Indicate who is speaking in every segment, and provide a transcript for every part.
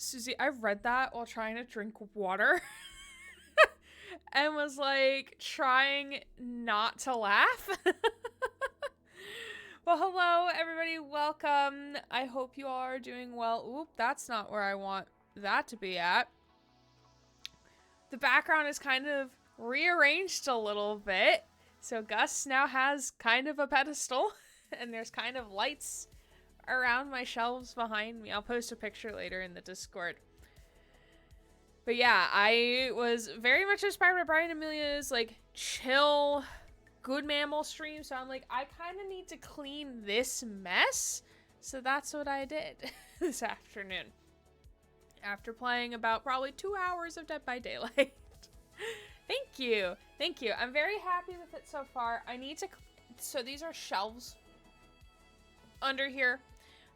Speaker 1: Susie, I read that while trying to drink water and was like trying not to laugh. Well, hello, everybody. Welcome. I hope you all are doing well. Oop, that's not where I want that to be at. The background is kind of rearranged a little bit. So Gus now has kind of a pedestal, and there's kind of lights around my shelves behind me. I'll post a picture later in the Discord. But yeah, I was very much inspired by Brian Amelia's like chill Good Mammal stream, so I'm like, I kind of need to clean this mess. So that's what I did this afternoon. After playing about probably 2 hours of Dead by Daylight. Thank you. Thank you. I'm very happy with it so far. I need to... So these are shelves under here.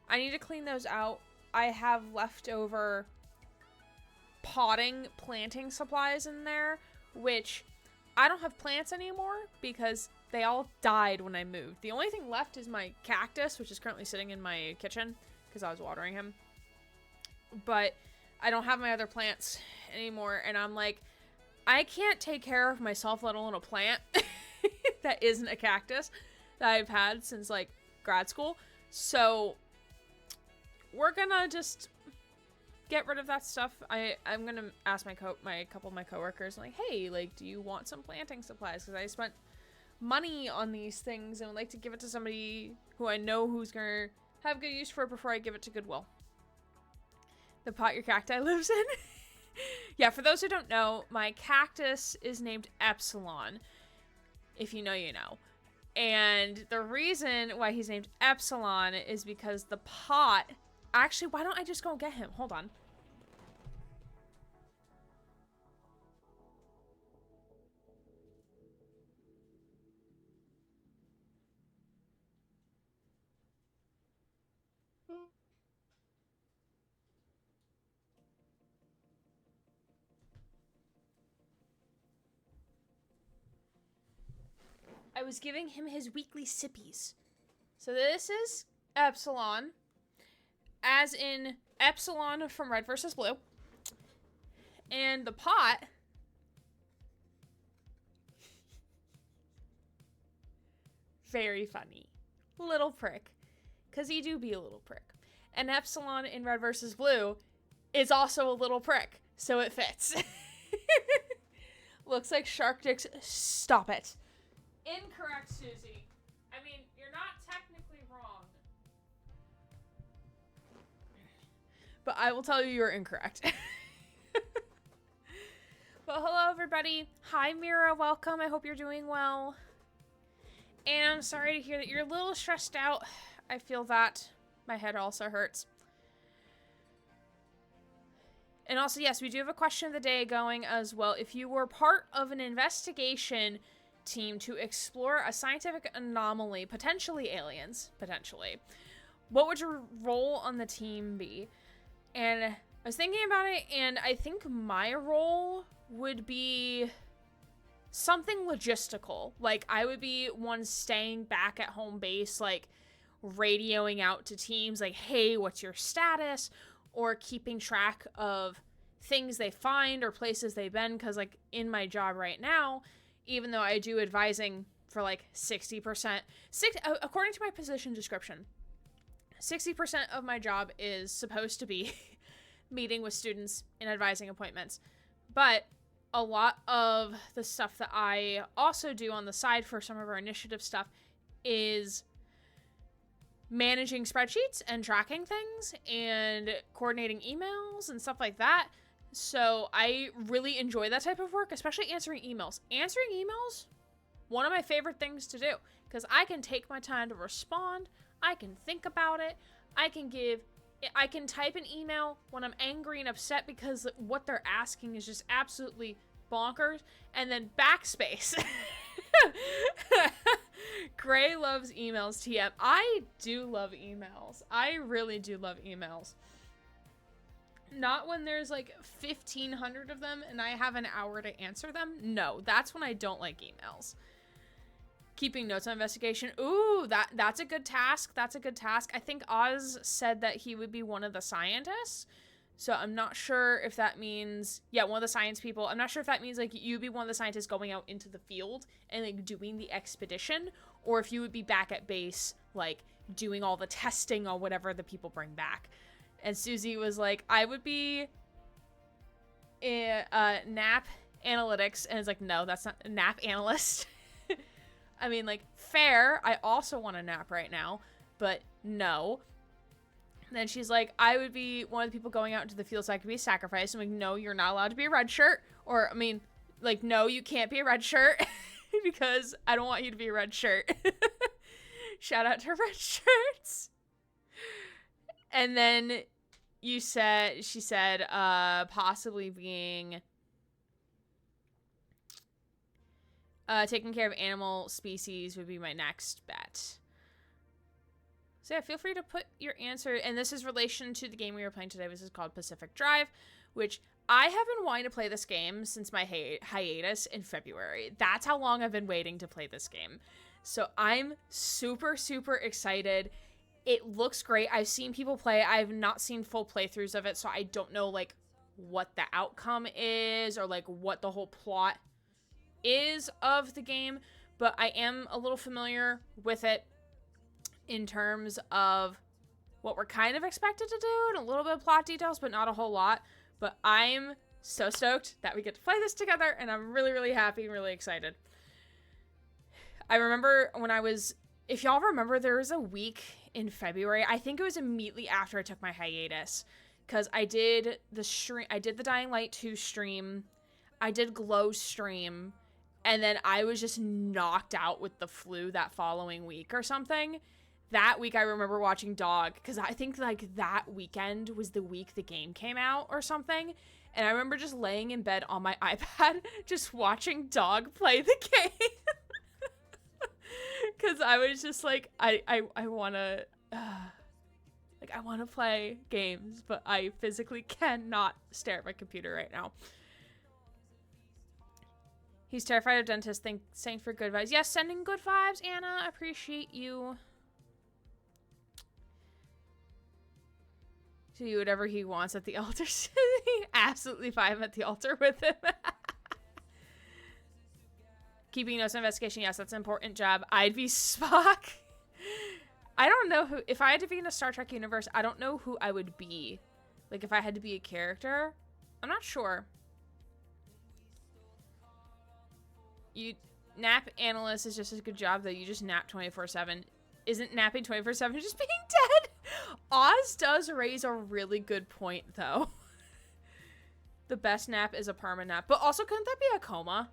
Speaker 1: I need to clean those out. I have leftover planting supplies in there, which I don't have plants anymore because they all died when I moved. The only thing left is my cactus, which is currently sitting in my kitchen because I was watering him. But I don't have my other plants anymore, and I'm like, I can't take care of myself, let alone a plant that isn't a cactus that I've had since like grad school. So we're gonna just get rid of that stuff. I'm gonna ask my couple of my coworkers, like, hey, like, do you want some planting supplies? Because I spent money on these things and would like to give it to somebody who I know who's gonna have good use for it before I give it to Goodwill. The pot your cacti lives in. Yeah, for those who don't know, my cactus is named Epsilon. If you know, you know. And the reason why he's named Epsilon is because the pot... Actually, why don't I just go and get him? Hold on. I was giving him his weekly sippies. So this is Epsilon. As in Epsilon from Red vs. Blue. And the pot... Very funny. Little prick. Because he do be a little prick. And Epsilon in Red vs. Blue is also a little prick. So it fits. Looks like shark dicks. Stop it. Incorrect, Susie. I mean, you're not technically wrong. But I will tell you you're incorrect. Well, hello, everybody. Hi, Mira. Welcome. I hope you're doing well. And I'm sorry to hear that you're a little stressed out. I feel that. My head also hurts. And also, yes, we do have a question of the day going as well. If you were part of an investigation team to explore a scientific anomaly, potentially aliens, what would your role on the team be? And I was thinking about it, and I think my role would be something logistical. Like, I would be one staying back at home base, like, radioing out to teams, like, hey, what's your status? Or keeping track of things they find or places they've been, because, like, in my job right now, even though I do advising for, like, 60%, according to my position description, 60% of my job is supposed to be meeting with students and advising appointments. But a lot of the stuff that I also do on the side for some of our initiative stuff is managing spreadsheets and tracking things and coordinating emails and stuff like that. So I really enjoy that type of work, especially answering emails. Answering emails, one of my favorite things to do, because I can take my time to respond. I can think about it. I can type an email when I'm angry and upset because what they're asking is just absolutely bonkers, and then backspace. Gray loves emails, TM. I do love emails. I really do love emails. Not when there's like 1,500 of them and I have an hour to answer them. No, that's when I don't like emails. Keeping notes on investigation. Ooh, that's a good task. That's a good task. I think Oz said that he would be one of the scientists. So I'm not sure if that means, yeah, one of the science people. I'm not sure if that means like you'd be one of the scientists going out into the field and like doing the expedition, or if you would be back at base like doing all the testing on whatever the people bring back. And Susie was like, I would be nap analytics, and it's like, no, that's not nap analyst. I mean, like, fair, I also want a nap right now, but no. And then she's like, I would be one of the people going out into the field so I could be sacrificed. I'm like, no, you're not allowed to be a red shirt. Or, I mean, like, no, you can't be a red shirt because I don't want you to be a red shirt. Shout out to red shirts. And then she said, possibly being taking care of animal species would be my next bet. So yeah, feel free to put your answer, and this is relation to the game we were playing today. This is called Pacific Drive, which I have been wanting to play this game since my hiatus in February. That's how long I've been waiting to play this game. So I'm super, super excited. It looks great. I've seen people play. I've not seen full playthroughs of it, so I don't know like what the outcome is or like what the whole plot is of the game, but I am a little familiar with it in terms of what we're kind of expected to do and a little bit of plot details, but not a whole lot. But I'm so stoked that we get to play this together, and I'm really, really happy and really excited. I remember when if y'all remember, there was a week in February, I think it was immediately after I took my hiatus, because I did the Dying Light 2 stream, I did Glow stream, and then I was just knocked out with the flu that following week or something. That week I remember watching Dog, because I think like that weekend was the week the game came out or something. And I remember just laying in bed on my iPad, just watching Dog play the game. Because I was just like, I want to, I want to play games, but I physically cannot stare at my computer right now. He's terrified of dentists, saying for good vibes. Yes, sending good vibes, Anna. Appreciate you. To do whatever he wants at the altar. Absolutely fine at the altar with him. Keeping notes on investigation. Yes, that's an important job. I'd be Spock. I don't know who... If I had to be in a Star Trek universe, I don't know who I would be. Like, if I had to be a character. I'm not sure. Nap analyst is just a good job, though. You just nap 24/7. Isn't napping 24/7 just being dead? Oz does raise a really good point, though. The best nap is a perma nap. But also, couldn't that be a coma?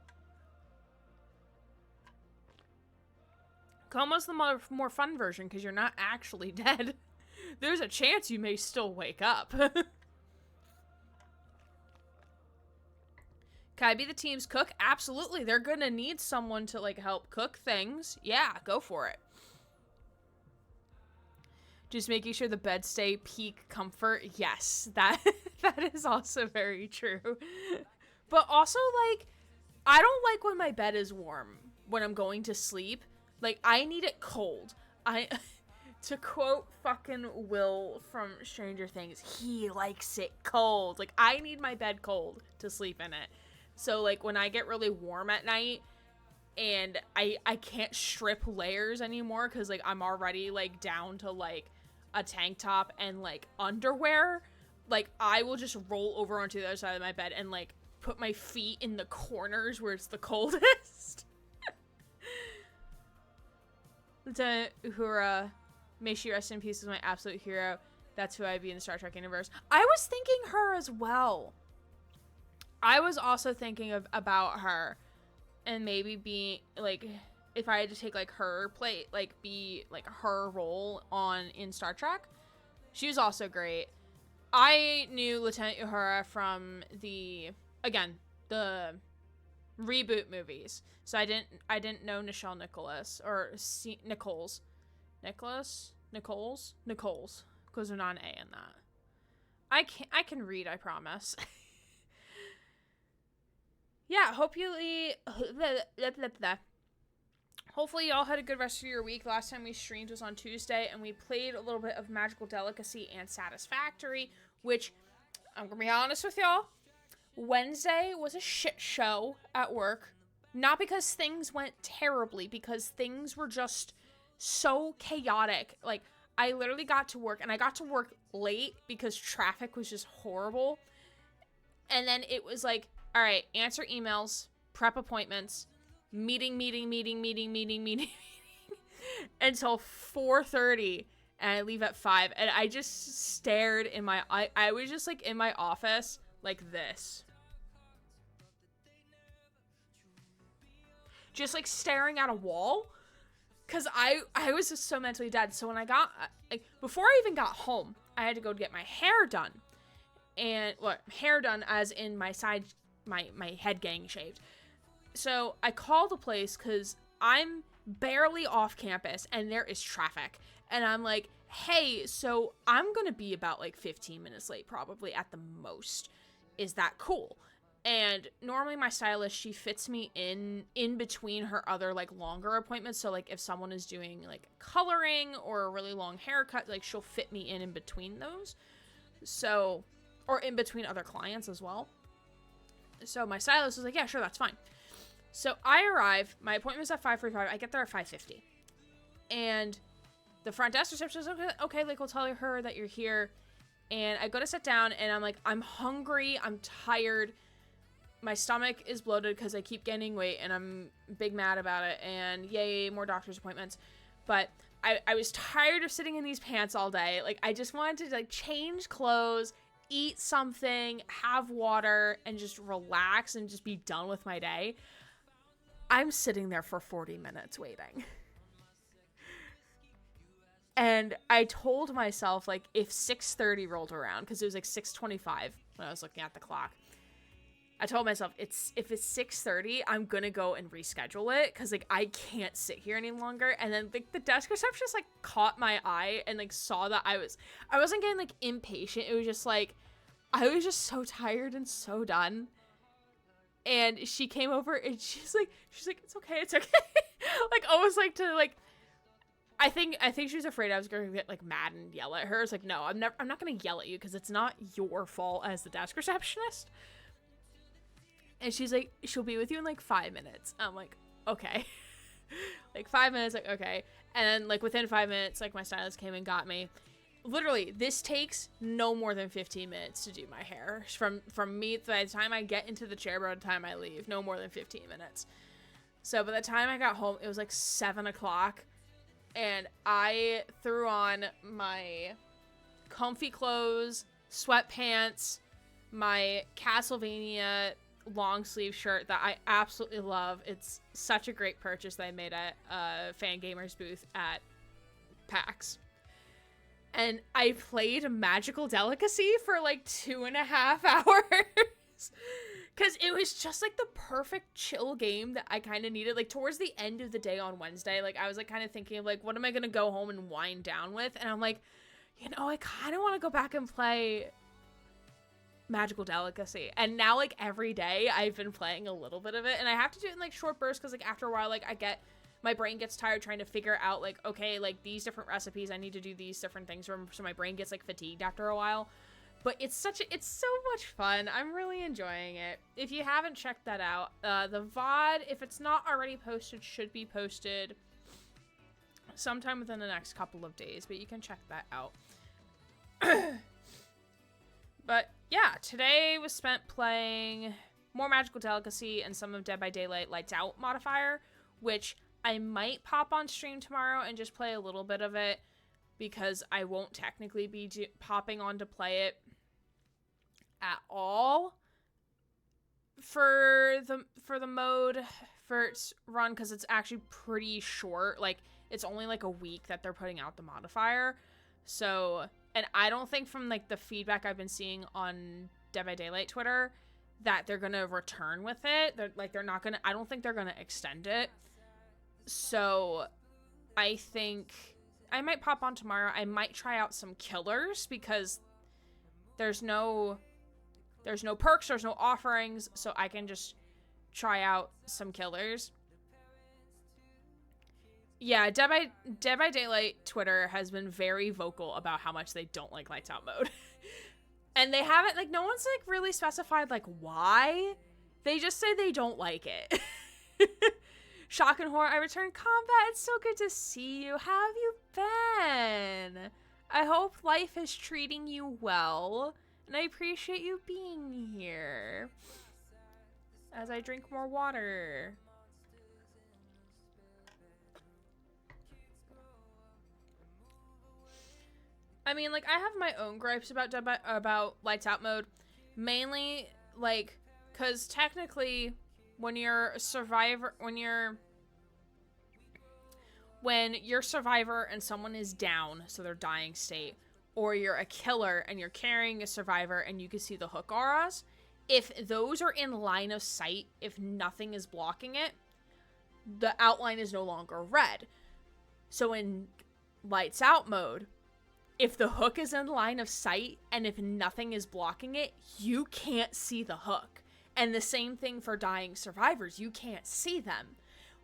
Speaker 1: Coma's the more fun version, because you're not actually dead. There's a chance you may still wake up. Can I be the team's cook? Absolutely. They're gonna need someone to, like, help cook things. Yeah, go for it. Just making sure the beds stay peak comfort. Yes, that is also very true. But also, like, I don't like when my bed is warm when I'm going to sleep. Like, I need it cold. To quote fucking Will from Stranger Things, he likes it cold. Like, I need my bed cold to sleep in it. So, like, when I get really warm at night and I can't strip layers anymore because, like, I'm already, like, down to, like, a tank top and, like, underwear, like, I will just roll over onto the other side of my bed and, like, put my feet in the corners where it's the coldest. Lieutenant Uhura, may she rest in peace, is my absolute hero. That's who I'd be in the Star Trek universe. I was thinking her as well. I was also thinking about her, and maybe being, like, if I had to take, like, her play, like, be, like, her role in Star Trek. She was also great. I knew Lieutenant Uhura from the reboot movies. So I didn't know Nichelle Nicholas, or Nichols, because there's not an A in that. I can read, I promise. Yeah, hopefully y'all had a good rest of your week. Last time we streamed was on Tuesday, and we played a little bit of Magical Delicacy and Satisfactory, which I'm gonna be honest with y'all. Wednesday was a shit show at work. Not because things went terribly, because things were just so chaotic. Like, I literally got to work, and I got to work late because traffic was just horrible. And then it was like, all right, answer emails, prep appointments, meeting until 4:30, and I leave at 5. And I just stared in my, I was just like in my office like this. Just like staring at a wall. Because I was just so mentally dead. So when I got, like, before I even got home, I had to go get my hair done. And, well, hair done as in my side, my head getting shaved. So I called the place because I'm barely off campus and there is traffic. And I'm like, hey, so I'm going to be about like 15 minutes late probably at the most. Is that cool? And normally my stylist, she fits me in between her other like longer appointments. So like if someone is doing like coloring or a really long haircut, like she'll fit me in between those. So, or in between other clients as well. So my stylist was like, yeah, sure, that's fine. So I arrive, my appointment's at 5:45, I get there at 5:50. And the front desk receptionist is okay, like we'll tell her that you're here. And I go to sit down and I'm like, I'm hungry, I'm tired. My stomach is bloated because I keep gaining weight and I'm big mad about it. And yay, more doctor's appointments. But I was tired of sitting in these pants all day. Like, I just wanted to like change clothes, eat something, have water, and just relax and just be done with my day. I'm sitting there for 40 minutes waiting. And I told myself, like, if 6:30 rolled around, because it was like 6:25 when I was looking at the clock, I told myself, if it's 6:30, I'm gonna go and reschedule it, because like I can't sit here any longer. And then like the desk receptionist like caught my eye and like saw that I wasn't getting like impatient. It was just like I was just so tired and so done. And she came over and she's like it's okay. Like almost like to like I think she was afraid I was going to get like mad and yell at her. It's like, no, I'm not going to yell at you because it's not your fault as the desk receptionist. And she's like, she'll be with you in like 5 minutes. I'm like, okay. Like 5 minutes, like, okay. And then like within 5 minutes, like my stylist came and got me. Literally, this takes no more than 15 minutes to do my hair. From me, by the time I get into the chair, by the time I leave, no more than 15 minutes. So by the time I got home, it was like 7 o'clock. And I threw on my comfy clothes, sweatpants, my Castlevania long sleeve shirt that I absolutely love. It's such a great purchase that I made at Fangamer's booth at PAX. And I played Magical Delicacy for like 2.5 hours. Because it was just like the perfect chill game that I kind of needed. Like towards the end of the day on Wednesday, like I was like kind of thinking of like, what am I going to go home and wind down with? And I'm like, you know, I kind of want to go back and play Magical Delicacy. And now like every day I've been playing a little bit of it, and I have to do it in like short bursts because like after a while like my brain gets tired trying to figure out like, okay, like these different recipes, I need to do these different things, so my brain gets like fatigued after a while. But it's so much fun. I'm really enjoying it. If you haven't checked that out, the VOD, if it's not already posted, should be posted sometime within the next couple of days, but you can check that out. But yeah, today was spent playing more Magical Delicacy and some of Dead by Daylight Lights Out modifier, which I might pop on stream tomorrow and just play a little bit of it, because I won't technically be popping on to play it at all for the mode for its run, because it's actually pretty short. Like it's only like a week that they're putting out the modifier. So, and I don't think from like the feedback I've been seeing on Dead by Daylight Twitter that they're gonna return with it. I don't think they're gonna extend it. So I think I might pop on tomorrow. I might try out some killers because there's no perks, there's no offerings, so I can just try out some killers. Yeah, Dead by Daylight Twitter has been very vocal about how much they don't like Lights Out mode. And they haven't, like, no one's, like, really specified, like, why. They just say they don't like it. Shock and horror, I returned combat. It's so good to see you. How have you been? I hope life is treating you well. And I appreciate you being here. As I drink more water. I mean, like, I have my own gripes about Lights Out mode. Mainly, like, because technically, when you're a survivor, when you're survivor and someone is down, so they're dying state, or you're a killer and you're carrying a survivor and you can see the hook auras, if those are in line of sight, if nothing is blocking it, the outline is no longer red. So in Lights Out mode, if the hook is in line of sight and if nothing is blocking it, you can't see the hook. And the same thing for dying survivors. You can't see them,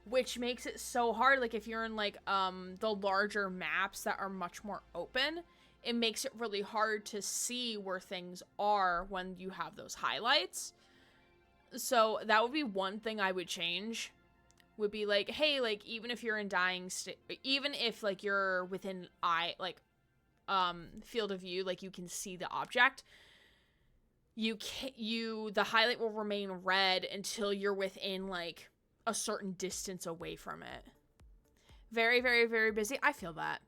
Speaker 1: which makes it so hard. Like, if you're in, like, the larger maps that are much more open, it makes it really hard to see where things are when you have those highlights. So that would be one thing I would change. Would be like, hey, like, even if you're in dying state, even if, like, you're within field of view, like, you can see the object, the highlight will remain red until you're within, like, a certain distance away from it. Very, very, very busy. I feel that.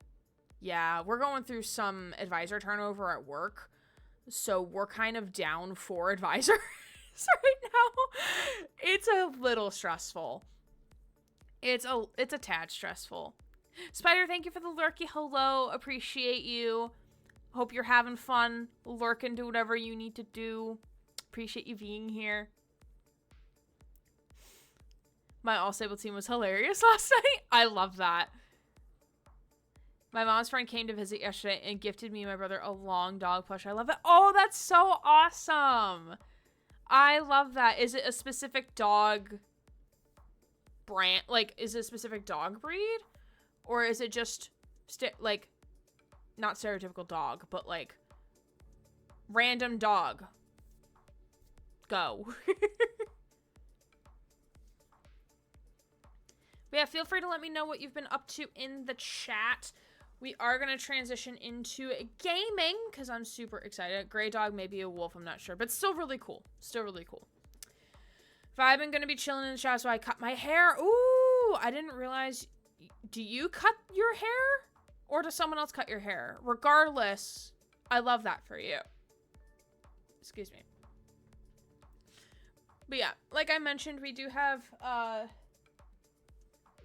Speaker 1: Yeah, we're going through some advisor turnover at work, so we're kind of down 4 advisors right now. It's a little stressful. It's a tad stressful. Spider, thank you for the lurky hello. Appreciate you. Hope you're having fun. Lurk and do whatever you need to do. Appreciate you being here. My All Stable team was hilarious last night. I love that. My mom's friend came to visit yesterday and gifted me and my brother a long dog plush. I love it. Oh, that's so awesome. I love that. Is it a specific dog brand? Like, is it a specific dog breed? Or is it just, like, not stereotypical dog, but, like, random dog? Go. But yeah, feel free to let me know what you've been up to in the chat. We are going to transition into gaming, because I'm super excited. Gray dog, maybe a wolf, I'm not sure. But still really cool. Still really cool. Vibing, going to be chilling in the shower, so I cut my hair. Ooh, I didn't realize... Do you cut your hair? Or does someone else cut your hair? Regardless, I love that for you. Excuse me. But yeah, like I mentioned, we do have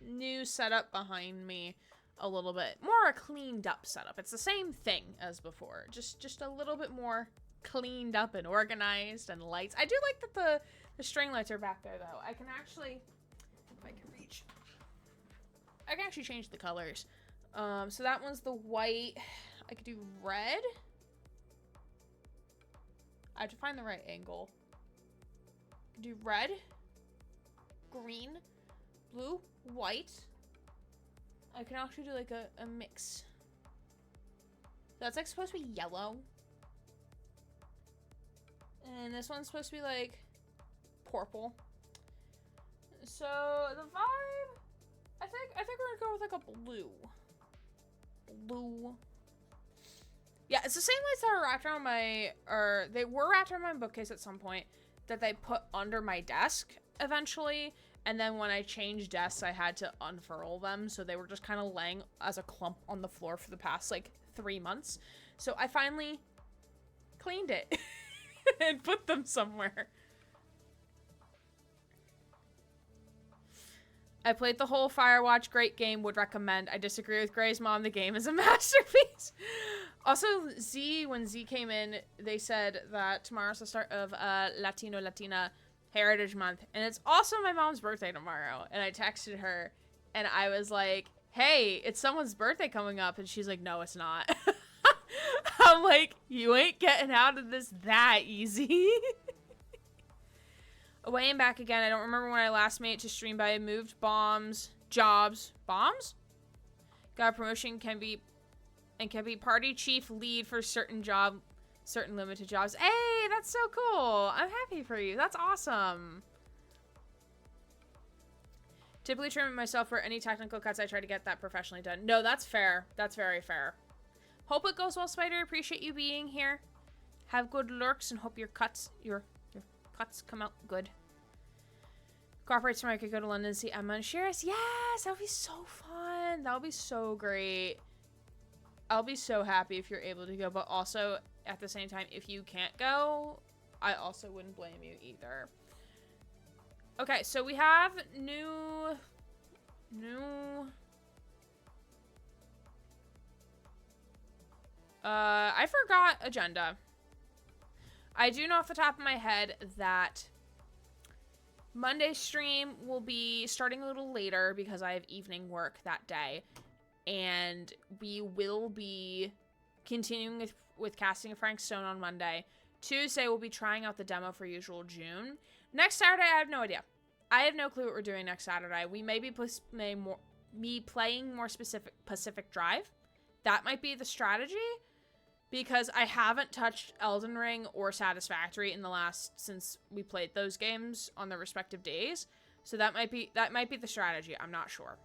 Speaker 1: new setup behind me a little bit. More a cleaned up setup. It's the same thing as before. Just a little bit more cleaned up and organized and lights. I do like that the string lights are back there though. I can actually, if I can reach, I can actually change the colors. So that one's the white. I could do red. I have to find the right angle. I could do red, green, blue, white. I can actually do like a mix. That's like supposed to be yellow. And this one's supposed to be like purple. So the vibe, I think we're gonna go with like a blue. Blue. Yeah, it's the same lights that are wrapped around they were wrapped around my bookcase at some point that they put under my desk eventually. And then when I changed desks, I had to unfurl them. So they were just kind of laying as a clump on the floor for the past, like, 3 months. So I finally cleaned it and put them somewhere. I played the whole Firewatch. Great game. Would recommend. I disagree with Gray's mom. The game is a masterpiece. Also, when Z came in, they said that tomorrow's the start of Latina Heritage Month, and it's also my mom's birthday tomorrow. And I texted her, and I was like, hey, it's someone's birthday coming up. And she's like, no, it's not. I'm like, you ain't getting out of this that easy. Away and back again. I don't remember when I last made it to stream, but I moved jobs. Bombs? Got a promotion, can be party chief lead for certain job. certain limited jobs. Hey, that's so cool. I'm happy for you. That's awesome. Typically trim myself for any technical cuts. I try to get that professionally done. No, that's fair. That's very fair. Hope it goes well, Spider. Appreciate you being here. Have good lurks and hope your cuts come out good. Cooperate so I could go to London and see Emma and Shiris. Yes, that would be so fun. That would be so great. I'll be so happy if you're able to go, but also at the same time, if you can't go, I also wouldn't blame you either. Okay, so we have new I forgot agenda. I do know off the top of my head that Monday stream will be starting a little later because I have evening work that day. And we will be continuing with casting Frank Stone on Monday. Tuesday, we'll be trying out the demo for Usual June. Next Saturday, I have no idea. I have no clue what we're doing next Saturday. We may be playing more specific Pacific Drive. That might be the strategy. Because I haven't touched Elden Ring or Satisfactory since we played those games on their respective days. So that might be the strategy. I'm not sure.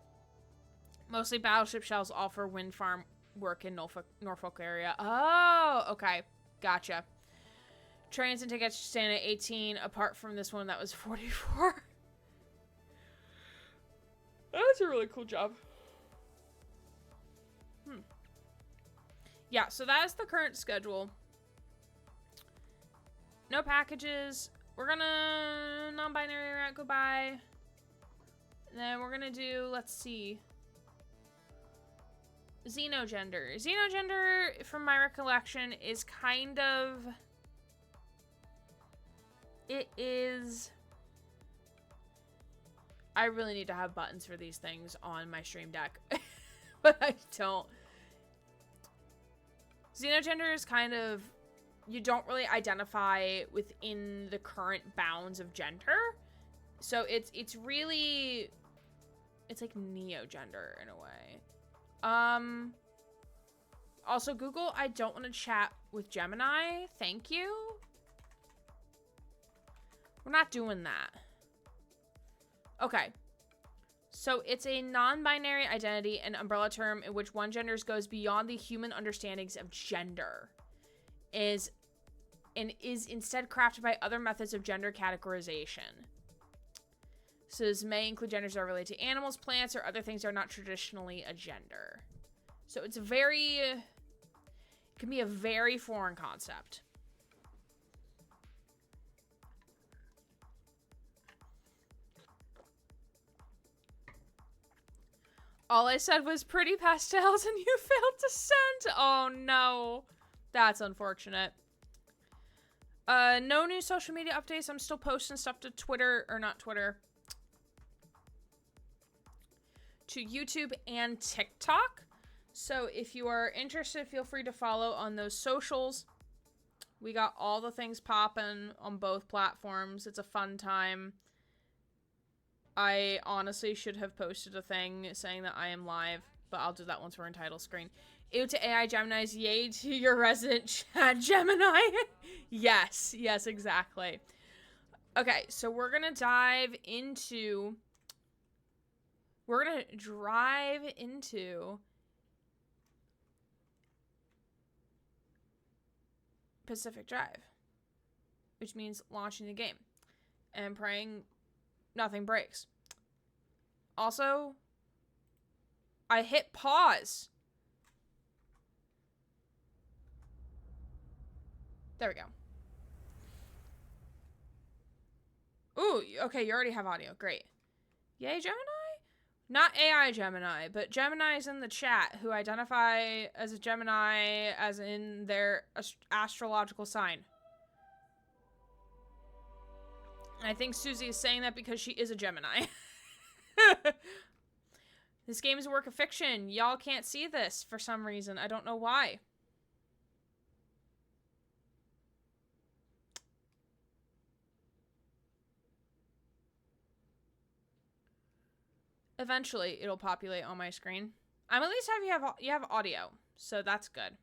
Speaker 1: Mostly Battleship Shells, all for wind farm work in Norfolk area. Oh, okay. Gotcha. Trains and tickets stand at 18, apart from this one that was 44. That's a really cool job. Yeah, so that is the current schedule. No packages. We're gonna non-binary route goodbye. And then we're gonna do, let's see, Xenogender. Xenogender, from my recollection, is kind of... It is... I really need to have buttons for these things on my stream deck. But I don't. Xenogender is kind of... You don't really identify within the current bounds of gender. So it's really... It's like neogender in a way. Also, Google, I don't want to chat with Gemini. Thank you. We're not doing that. Okay. So it's a non-binary identity, an umbrella term in which one gender goes beyond the human understandings of gender. Is instead crafted by other methods of gender categorization. So this may include genders that are related to animals, plants, or other things that are not traditionally a gender. So it's it can be a very foreign concept. All I said was pretty pastels and you failed to send. Oh no. That's unfortunate. No new social media updates. I'm still posting stuff to Twitter, or not Twitter, to YouTube and TikTok. So if you are interested, feel free to follow on those socials. We got all the things popping on both platforms. It's a fun time. I honestly should have posted a thing saying that I am live, but I'll do that once we're in title screen. Ew to AI Geminis, yay to your resident chat Gemini. Yes, exactly. Okay, so we're gonna drive into Pacific Drive, which means launching the game and praying nothing breaks. Also, I hit pause. There we go. Ooh, okay, you already have audio. Great. Yay, Gemini? Not AI Gemini, but Geminis in the chat who identify as a Gemini as in their astrological sign. And I think Susie is saying that because she is a Gemini. This game is a work of fiction. Y'all can't see this for some reason. I don't know why. Eventually, it'll populate on my screen. I'm at least you have audio, so that's good.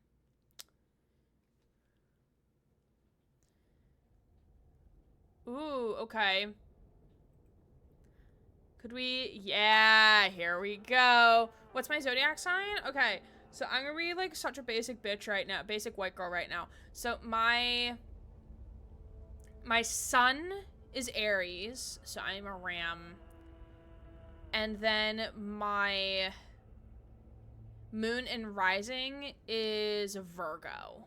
Speaker 1: Ooh, okay. Could we? Yeah, here we go. What's my zodiac sign? Okay, so I'm gonna be like such a basic bitch right now. Basic white girl right now. So my sun is Aries, so I'm a ram. And then my moon and rising is Virgo.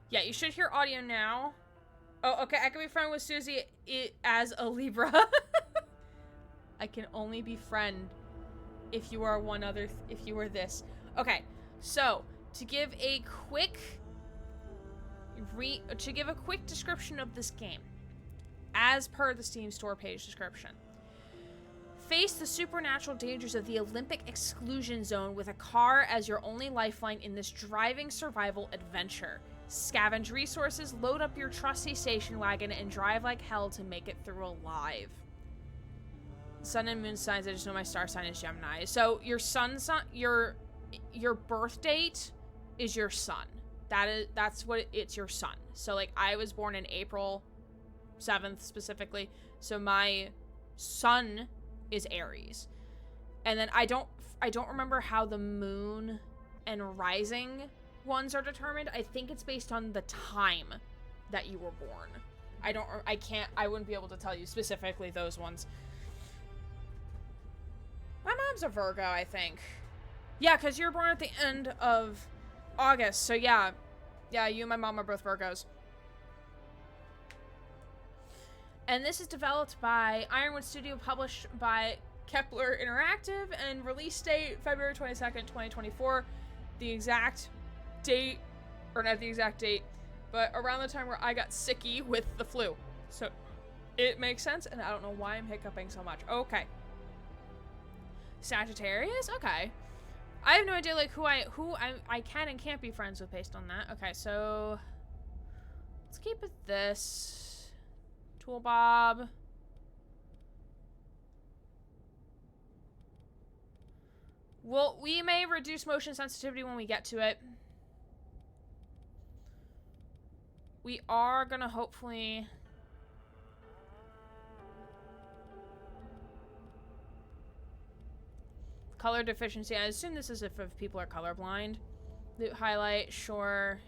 Speaker 1: Yeah, you should hear audio now. Oh, okay, I can be friend with Susie as a Libra. I can only be friend if you are if you are this. Okay, so to give a quick description of this game, as per the Steam store page description. Face the supernatural dangers of the Olympic exclusion zone with a car as your only lifeline in this driving survival adventure. Scavenge resources, load up your trusty station wagon, and drive like hell to make it through alive. Sun and moon signs, I just know my star sign is Gemini. So your your birth date is your sun. That's what it's your sun. So like I was born in April 7th specifically. So my sun is Aries. And then I don't remember how the moon and rising ones are determined. I think it's based on the time that you were born. I wouldn't be able to tell you specifically those ones. My mom's a Virgo, I think. Yeah, because you were born at the end of August. So yeah. Yeah, you and my mom are both Virgos. And this is developed by Ironwood Studio, published by Kepler Interactive, and release date February 22nd, 2024. The exact date, or not the exact date, but around the time where I got sicky with the flu. So it makes sense, and I don't know why I'm hiccuping so much. Okay. Sagittarius? Okay. I have no idea like who I can and can't be friends with based on that. Okay, so let's keep it this. Tool Bob. Well, we may reduce motion sensitivity when we get to it. We are gonna hopefully... Color deficiency. I assume this is if people are colorblind. Loot highlight, sure.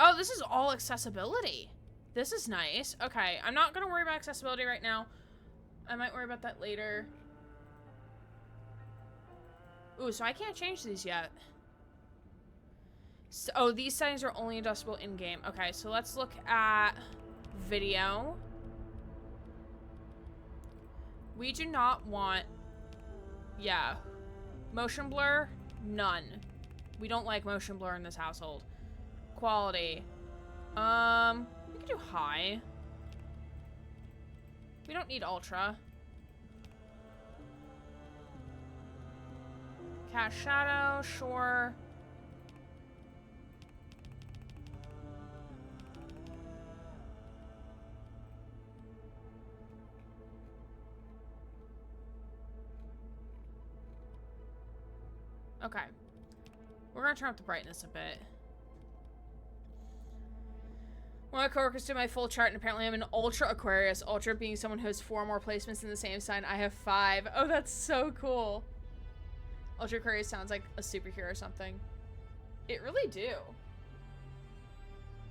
Speaker 1: Oh, this is all accessibility. This is nice. Okay, I'm not gonna worry about accessibility right now. I might worry about that later. Ooh, so I can't change these yet. So, oh, these settings are only adjustable in-game. Okay, so let's look at video. We do not want... Yeah. Motion blur? None. We don't like motion blur in this household. Quality. We can do high. We don't need ultra. Cast shadow, sure. Okay. We're gonna turn up the brightness a bit. One of my coworkers did my full chart, and apparently I'm an Ultra Aquarius. Ultra being someone who has 4 more placements in the same sign. I have 5. Oh, that's so cool. Ultra Aquarius sounds like a superhero or something. It really do.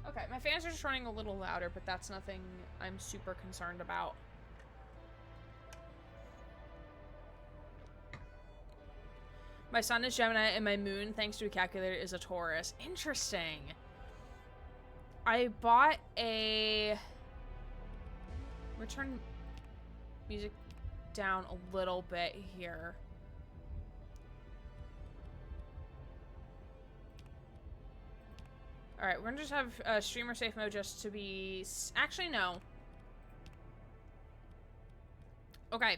Speaker 1: Okay, my fans are just running a little louder, but that's nothing I'm super concerned about. My sun is Gemini, and my moon, thanks to a calculator, is a Taurus. Interesting. I bought a... Return music down a little bit here. Alright, we're gonna just have streamer safe mode just to be... Actually, no. Okay.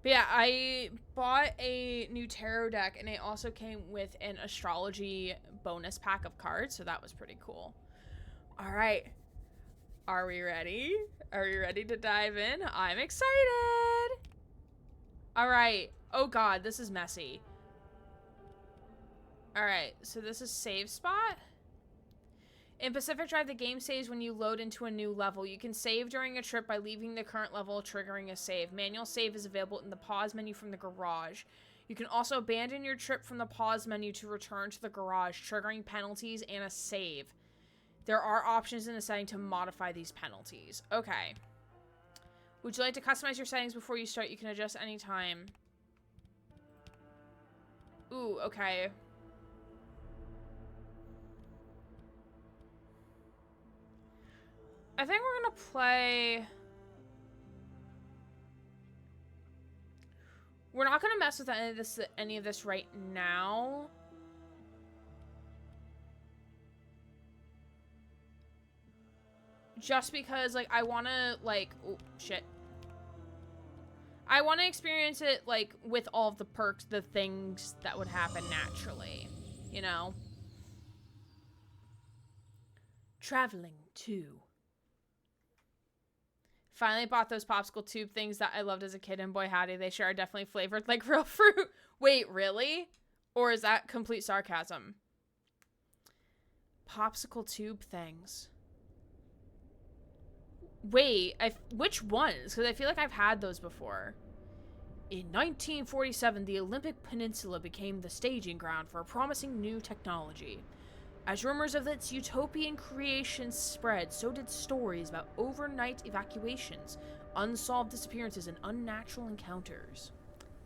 Speaker 1: But yeah, I bought a new tarot deck, and it also came with an astrology bonus pack of cards, so that was pretty cool. All right. Are we ready? Are we ready to dive in? I'm excited! Alright. Oh god, this is messy. Alright, so this is save spot? In Pacific Drive, the game saves when you load into a new level. You can save during a trip by leaving the current level, triggering a save. Manual save is available in the pause menu from the garage. You can also abandon your trip from the pause menu to return to the garage, triggering penalties and a save. There are options in the setting to modify these penalties. Okay. Would you like to customize your settings before you start? You can adjust anytime. Ooh, okay. I think we're gonna play... We're not gonna mess with any of this right now. Just because, like, I wanna, like... Oh, shit. I wanna experience it, like, with all of the perks, the things that would happen naturally. You know? Traveling to... Finally bought those popsicle tube things that I loved as a kid, and boy howdy, they sure are definitely flavored like real fruit. Wait, really? Or is that complete sarcasm? Popsicle tube things. Wait, which ones? Because I feel like I've had those before. In 1947, the Olympic Peninsula became the staging ground for a promising new technology. As rumors of its utopian creation spread, so did stories about overnight evacuations, unsolved disappearances, and unnatural encounters.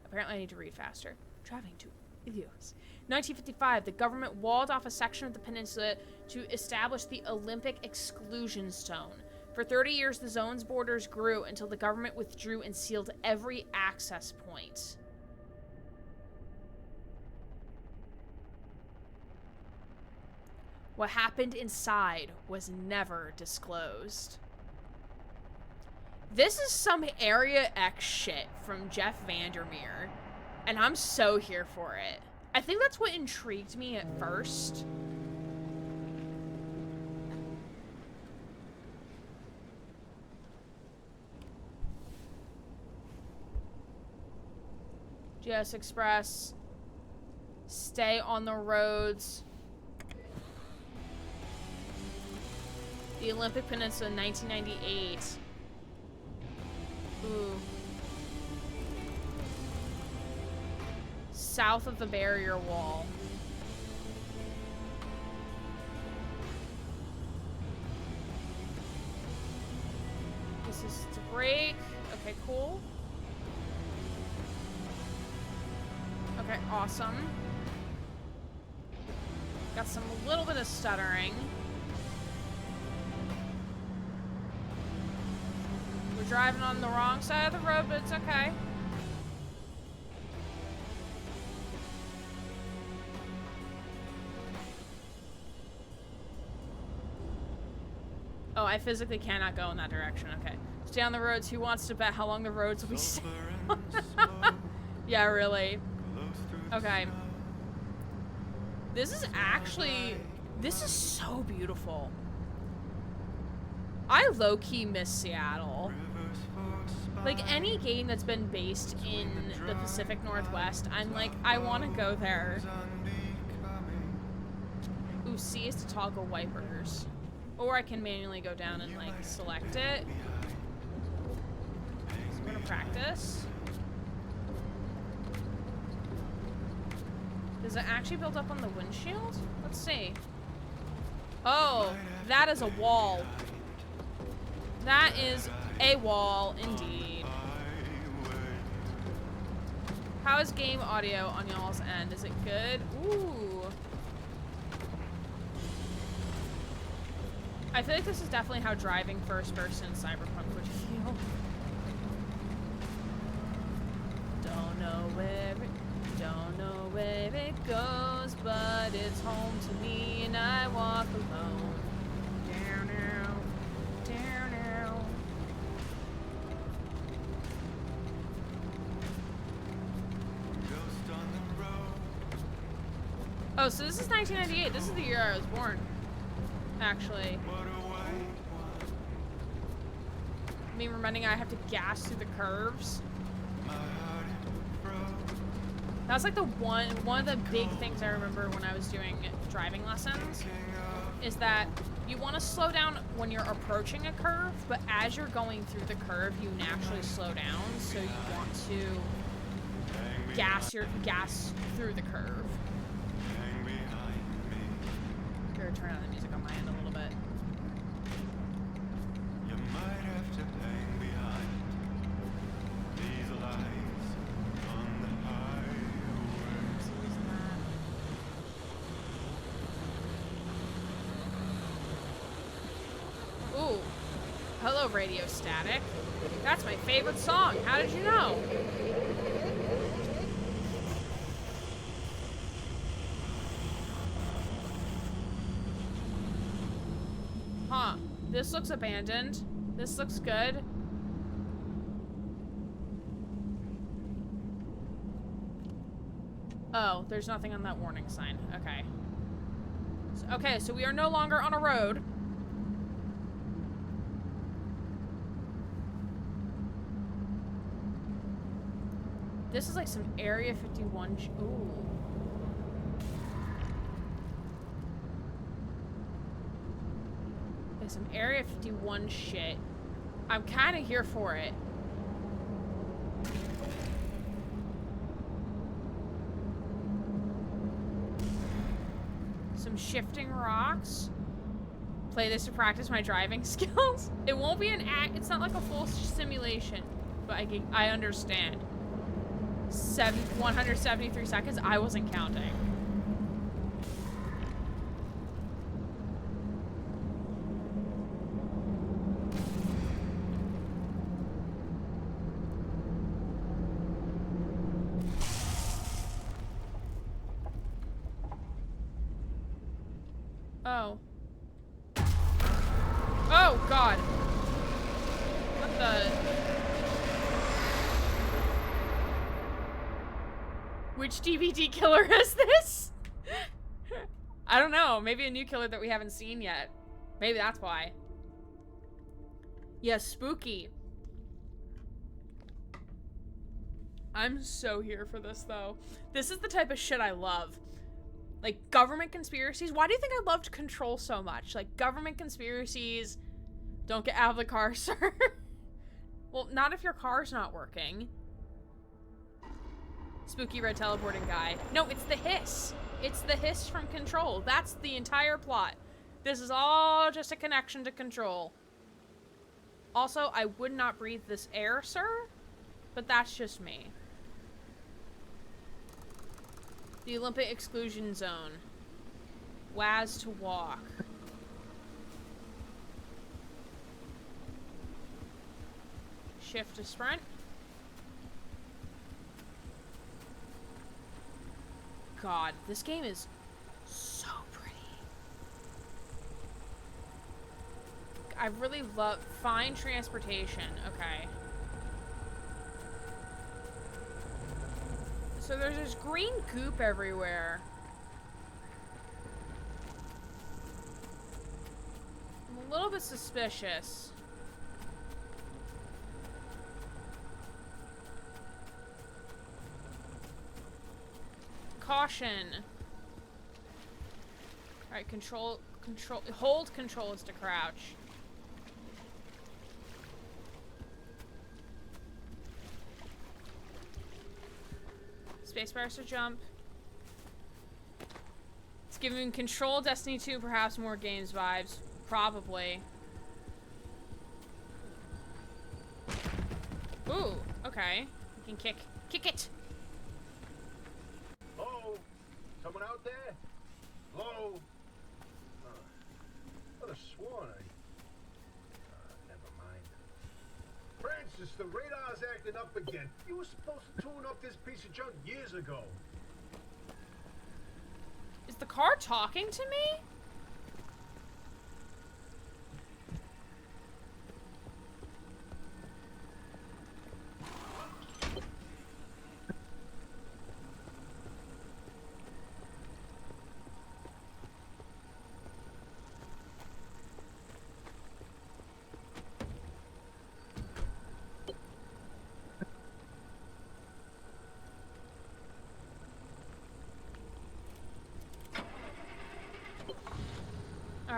Speaker 1: Apparently I need to read faster. Traveling to Ilios. 1955, the government walled off a section of the peninsula to establish the Olympic exclusion zone. For 30 years, the zone's borders grew until the government withdrew and sealed every access point. What happened inside was never disclosed. This is some Area X shit from Jeff Vandermeer, and I'm so here for it. I think that's what intrigued me at first. GS Express. Stay on the roads. The Olympic Peninsula, 1998. Ooh. South of the barrier wall. This is to break. Okay, cool. Okay, awesome. Got some little bit of stuttering. We're driving on the wrong side of the road, but it's okay. Oh, I physically cannot go in that direction. Okay. Stay on the roads. Who wants to bet how long the roads will be stay on? Yeah, really. Okay. This is actually... This is so beautiful. I low-key miss Seattle. Like, any game that's been based in the Pacific Northwest, I'm like, I want to go there. Ooh, C is to toggle wipers. Or I can manually go down and, like, select it. So we're gonna practice. Does it actually build up on the windshield? Let's see. Oh, that is a wall. That is a wall, indeed. How is game audio on y'all's end? Is it good? Ooh. I feel like this is definitely how driving first person in Cyberpunk would feel. Don't know where it goes, but it's home to me and I walk alone. Down now, down now. Oh, so this is 1998. This is the year I was born. Actually. I mean, reminding I have to gas through the curves. That was like the one of the big things I remember when I was doing driving lessons, is that you want to slow down when you're approaching a curve, but as you're going through the curve, you naturally slow down, so you want to gas through the curve. I'm gonna turn on the music on my end a little bit. You might have to hang behind these lights on the highways. Ooh. Hello, Radio Static. That's my favorite song. How did you know? Huh. This looks abandoned. This looks good. Oh, there's nothing on that warning sign. Okay. Okay, so we are no longer on a road. This is like some Area 51 ooh. Like some Area 51 shit. I'm kind of here for it. Some shifting rocks. Play this to practice my driving skills. It won't be an act. It's not like a full simulation, but I understand. 173 seconds. I wasn't counting. Oh. Oh, God. What the... Which DVD killer is this? I don't know. Maybe a new killer that we haven't seen yet. Maybe that's why. Yeah, spooky. I'm so here for this, though. This is the type of shit I love. Like, government conspiracies. Why do you think I loved Control so much? Like, government conspiracies. Don't get out of the car, sir. Well, not if your car's not working. Spooky red teleporting guy. No, it's the hiss. It's the hiss from Control. That's the entire plot. This is all just a connection to Control. Also, I would not breathe this air, sir. But that's just me. The Olympic exclusion zone. WAS to walk. Shift to sprint. God, this game is so pretty. I really love fine transportation. Okay. So there's this green goop everywhere. I'm a little bit suspicious. Caution. Alright, hold control is to crouch. Spacebar is to jump. It's giving Control Destiny 2 perhaps more games vibes. Probably. Ooh, okay. You can kick it.
Speaker 2: Hello? Someone out there? Hello? I could have sworn never mind. Francis, the radar's acting up again. You were supposed to tune up this piece of junk years ago.
Speaker 1: Is the car talking to me?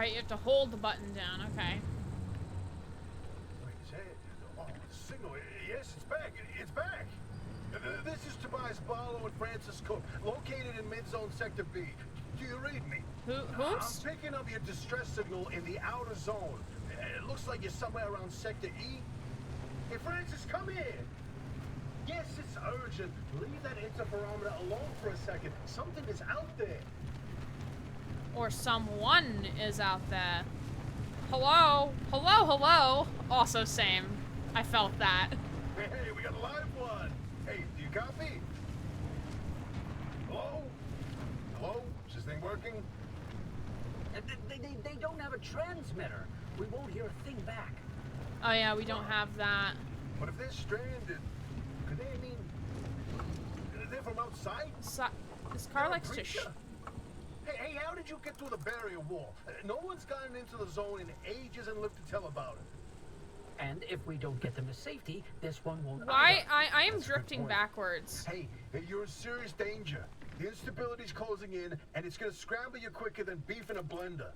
Speaker 1: right, you have to hold the button down. Okay.
Speaker 2: Wait, is that? Oh, the signal. Yes, it's back. It's back. This is Tobias Barlow and Francis Cook, located in mid-zone sector B. Do you read me?
Speaker 1: Whoops?
Speaker 2: I'm picking up your distress signal in the outer zone. It looks like you're somewhere around sector E. Hey, Francis, come here. Yes, it's urgent. Leave that interferometer alone for a second. Something is out there.
Speaker 1: Or someone is out there. Hello? Hello, hello? Also same. I felt that.
Speaker 2: Hey, we got a live one. Hey, do you copy? Hello? Hello? Is this thing working?
Speaker 3: They don't have a transmitter. We won't hear a thing back.
Speaker 1: Oh yeah, we don't have that.
Speaker 2: But if they're stranded, could they, I mean, they're from outside?
Speaker 1: This car
Speaker 2: They're a
Speaker 1: likes to
Speaker 2: creature. Hey, how did you get through the barrier wall? No one's gotten into the zone in ages and lived to tell about it.
Speaker 3: And if we don't get them to safety, this one won't.
Speaker 1: Why?
Speaker 3: either.
Speaker 1: I am
Speaker 2: That's a good
Speaker 1: drifting
Speaker 2: point.
Speaker 1: backwards.
Speaker 2: Hey, you're in serious danger. The instability's closing in, and it's gonna scramble you quicker than beef in a blender.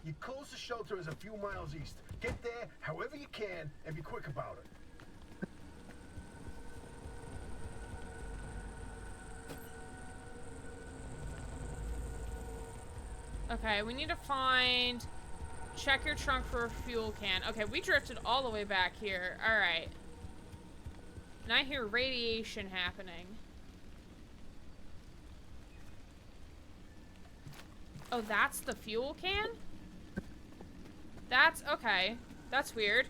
Speaker 2: Your closest shelter is a few miles east. Get there however you can, and be quick about it.
Speaker 1: Okay, we need to find... Check your trunk for a fuel can. Okay, we drifted all the way back here. Alright. And I hear radiation happening. Oh, that's the fuel can? That's... okay. That's weird.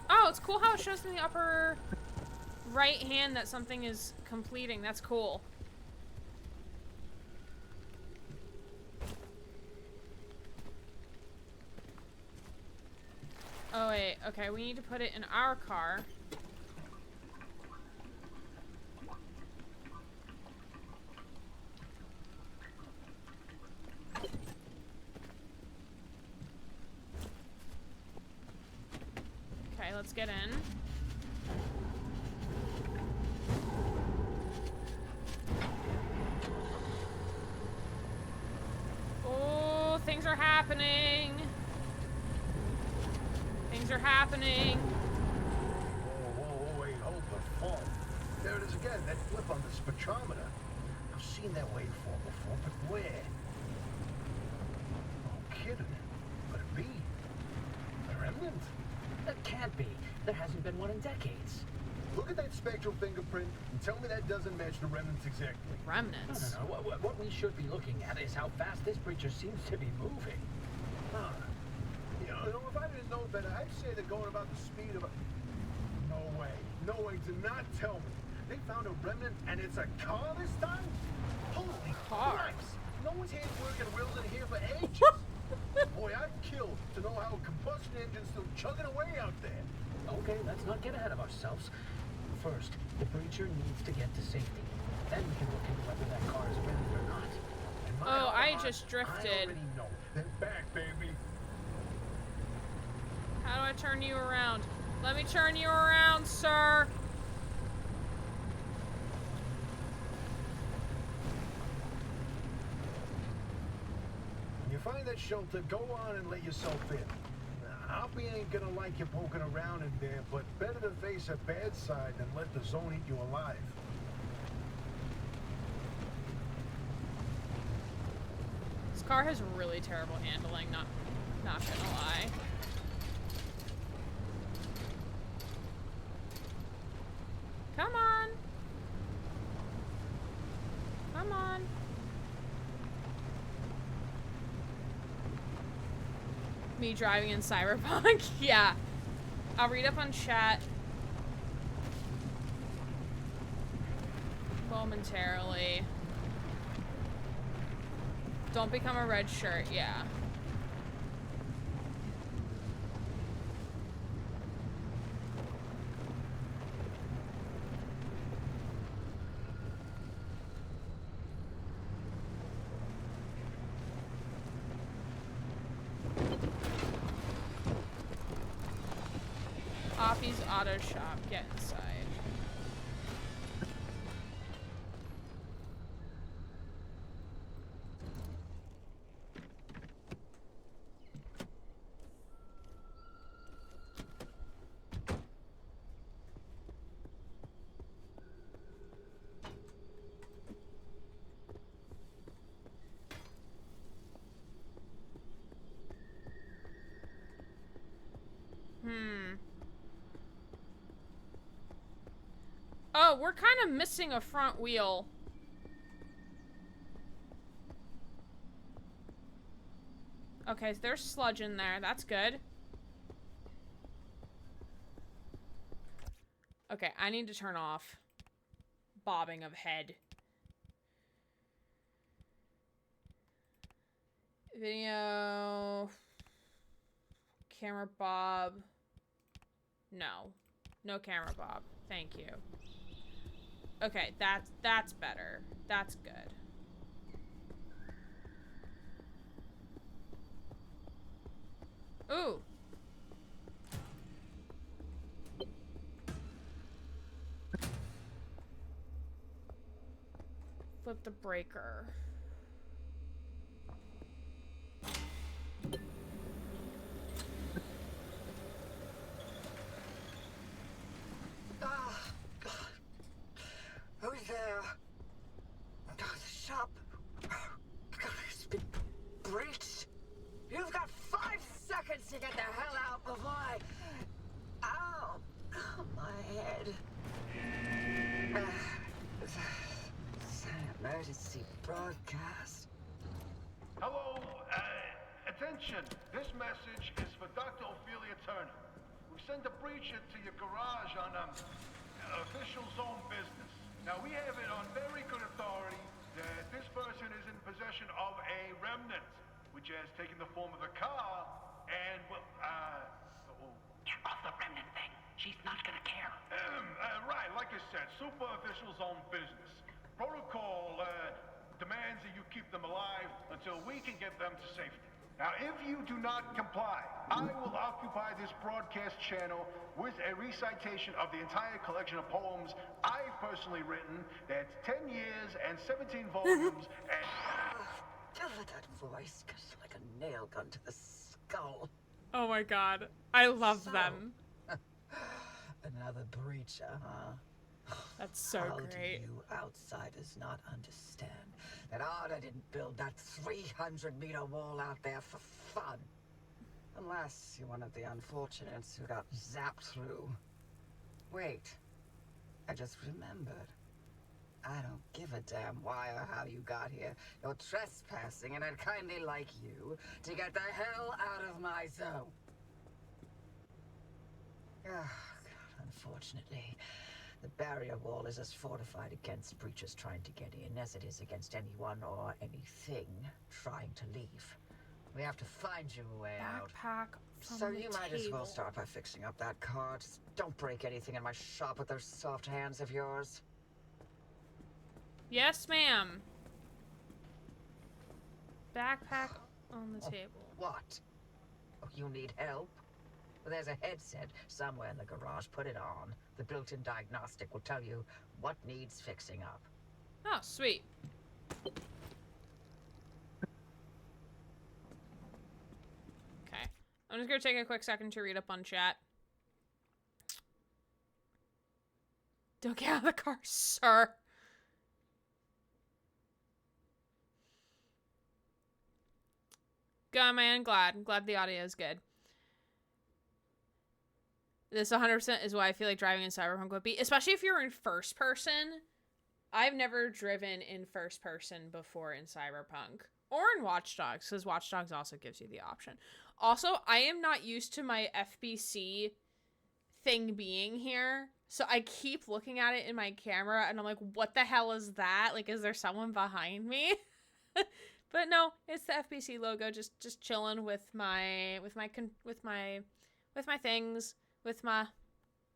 Speaker 1: Oh, it's cool how it shows in the upper right hand that something is completing. That's cool. Oh, wait. Okay, we need to put it in our car. Okay, let's get in. Oh, things are happening. Things are happening.
Speaker 2: Whoa, wait, hold the phone. There it is again, that flip on the spectrometer. I've seen that waveform before, but where? No kidding. Could it be? A remnant?
Speaker 3: That can't be. There hasn't been one in decades.
Speaker 2: Look at that spectral fingerprint and tell me that doesn't match the remnants exactly.
Speaker 1: Remnants.
Speaker 3: No. What we should be looking at is how fast this creature seems to be moving.
Speaker 2: Huh. You know, if I didn't know better, I'd say they're going about the speed of a... No way. No way. Do not tell me. They found a remnant and it's a car this time? Holy
Speaker 1: Car.
Speaker 2: Christ. No one's hands working wheels in here for ages. Boy, I'd kill to know how a combustion engine's still chugging away out there.
Speaker 3: Okay, let's not get ahead of ourselves. First, the breacher needs to get to safety. Then we can look into whether that car is remnant or not.
Speaker 2: And my
Speaker 1: Oh, I
Speaker 2: heart,
Speaker 1: just drifted.
Speaker 2: I already know. They're back, baby.
Speaker 1: How do I turn you around? Let me turn you around, sir.
Speaker 2: When you find that shelter, go on and let yourself in. Hoppy ain't gonna like you poking around in there, but better to face a bad side than let the zone eat you alive.
Speaker 1: This car has really terrible handling, not gonna lie. Come on. Come on. Me driving in Cyberpunk? Yeah. I'll read up on chat momentarily. Don't become a red shirt, yeah. Sophie's Auto Shop. Get inside. Oh, we're kind of missing a front wheel. Okay, so there's sludge in there. That's good. Okay, I need to turn off bobbing of head. Video. Camera bob. No. No camera bob. Thank you. Okay, that's better. That's good. Ooh. Flip the breaker.
Speaker 4: Who's there? Oh, the shop. God, it's been breached. You've got 5 seconds to get the hell out before I... Ow! Oh, my head. It's an emergency broadcast.
Speaker 2: Hello, attention. This message is for Dr. Ophelia Turner. We sent a breacher to your garage on official zone business. Now, we have it on very good authority that this person is in possession of a remnant, which has taken the form of a car, and, well,
Speaker 5: Get off the remnant thing. She's not gonna care.
Speaker 2: right, like I said, super official zone business. Protocol, demands that you keep them alive until we can get them to safety. Now, if you do not comply, I will occupy this broadcast channel with a recitation of the entire collection of poems I've personally written. That's 10 years and 17 volumes and...
Speaker 4: That voice goes like a nail gun to the skull.
Speaker 1: Oh my god. I love
Speaker 4: So-
Speaker 1: them.
Speaker 4: Another breacher, huh?
Speaker 1: That's so
Speaker 4: How
Speaker 1: great.
Speaker 4: do you outsiders not understand that Arda didn't build that 300-meter wall out there for fun? Unless you're one of the unfortunates who got zapped through. Wait, I just remembered. I don't give a damn why or how you got here. You're trespassing, and I'd kindly like you to get the hell out of my zone. Oh, God, unfortunately, the barrier wall is as fortified against breachers trying to get in as it is against anyone or anything trying to leave. We have to find you a way out.
Speaker 1: Backpack from
Speaker 4: So
Speaker 1: the
Speaker 4: you might as well
Speaker 1: table.
Speaker 4: start by fixing up that car. Just don't break anything in my shop with those soft hands of yours.
Speaker 1: Yes, ma'am. Backpack on the table.
Speaker 4: What? Oh, you need help? Well, there's a headset somewhere in the garage. Put it on. The built-in diagnostic will tell you what needs fixing up.
Speaker 1: Oh, sweet. Okay. I'm just gonna take a quick second to read up on chat. Don't get out of the car, sir. Good, man. Glad the audio is good. This 100% is why I feel like driving in Cyberpunk would be, especially if you're in first person. I've never driven in first person before in Cyberpunk or in Watch Dogs, because Watch Dogs also gives you the option. Also, I am not used to my FBC thing being here, so I keep looking at it in my camera, and I'm like, what the hell is that? Like, is there someone behind me? But no, it's the FBC logo, just chilling with my things, with my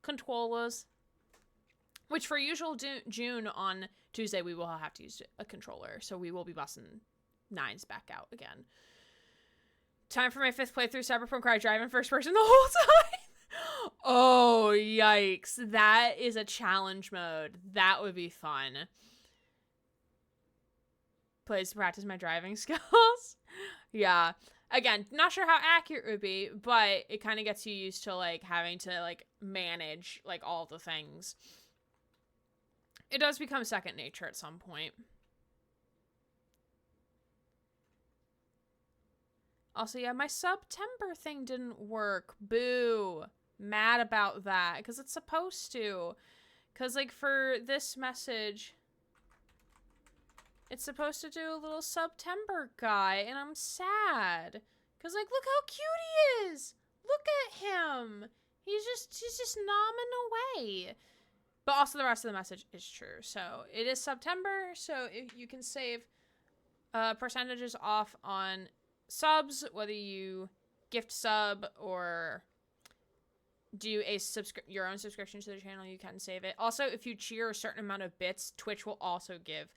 Speaker 1: controllers. Which for usual June on Tuesday, we will have to use a controller, so we will be busting 9s back out again. Time for my 5th playthrough Cyberpunk, where I drive in first person the whole time. Oh, yikes. That is a challenge mode. That would be fun. Place to practice my driving skills. Yeah. Again, not sure how accurate it would be, but it kind of gets you used to, like, having to, like, manage, like, all the things. It does become second nature at some point. Also, yeah, my September thing didn't work. Boo. Mad about that, because it's supposed to. Because, like, for this message, it's supposed to do a little September guy, and I'm sad. Because, like, look how cute he is! Look at him! He's just nomming away. But also the rest of the message is true. So, it is September, so if you can save percentages off on subs, whether you gift sub or do a your own subscription to the channel, you can save it. Also, if you cheer a certain amount of bits, Twitch will also give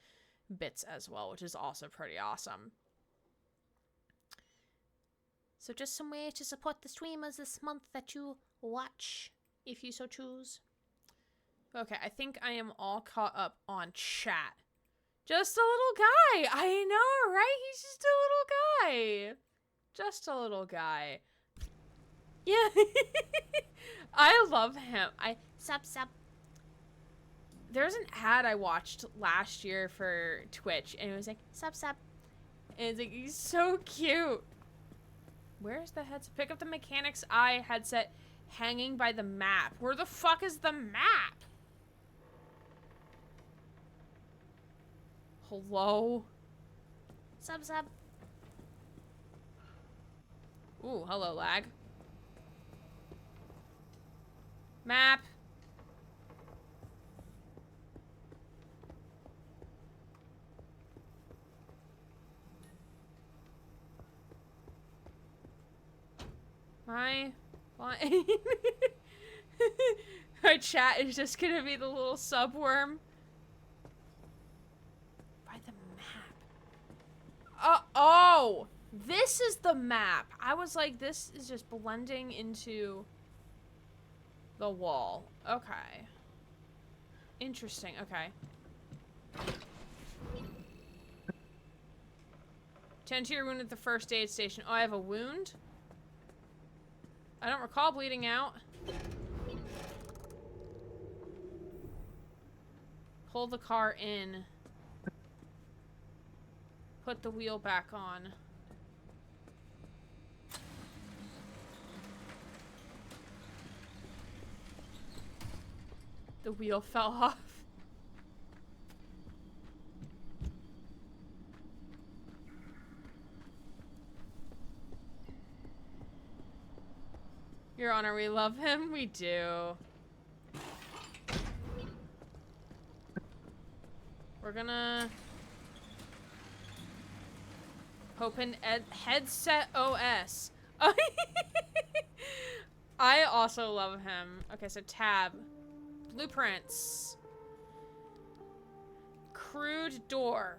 Speaker 1: bits as well, which is also pretty awesome. So just some way to support the streamers this month that you watch, if you so choose. Okay, I think I am all caught up on chat. Just a little guy. I know, right? He's just a little guy. Just a little guy. Yeah. I love him. Sup. There's an ad I watched last year for Twitch, and it was like, sup. And it's like, he's so cute. Where's the headset? Pick up the Mechanic's Eye headset hanging by the map. Where the fuck is the map? Hello? Sup. Ooh, hello, lag. Map. My line. Our chat is just gonna be the little subworm. By the map. Oh! This is the map. I was like, this is just blending into the wall. Okay. Interesting. Okay. Tend to your wound at the first aid station. Oh, I have a wound? I don't recall bleeding out. Pull the car in. Put the wheel back on. The wheel fell off. Your Honor, we love him. We do. We're gonna open headset OS. I also love him. Okay, so tab. Blueprints. Crude door.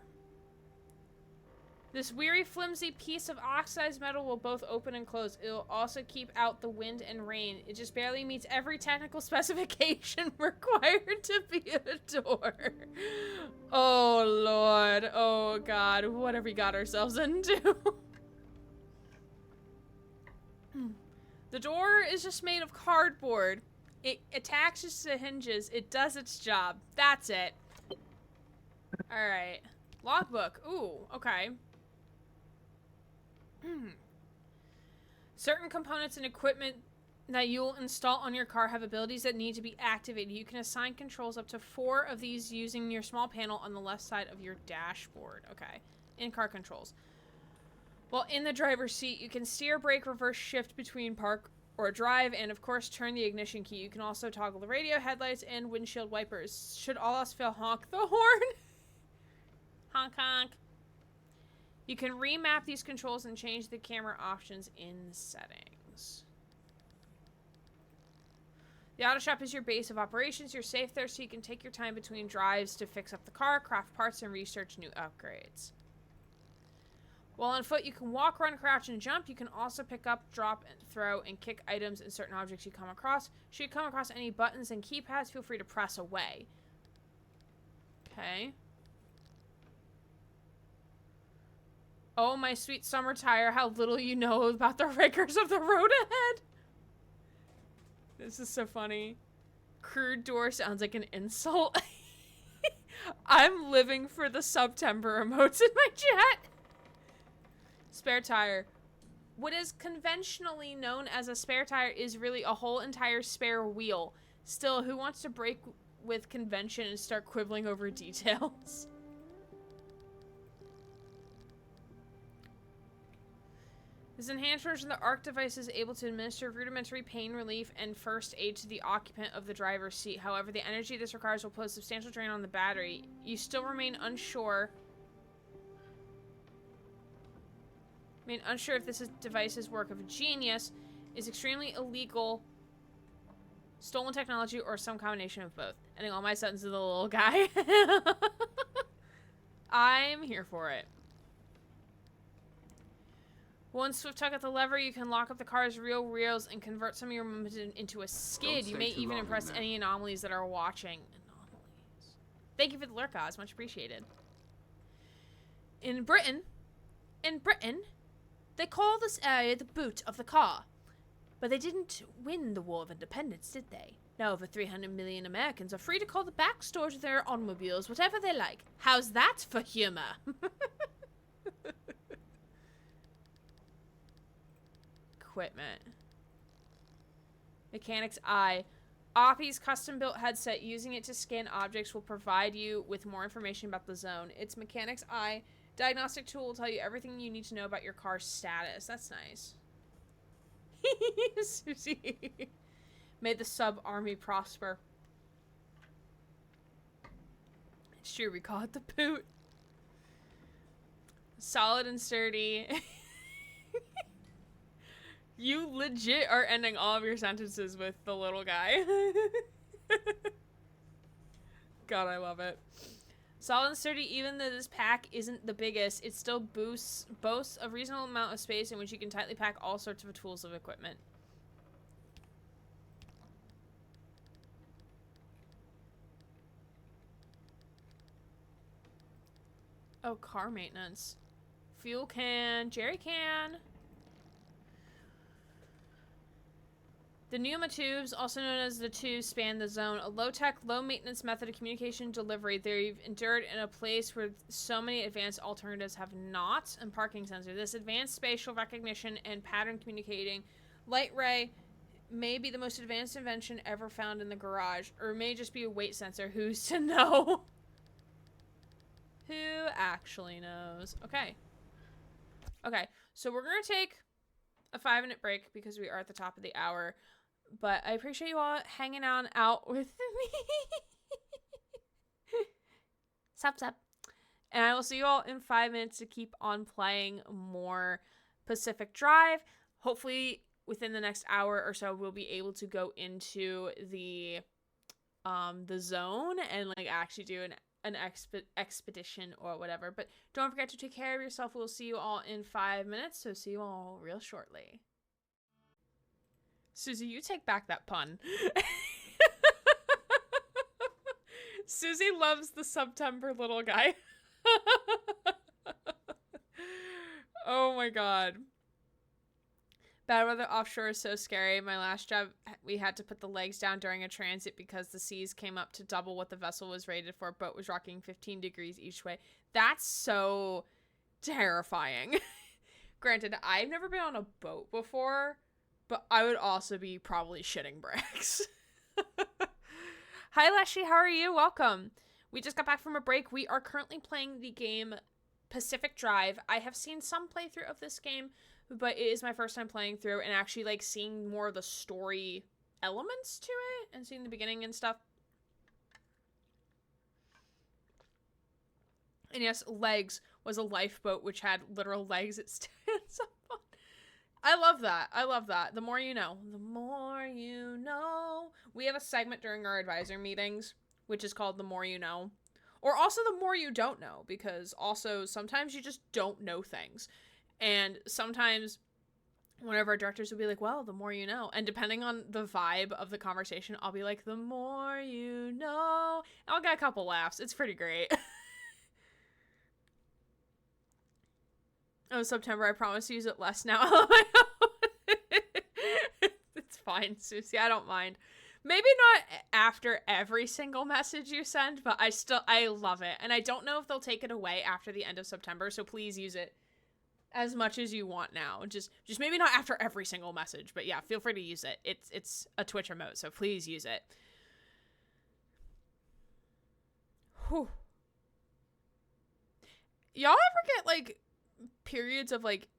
Speaker 1: This weary, flimsy piece of oxidized metal will both open and close. It'll also keep out the wind and rain. It just barely meets every technical specification required to be a door. Oh, Lord. Oh, God. What have we got ourselves into? The door is just made of cardboard. It attaches to hinges. It does its job. That's it. Alright. Logbook. Ooh, okay. Certain components and equipment that you'll install on your car have abilities that need to be activated. You can assign controls up to 4 of these using your small panel on the left side of your dashboard. Okay. In-car controls. While in the driver's seat, you can steer, brake, reverse, shift between park or drive, and of course turn the ignition key. You can also toggle the radio, headlights, and windshield wipers. Should all else fail, honk the horn. Honk honk. You can remap these controls and change the camera options in settings. The auto shop is your base of operations. You're safe there, so you can take your time between drives to fix up the car, craft parts, and research new upgrades. While on foot, you can walk, run, crouch, and jump. You can also pick up, drop, and throw, and kick items and certain objects you come across. Should you come across any buttons and keypads, feel free to press away. Okay. Oh, my sweet summer tire, how little you know about the rigors of the road ahead. This is so funny. Crude door sounds like an insult. I'm living for the September emotes in my chat. Spare tire. What is conventionally known as a spare tire is really a whole entire spare wheel. Still, who wants to break with convention and start quibbling over details? This enhanced version of the ARC device is able to administer rudimentary pain relief and first aid to the occupant of the driver's seat. However, the energy this requires will put a substantial drain on the battery. You still remain unsure. Unsure if this device's work of a genius, is extremely illegal, stolen technology, or some combination of both. Ending all my sentences with a little guy. I'm here for it. One swift tug at the lever, you can lock up the car's real wheels and convert some of your momentum into a skid. You may even impress any anomalies that are watching. Anomalies. Thank you for the lurk, Oz. Much appreciated. In Britain, they call this area the boot of the car. But they didn't win the War of Independence, did they? Now over 300 million Americans are free to call the back stores of their automobiles whatever they like. How's that for humor? Equipment. Mechanic's Eye. Oppie's custom-built headset. Using it to scan objects will provide you with more information about the zone. Its Mechanic's Eye diagnostic tool will tell you everything you need to know about your car's status. That's nice. Susie. May the sub-army prosper. It's true, we call it the boot. Solid and sturdy. You legit are ending all of your sentences with the little guy. God, I love it. Solid and sturdy, even though this pack isn't the biggest, it still boasts a reasonable amount of space in which you can tightly pack all sorts of tools of equipment. Oh, car maintenance. Fuel can, jerry can. The pneuma tubes, also known as the tubes, span the zone. A low-tech, low-maintenance method of communication delivery. They've endured in a place where so many advanced alternatives have not. And parking sensor. This advanced spatial recognition and pattern communicating light ray may be the most advanced invention ever found in the garage. Or it may just be a weight sensor. Who's to know? Who actually knows? Okay. Okay, so we're going to take a 5-minute break because we are at the top of the hour. But I appreciate you all hanging out with me. Sup. And I will see you all in 5 minutes to keep on playing more Pacific Drive. Hopefully, within the next hour or so, we'll be able to go into the zone and like actually do an expedition or whatever. But don't forget to take care of yourself. We'll see you all in 5 minutes. So see you all real shortly. Susie, you take back that pun. Susie loves the September little guy. Oh my god. Bad weather offshore is so scary. My last job, we had to put the legs down during a transit because the seas came up to double what the vessel was rated for. Boat was rocking 15 degrees each way. That's so terrifying. Granted, I've never been on a boat before, but I would also be probably shitting bricks. Hi, Leshy. How are you? Welcome. We just got back from a break. We are currently playing the game Pacific Drive. I have seen some playthrough of this game, but it is my first time playing through and actually like seeing more of the story elements to it and seeing the beginning and stuff. And yes, Legs was a lifeboat which had literal legs it stands up on. I love that. I love that. The more you know. The more you know. We have a segment during our advisor meetings, which is called The More You Know. Or also the more you don't know, because also sometimes you just don't know things. And sometimes one of our directors will be like, well, the more you know. And depending on the vibe of the conversation, I'll be like, the more you know. And I'll get a couple laughs. It's pretty great. Oh, September, I promise to use it less now. It's fine, Susie. I don't mind. Maybe not after every single message you send, but I love it. And I don't know if they'll take it away after the end of September, so please use it as much as you want now. Just maybe not after every single message, but yeah, feel free to use it. It's a Twitch remote, so please use it. Whew. Y'all ever get, like, periods of, like,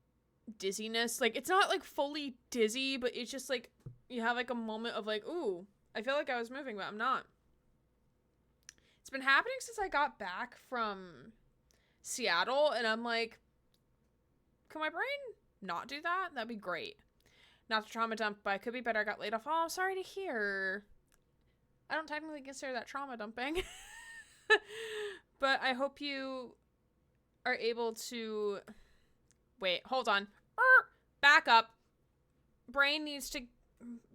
Speaker 1: dizziness? Like, it's not, like, fully dizzy, but it's just, like, you have, like, a moment of, like, ooh, I feel like I was moving, but I'm not. It's been happening since I got back from Seattle, and I'm like, can my brain not do that? That'd be great. Not to trauma dump, but I could be better. I got laid off. Oh, I'm sorry to hear. I don't technically consider that trauma dumping. But I hope you are able to... Wait, hold on. Back up. Brain needs to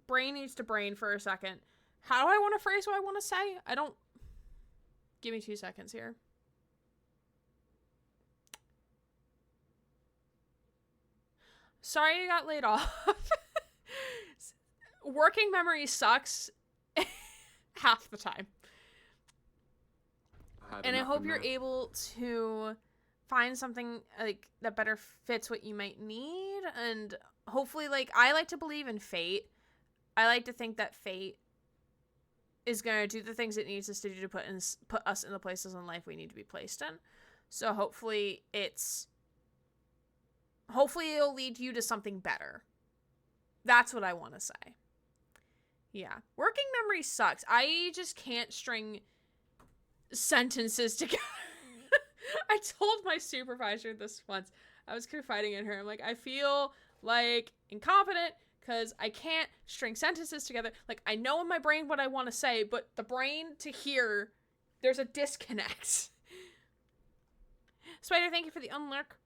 Speaker 1: brain for a second. How do I want to phrase what I want to say? I don't... Give me 2 seconds here. Sorry you got laid off. Working memory sucks half the time. And I hope you're able to find something like that better fits what you might need. And hopefully, like, I like to believe in fate. I like to think that fate is going to do the things it needs us to do to put us in the places in life we need to be placed in. So hopefully it'll lead you to something better. That's what I want to say. Yeah. Working memory sucks. I just can't string sentences together. I told my supervisor this once. I was confiding in her. I'm like, I feel like incompetent because I can't string sentences together. Like, I know in my brain what I want to say, but the brain to hear, there's a disconnect. Spider, thank you for the unlurk.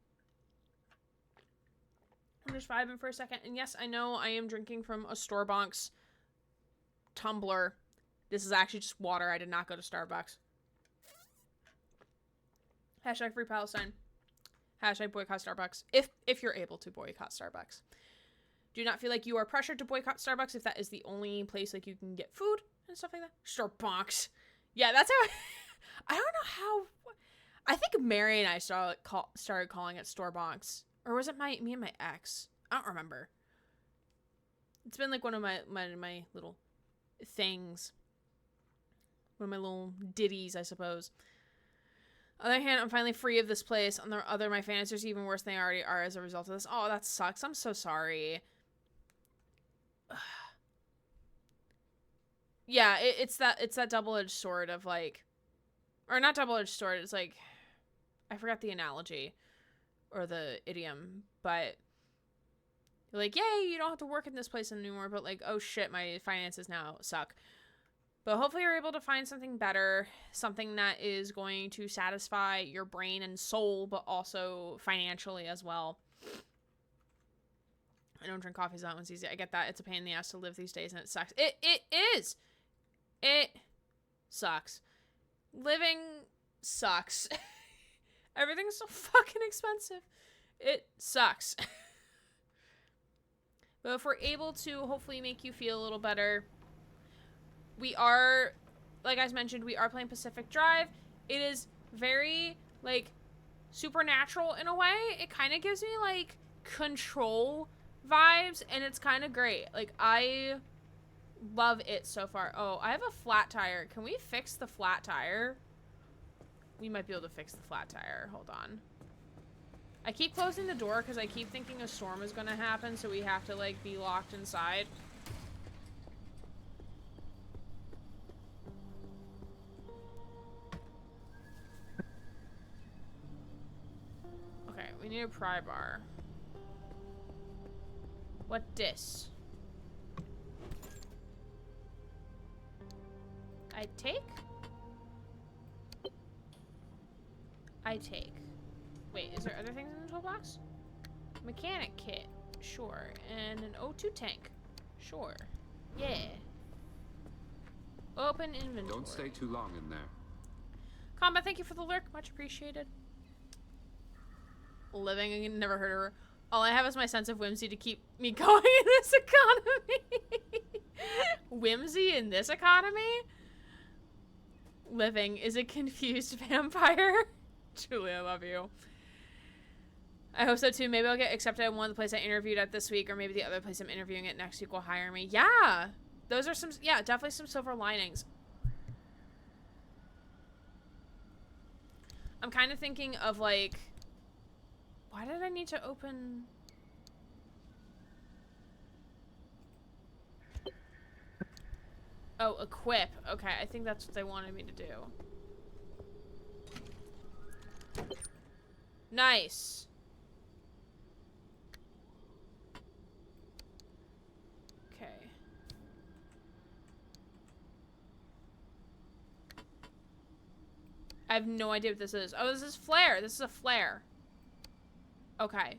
Speaker 1: I'm just vibing for a second. And yes, I know I am drinking from a Starbucks tumbler. This is actually just water. I did not go to Starbucks. Hashtag free Palestine. Hashtag boycott Starbucks. If you're able to boycott Starbucks. Do not feel like you are pressured to boycott Starbucks if that is the only place like you can get food and stuff like that. Starbucks. Yeah, that's how... I don't know how... I think Mary and I started calling it Starbucks. Or was it me and my ex? I don't remember. It's been like one of my little things. One of my little ditties, I suppose. On the other hand, I'm finally free of this place. On the other, my finances are even worse than they already are as a result of this. Oh, that sucks. I'm so sorry. Yeah, it's that double-edged sword of like... Or not double-edged sword, it's like... I forgot the analogy. Or the idiom. But... You're like, yay, you don't have to work in this place anymore. But like, oh shit, my finances now suck. But hopefully you're able to find something better, something that is going to satisfy your brain and soul, but also financially as well. I don't drink coffee, so that one's easy. I get that. It's a pain in the ass to live these days, and it sucks. It is! It sucks. Living sucks. Everything's so fucking expensive. It sucks. But if we're able to hopefully make you feel a little better... We are, like I mentioned, we are playing Pacific Drive. It is very, like, supernatural in a way. It kind of gives me, like, Control vibes, and it's kind of great. Like, I love it so far. Oh, I have a flat tire. Can we fix the flat tire? We might be able to fix the flat tire. Hold on. I keep closing the door because I keep thinking a storm is going to happen, so we have to, like, be locked inside. Okay, we need a pry bar. What dis? I take? I take. Wait, is there other things in the toolbox? Mechanic kit. Sure. And an O2 tank. Sure. Yeah. Open inventory.
Speaker 6: Don't stay too long in there.
Speaker 1: Combat, thank you for the lurk. Much appreciated. Living, I never heard of her. All I have is my sense of whimsy to keep me going in this economy. Whimsy in this economy? Living is a confused vampire. Julie, I love you. I hope so too. Maybe I'll get accepted at one of the places I interviewed at this week, or maybe the other place I'm interviewing at next week will hire me. Yeah! Those are some, yeah, definitely some silver linings. I'm kind of thinking of like, why did I need to open? Oh, equip. Okay, I think that's what they wanted me to do. Nice. Okay. I have no idea what this is. Oh, this is flare. This is a flare. Okay.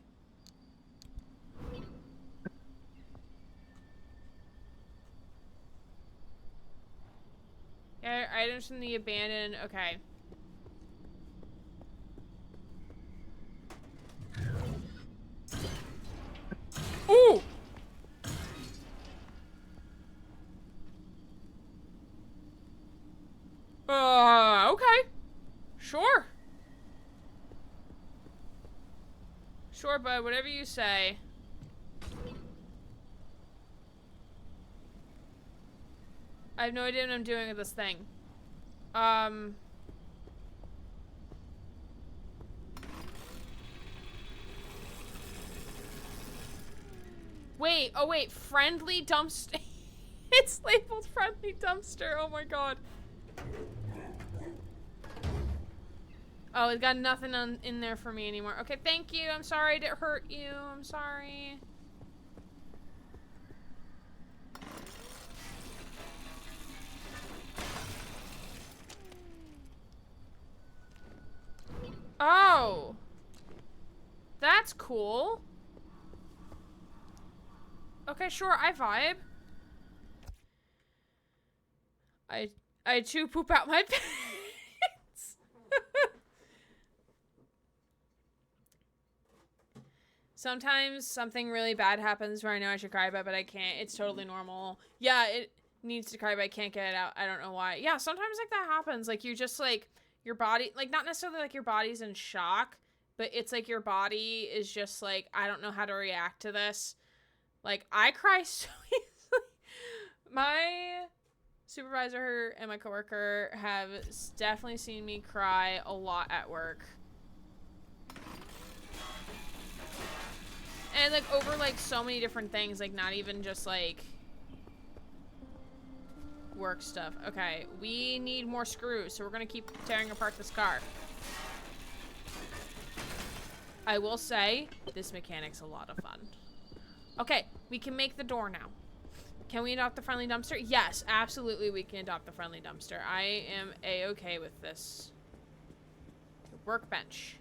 Speaker 1: Yeah, items from the abandoned. Okay. Ooh! Okay. Sure. Sure, bud. Whatever you say. I have no idea what I'm doing with this thing. Wait. Oh, wait. Friendly dumpster. It's labeled friendly dumpster. Oh, my God. Oh, it's got nothing in there for me anymore. Okay, thank you. I'm sorry to hurt you. I'm sorry. Oh. That's cool. Okay, sure, I vibe. I too poop out my pants. Sometimes something really bad happens where I know I should cry about it, but I can't. It's totally normal. Yeah, it needs to cry, but I can't get it out. I don't know why. Yeah, sometimes like that happens. Like you just like your body, like not necessarily like your body's in shock, but it's like your body is just like, I don't know how to react to this. Like I cry so easily. My supervisor and my coworker have definitely seen me cry a lot at work. And like over like so many different things, like not even just like work stuff. Okay, we need more screws, so we're gonna keep tearing apart this car. I will say, this mechanic's a lot of fun. Okay, we can make the door now. Can we adopt the friendly dumpster? Yes, absolutely we can adopt the friendly dumpster. I am a-okay with this. Workbench.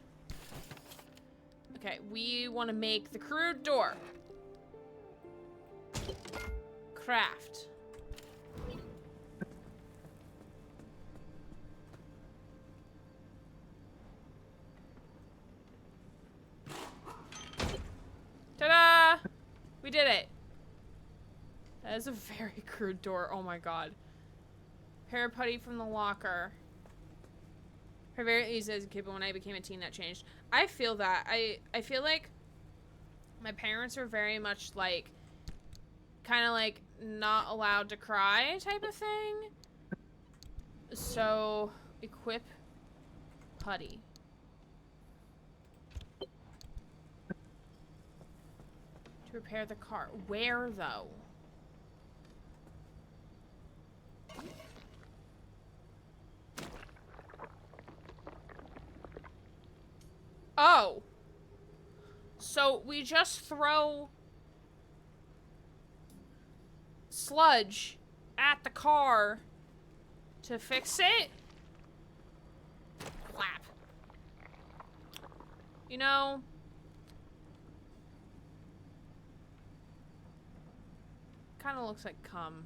Speaker 1: Okay, we want to make the crude door. Craft. Ta-da! We did it. That is a very crude door. Oh my god. Hair putty from the locker. Her very easy as a kid, but when I became a teen, that changed. I feel that. I feel like my parents are very much like, kind of like not allowed to cry type of thing. So, equip putty. To repair the car. Where though? Oh. So we just throw sludge at the car to fix it? Clap. You know, kind of looks like cum.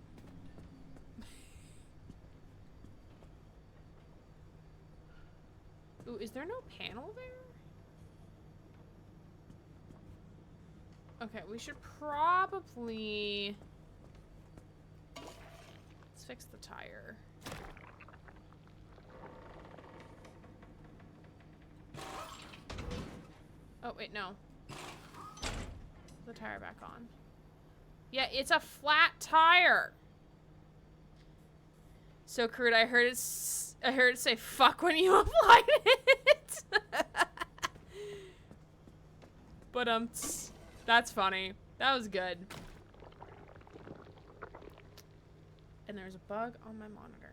Speaker 1: Ooh, is there no panel there? Okay, we should probably... Let's fix the tire. Oh, wait, no. The tire back on. Yeah, it's a flat tire. So crude, I heard it say fuck when you applied it. But, that's funny. That was good. And there's a bug on my monitor.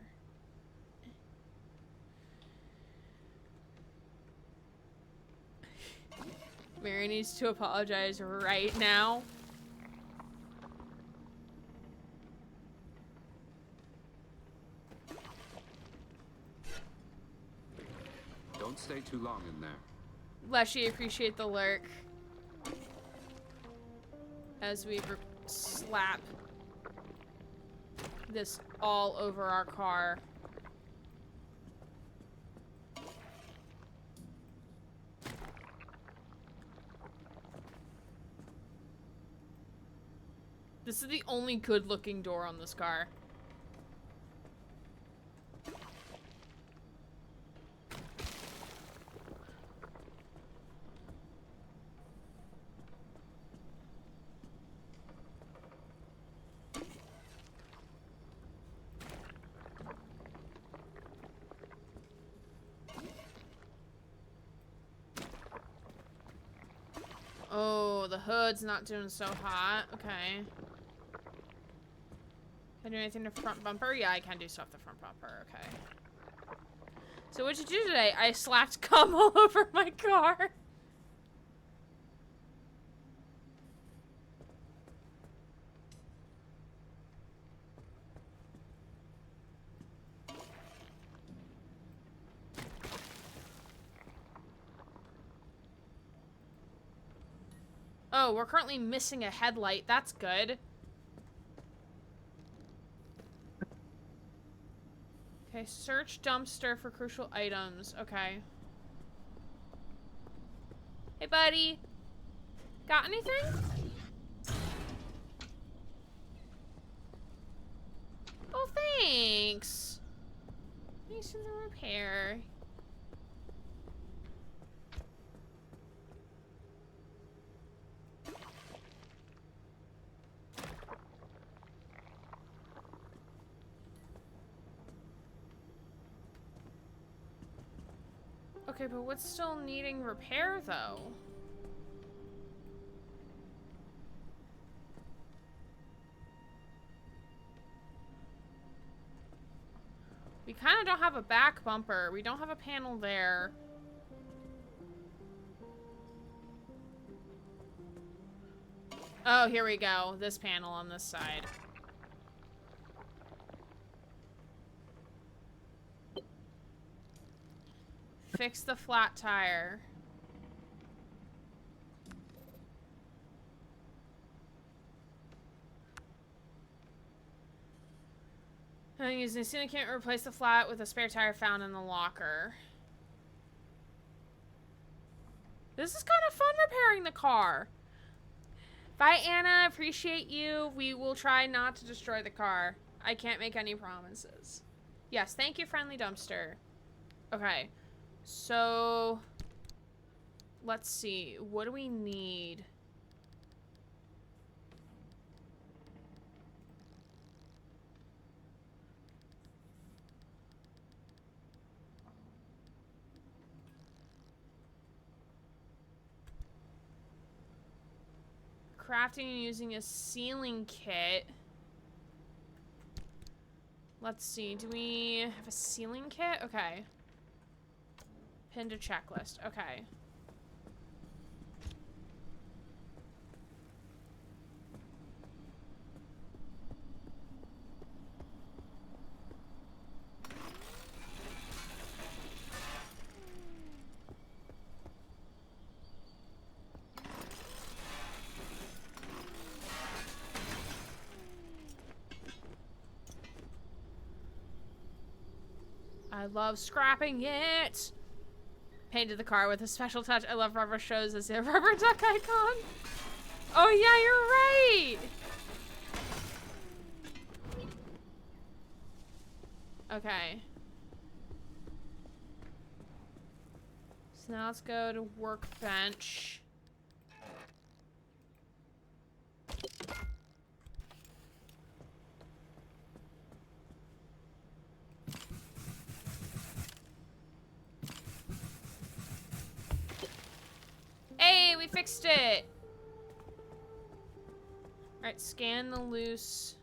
Speaker 1: Mary needs to apologize right now.
Speaker 6: Don't stay too long in there.
Speaker 1: Leshy, appreciate the lurk. As we slap this all over our car. This is the only good-looking door on this car. Oh, the hood's not doing so hot. Okay. Can I do anything to front bumper? Yeah, I can do stuff to front bumper. Okay. So what'd you do today? I slapped cum all over my car. Oh, we're currently missing a headlight. That's good. Okay, search dumpster for crucial items. Okay. Hey, buddy. Got anything? Oh, thanks. Thanks for the repair. Okay, but what's still needing repair, though? We kind of don't have a back bumper. We don't have a panel there. Oh, here we go. This panel on this side. Fix the flat tire. Using a ceiling can't replace the flat with a spare tire found in the locker. This is kind of fun repairing the car. Bye, Anna. Appreciate you. We will try not to destroy the car. I can't make any promises. Yes, thank you, friendly dumpster. Okay. So, let's see. What do we need? Crafting and using a ceiling kit. Let's see. Do we have a ceiling kit? Okay. Pinned to checklist. Okay. I love scrapping it. Painted the car with a special touch. I love rubber shows as a rubber duck icon. Oh yeah, you're right. Okay. So now let's go to workbench. Hey, we fixed it. All right, scan the loose.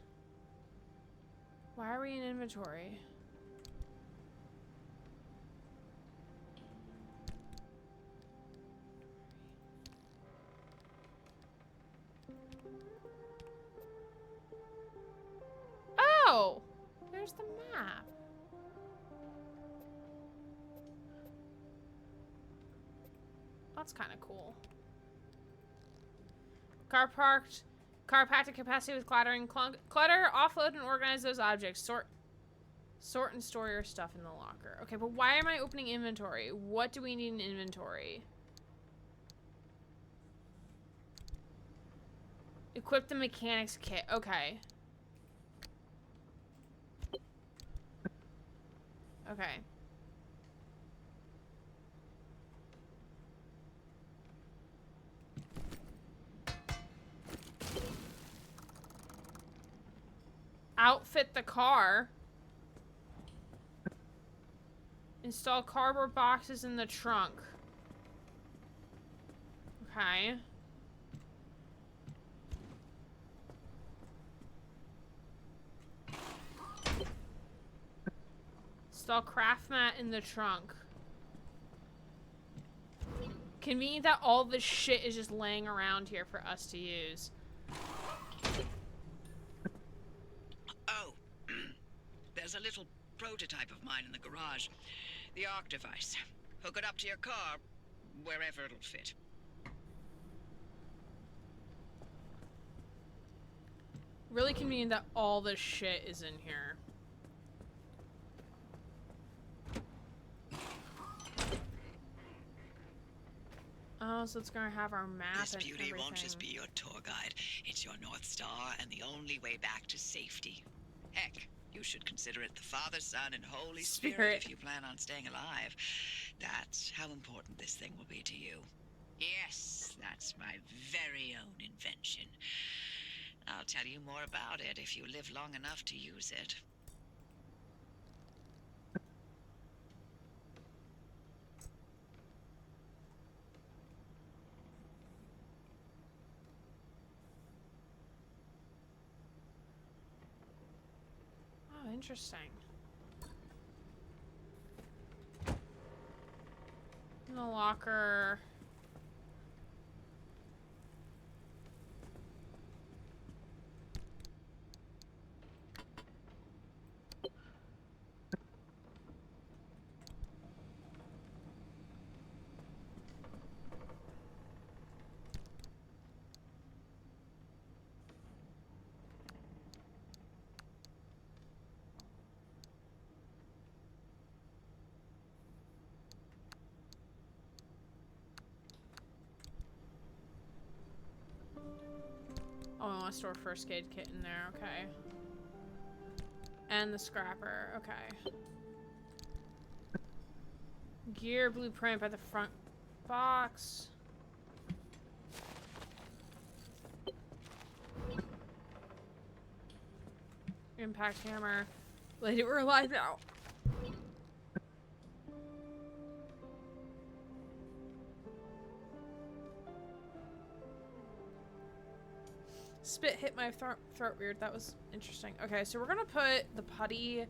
Speaker 1: Why are we in inventory? Oh, there's the map. That's kind of cool. Car packed at capacity with clutter, offload and organize those objects. Sort and store your stuff in the locker. Okay, but why am I opening inventory? What do we need in inventory? Equip the mechanics kit. Okay. Okay. Outfit the car. Install cardboard boxes in the trunk. Okay. Install craft mat in the trunk. Convenient that all this shit is just laying around here for us to use.
Speaker 5: Oh, there's a little prototype of mine in the garage. The ARC device. Hook it up to your car, wherever it'll fit.
Speaker 1: Really convenient that all this shit is in here. Oh, so it's gonna have our map
Speaker 5: This
Speaker 1: and
Speaker 5: beauty
Speaker 1: everything.
Speaker 5: won't just be your tour guide. It's your North Star and the only way back to safety. Heck, you should consider it the Father, Son, and Holy Spirit if you plan on staying alive. That's how important this thing will be to you. Yes, that's my very own invention. I'll tell you more about it if you live long enough to use it.
Speaker 1: Oh, interesting. In the locker. Oh, I want to store first aid kit in there. Okay. And the scrapper. Okay. Gear blueprint by the front box. Impact hammer. Lady, we're alive now. Spit hit my throat weird. That was interesting. Okay, so we're gonna put the putty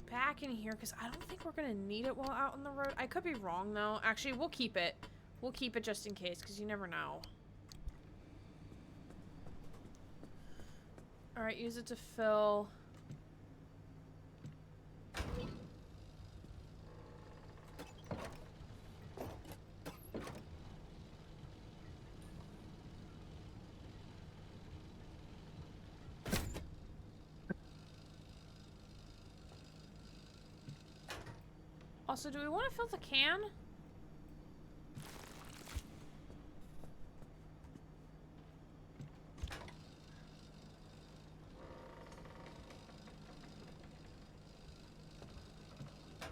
Speaker 1: back in here because I don't think we're gonna need it while out on the road. I could be wrong though. Actually, we'll keep it. We'll keep it just in case because you never know. All right, use it to fill. Also, do we want to fill the can?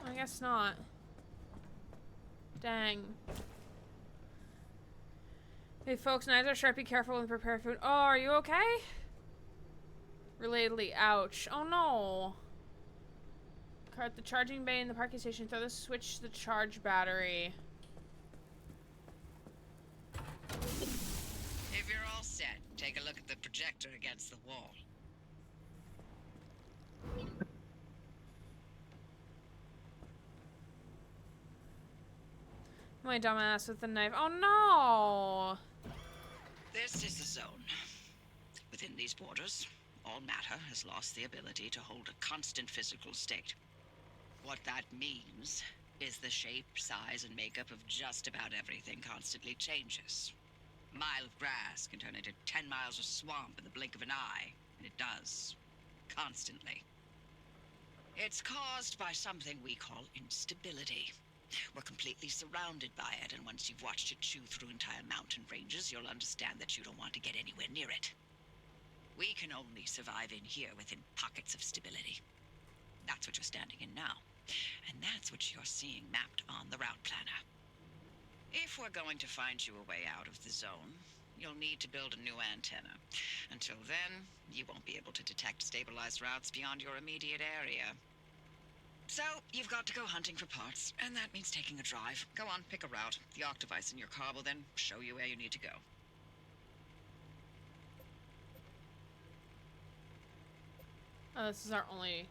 Speaker 1: I guess not. Dang. Hey folks, knives are sharp, be careful when prepare food. Oh, are you okay? Relatedly, ouch. Oh no. Cart the charging bay in the parking station. Throw the switch to the charge battery.
Speaker 5: If you're all set, take a look at the projector against the wall.
Speaker 1: My dumbass with the knife. Oh no!
Speaker 5: This is the zone. Within these borders, all matter has lost the ability to hold a constant physical state. What that means is the shape, size, and makeup of just about everything constantly changes. A mile of grass can turn into 10 miles of swamp in the blink of an eye, and it does. Constantly. It's caused by something we call instability. We're completely surrounded by it, and once you've watched it chew through entire mountain ranges, you'll understand that you don't want to get anywhere near it. We can only survive in here within pockets of stability. That's what you're standing in now. And that's what you're seeing mapped on the route planner. If we're going to find you a way out of the zone, you'll need to build a new antenna. Until then, you won't be able to detect stabilized routes beyond your immediate area. So, you've got to go hunting for parts, and that means taking a drive. Go on, pick a route. The arc device in your car will then show you where you need to go.
Speaker 1: Oh, this is our only...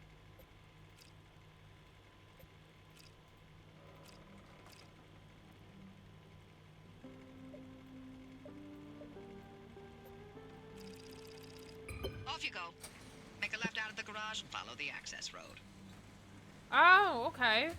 Speaker 5: Off you go. Make a left out of the garage and follow the access road.
Speaker 1: Oh, okay.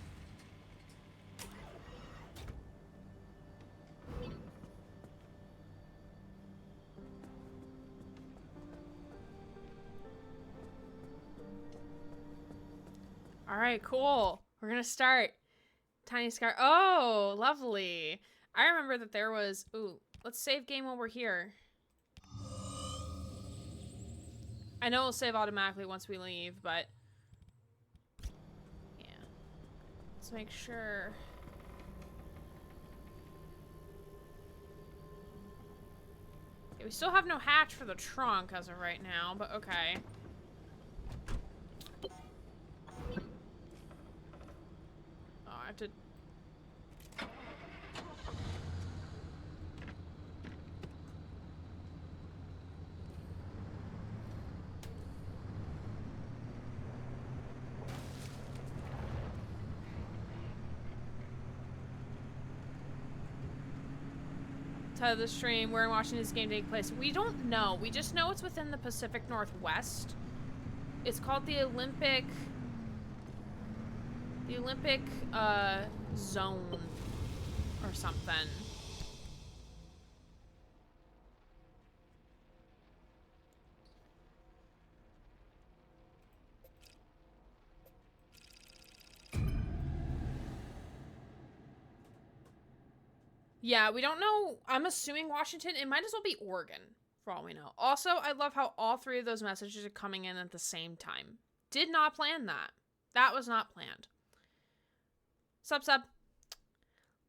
Speaker 1: Alright, cool. We're gonna start. Tiny Scar. Oh, lovely. I remember that there was... Ooh, let's save game while we're here. I know it'll save automatically once we leave, but... Yeah. Let's make sure... Okay, we still have no hatch for the trunk as of right now, but okay. Oh, I have to... Of the stream where in Washington this game take place. We don't know. We just know it's within the Pacific Northwest. It's called the Olympic zone or something. Yeah, we don't know. I'm assuming Washington. It might as well be Oregon, for all we know. Also, I love how all three of those messages are coming in at the same time. Did not plan that. That was not planned. Sup.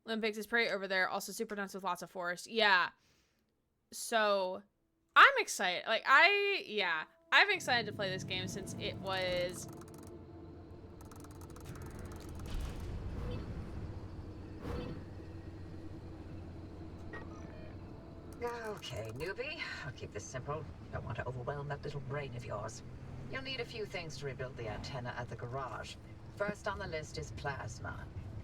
Speaker 1: Olympics is pretty over there. Also super dense with lots of forest. Yeah. So, I'm excited. Like, I'm excited to play this game since it was...
Speaker 4: Okay, newbie. I'll keep this simple. Don't want to overwhelm that little brain of yours. You'll need a few things to rebuild the antenna at the garage. First on the list is plasma.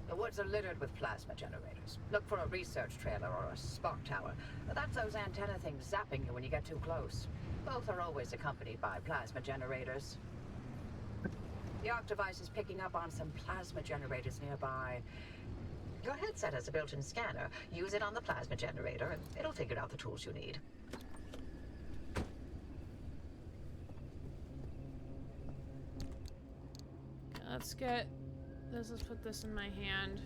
Speaker 4: The woods are littered with plasma generators. Look for a research trailer or a spark tower. That's those antenna things zapping you when you get too close. Both are always accompanied by plasma generators. The arc device is picking up on some plasma generators nearby. Your headset has a built-in scanner. Use it on the plasma generator, and it'll figure out the tools you need.
Speaker 1: Let's get Let's put this in my hand.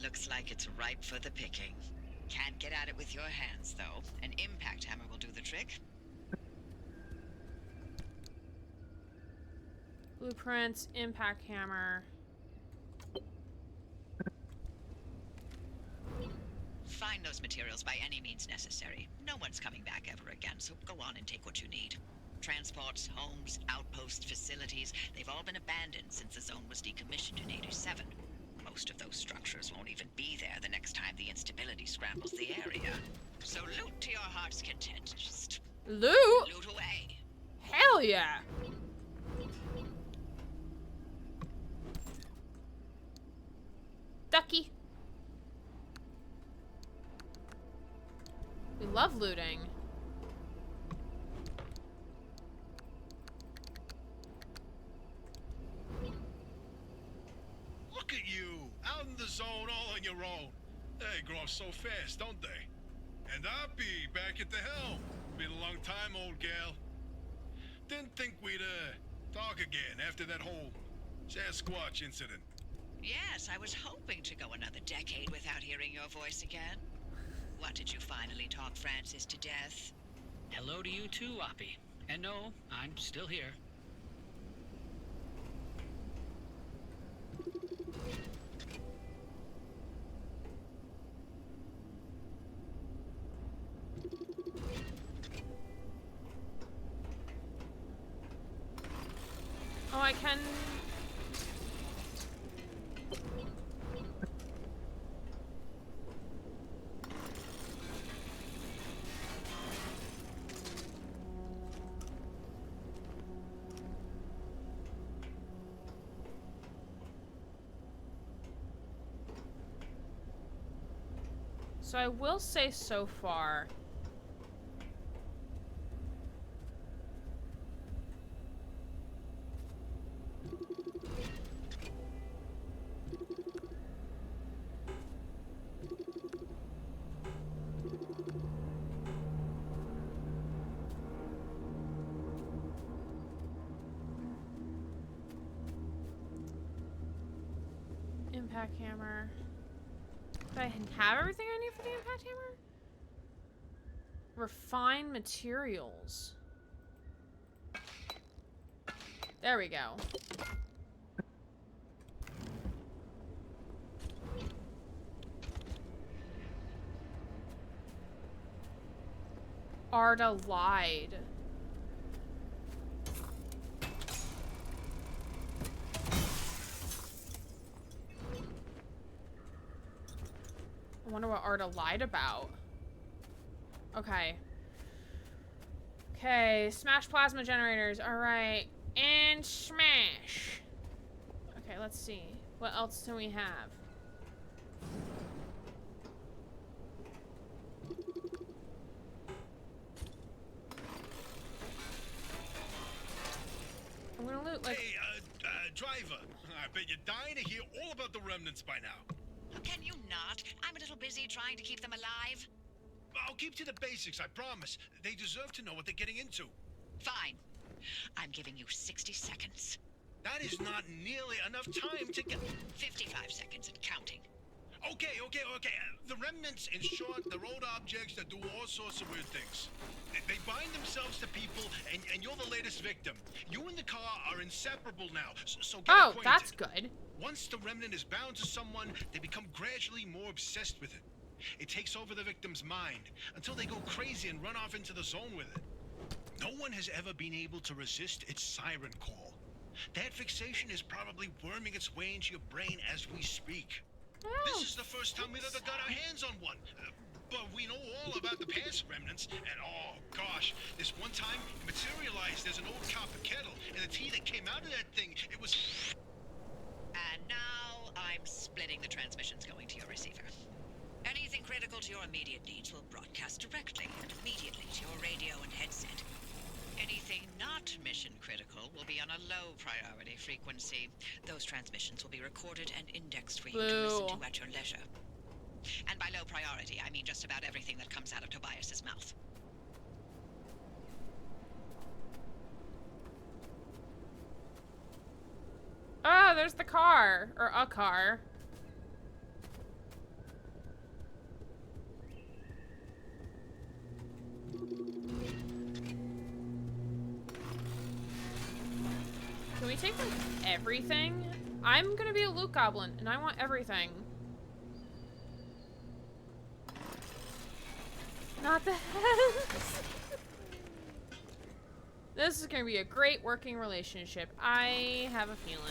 Speaker 5: Looks like it's ripe for the picking. Can't get at it with your hands, though. An impact hammer will do the trick.
Speaker 1: Blueprints, impact hammer.
Speaker 5: Find those materials by any means necessary. No one's coming back ever again, so go on and take what you need. Transports, homes, outpost facilities, they've all been abandoned since the zone was decommissioned in '87. Most of those structures won't even be there the next time the instability scrambles the area. So loot to your heart's content. Just
Speaker 1: Loot?
Speaker 5: loot away.
Speaker 1: Hell yeah! Ducky. We love looting.
Speaker 2: Look at you, out in the zone all on your own. They grow up so fast, don't they? And Oppie, back at the helm. Been a long time, old gal. Didn't think we'd, talk again after that whole Sasquatch incident.
Speaker 5: Yes, I was hoping to go another decade without hearing your voice again. What, did you finally talk Francis to death?
Speaker 3: Hello to you too, Oppie. And no, I'm still here.
Speaker 1: Oh, I can... So I will say so far... Impact hammer. Do I have everything I need for the impact hammer? Refine materials. There we go. Arda lied. I wonder what Arda lied about. Okay. Okay, smash plasma generators. Alright. And smash. Okay, let's see. What else do we have? I'm gonna loot like...
Speaker 2: Hey, driver. I bet you're dying to hear all about the remnants by now.
Speaker 5: Can you not? I'm a little busy trying to keep them alive.
Speaker 2: I'll keep to the basics, I promise. They deserve to know what they're getting into.
Speaker 5: Fine. I'm giving you 60 seconds.
Speaker 2: That is not nearly enough time to get...
Speaker 5: 55 seconds and counting.
Speaker 2: Okay. The remnants, in short, they're old objects that do all sorts of weird things. They bind themselves to people, and you're the latest victim. You and the car are inseparable now, so get acquainted.
Speaker 1: That's good.
Speaker 2: Once the remnant is bound to someone, they become gradually more obsessed with it. It takes over the victim's mind, until they go crazy and run off into the zone with it. No one has ever been able to resist its siren call. That fixation is probably worming its way into your brain as we speak. This is the first time we've ever got our hands on one. But we know all about the past remnants, and oh gosh, this one time it materialized as an old copper kettle, and the tea that came out of that thing, it was...
Speaker 5: And now I'm splitting the transmissions going to your receiver. Anything critical to your immediate needs will broadcast directly and immediately to your radio and headset. Anything not mission critical will be on a low priority frequency. Those transmissions will be recorded and indexed for you to listen to at your leisure. And by low priority, I mean just about everything that comes out of Tobias's mouth.
Speaker 1: Oh, there's the car. Or a car. Can we take everything? I'm gonna be a loot goblin, and I want everything. Not the heads. This is gonna be a great working relationship. I have a feeling.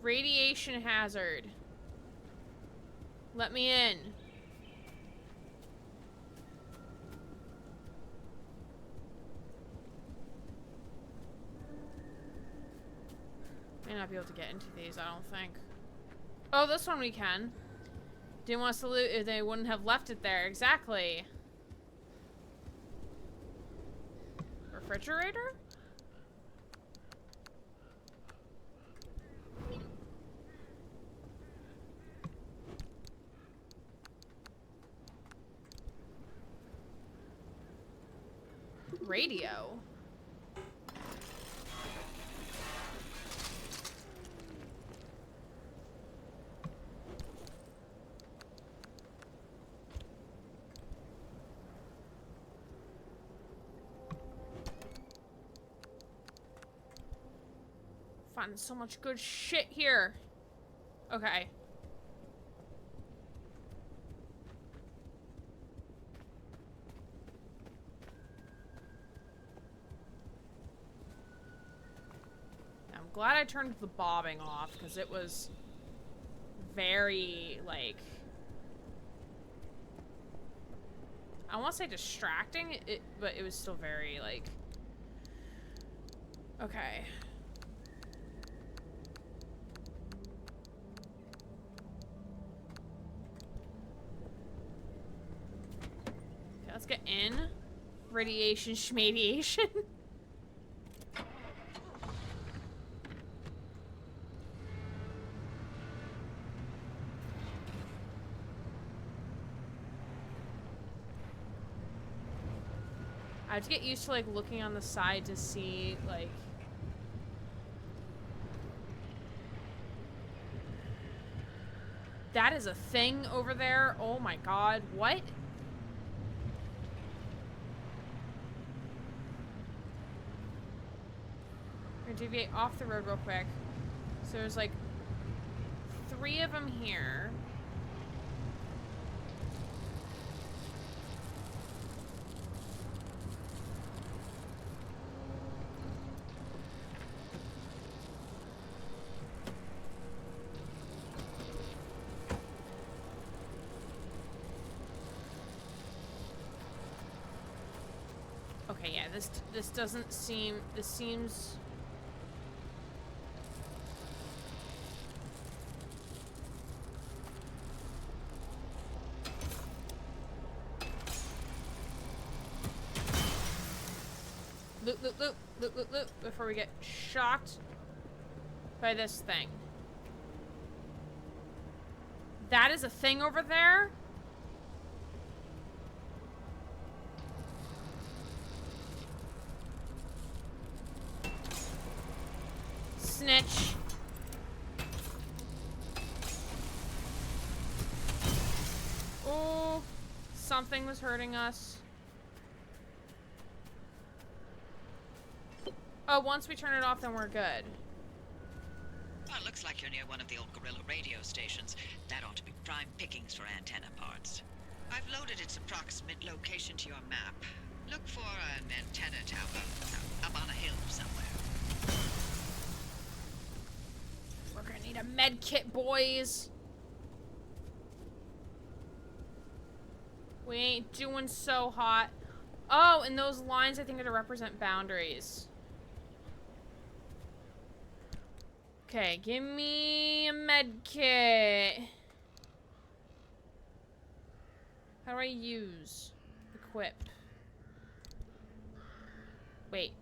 Speaker 1: Radiation hazard. Let me in. May not be able to get into these, I don't think. Oh, this one we can. Didn't want us to loot if they wouldn't have left it there. Exactly. Refrigerator? Radio. Finding so much good shit here. Okay. I'm glad I turned the bobbing off because it was very, like, I won't say distracting, but it was still very, like, okay. Okay, let's get in. Radiation schmadiation. I have to get used to, like, looking on the side to see, like... That is a thing over there. Oh my god. What? We're gonna deviate off the road real quick. So there's, like, 3 of them here. Okay, yeah, this doesn't seem, this seems... Loot, loot, loot, loot, loot, loot, before we get shocked by this thing. That is a thing over there? Snitch. Oh, something was hurting us. Oh, once we turn it off, then we're good.
Speaker 5: Well, it looks like you're near one of the old Gorilla radio stations. That ought to be prime pickings for antenna parts. I've loaded its approximate location to your map. Look for an antenna tower up on a hill somewhere.
Speaker 1: We're gonna need a med kit, boys. We ain't doing so hot. Oh, and those lines I think are to represent boundaries. Okay, give me a med kit. How do I use? Equip. Wait.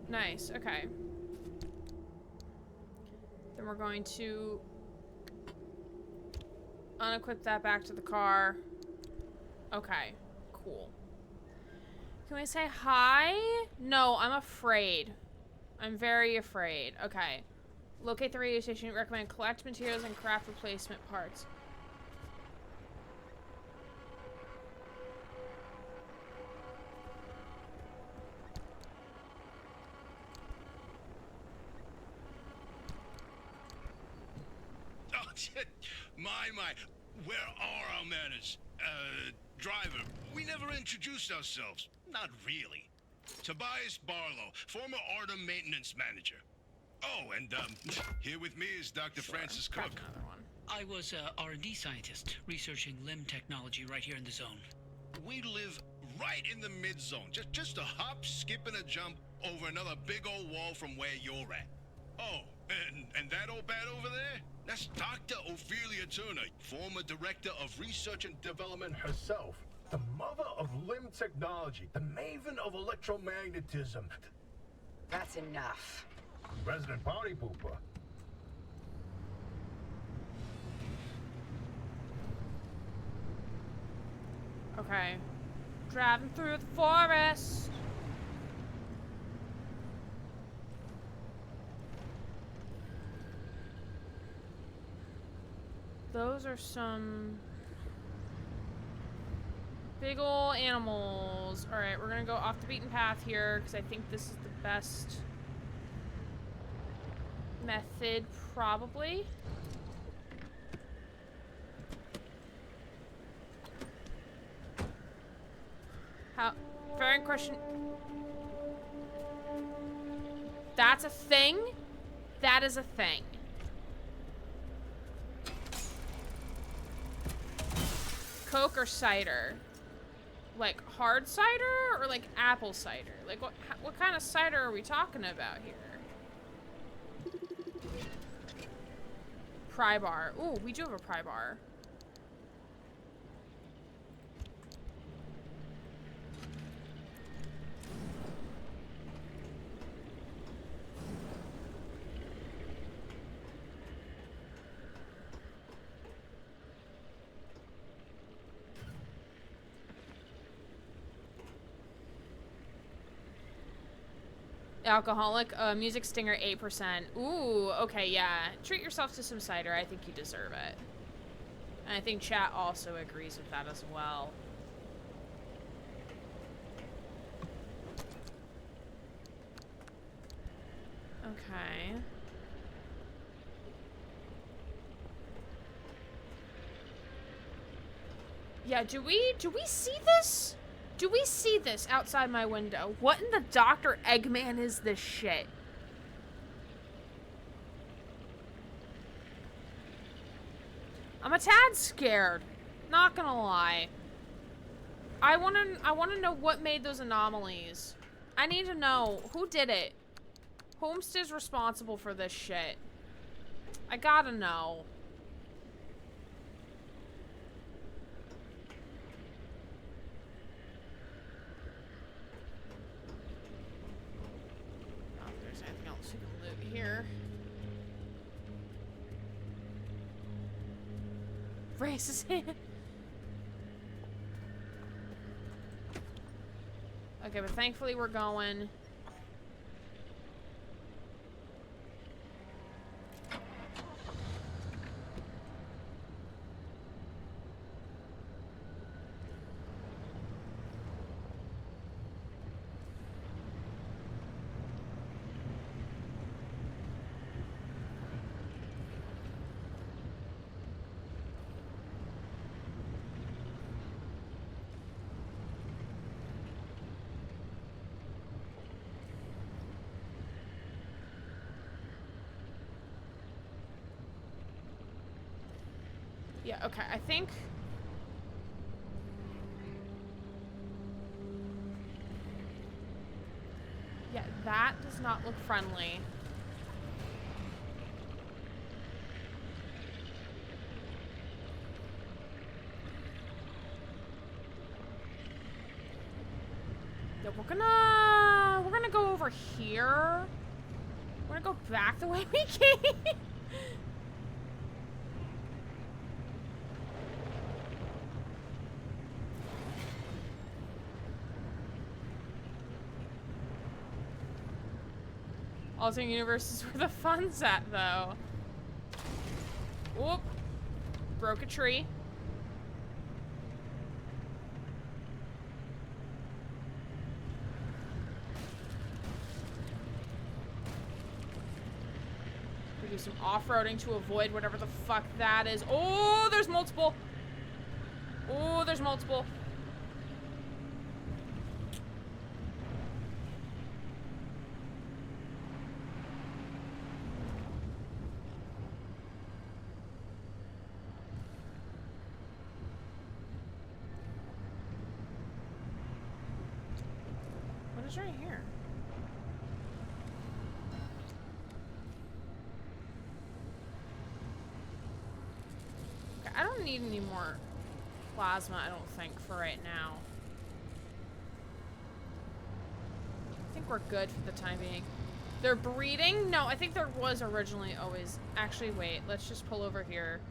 Speaker 1: Nice, okay. Then we're going to unequip that back to the car. Okay, cool. Can we say hi? No, I'm afraid. I'm very afraid. Okay. Locate the radio station. Recommend collect materials and craft replacement parts.
Speaker 2: Oh, shit. My. Where are our manners? Driver, we never introduced ourselves. Not really. Tobias Barlow, former Artem maintenance manager. Oh, and, here with me is Dr. Francis Cook.
Speaker 1: Craft another one.
Speaker 3: I was a R&D scientist researching limb technology right here in the zone.
Speaker 2: We live right in the mid-zone. Just a hop, skip, and a jump over another big old wall from where you're at. Oh, and that old bat over there? That's Dr. Ophelia Turner, former director of research and development herself. The mother of limb technology, the maven of electromagnetism.
Speaker 4: That's enough.
Speaker 2: Resident party pooper.
Speaker 1: Okay. Driving through the forest. Those are some big ol' animals. Alright, we're gonna go off the beaten path here because I think this is the best method, probably. How? Very question. That's a thing? That is a thing. Coke or cider? Like hard cider or like apple cider? Like what kind of cider are we talking about here? Pry bar. Ooh, we do have a pry bar. Alcoholic, music stinger 8%. Ooh, okay, yeah. Treat yourself to some cider. I think you deserve it. And I think chat also agrees with that as well. Okay. Yeah, do we see this? Do we see this outside my window? What in the Dr. Eggman is this shit? I'm a tad scared. Not gonna lie. I wanna know what made those anomalies. I need to know who did it. Whomst is responsible for this shit. I gotta know. Here. Raise his hand. Okay, but thankfully we're going. Yeah, okay, I think... Yeah, that does not look friendly. we're gonna go over here. We're gonna go back the way we came. Alternate universe is where the fun's at, though. Whoop. Broke a tree. We do some off-roading to avoid whatever the fuck that is. Oh, there's multiple. Oh, there's multiple. Right here. Okay, I don't need any more plasma, I don't think, for right now. I think we're good for the time being. They're breeding? No, I think there was originally always... Actually, wait. Let's just pull over here.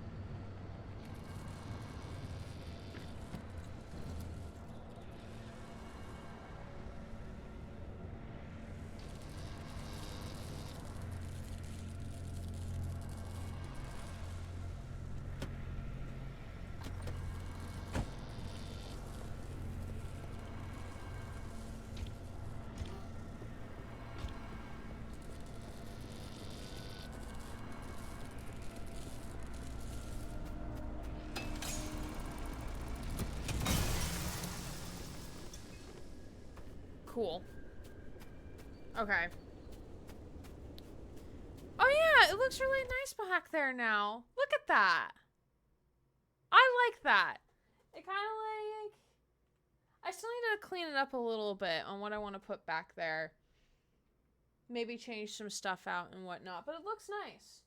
Speaker 1: Cool. Okay. Oh yeah, it looks really nice back there now. Look at that. I like that. It kind of like... I still need to clean it up a little bit on what I want to put back there. Maybe change some stuff out and whatnot, but it looks nice.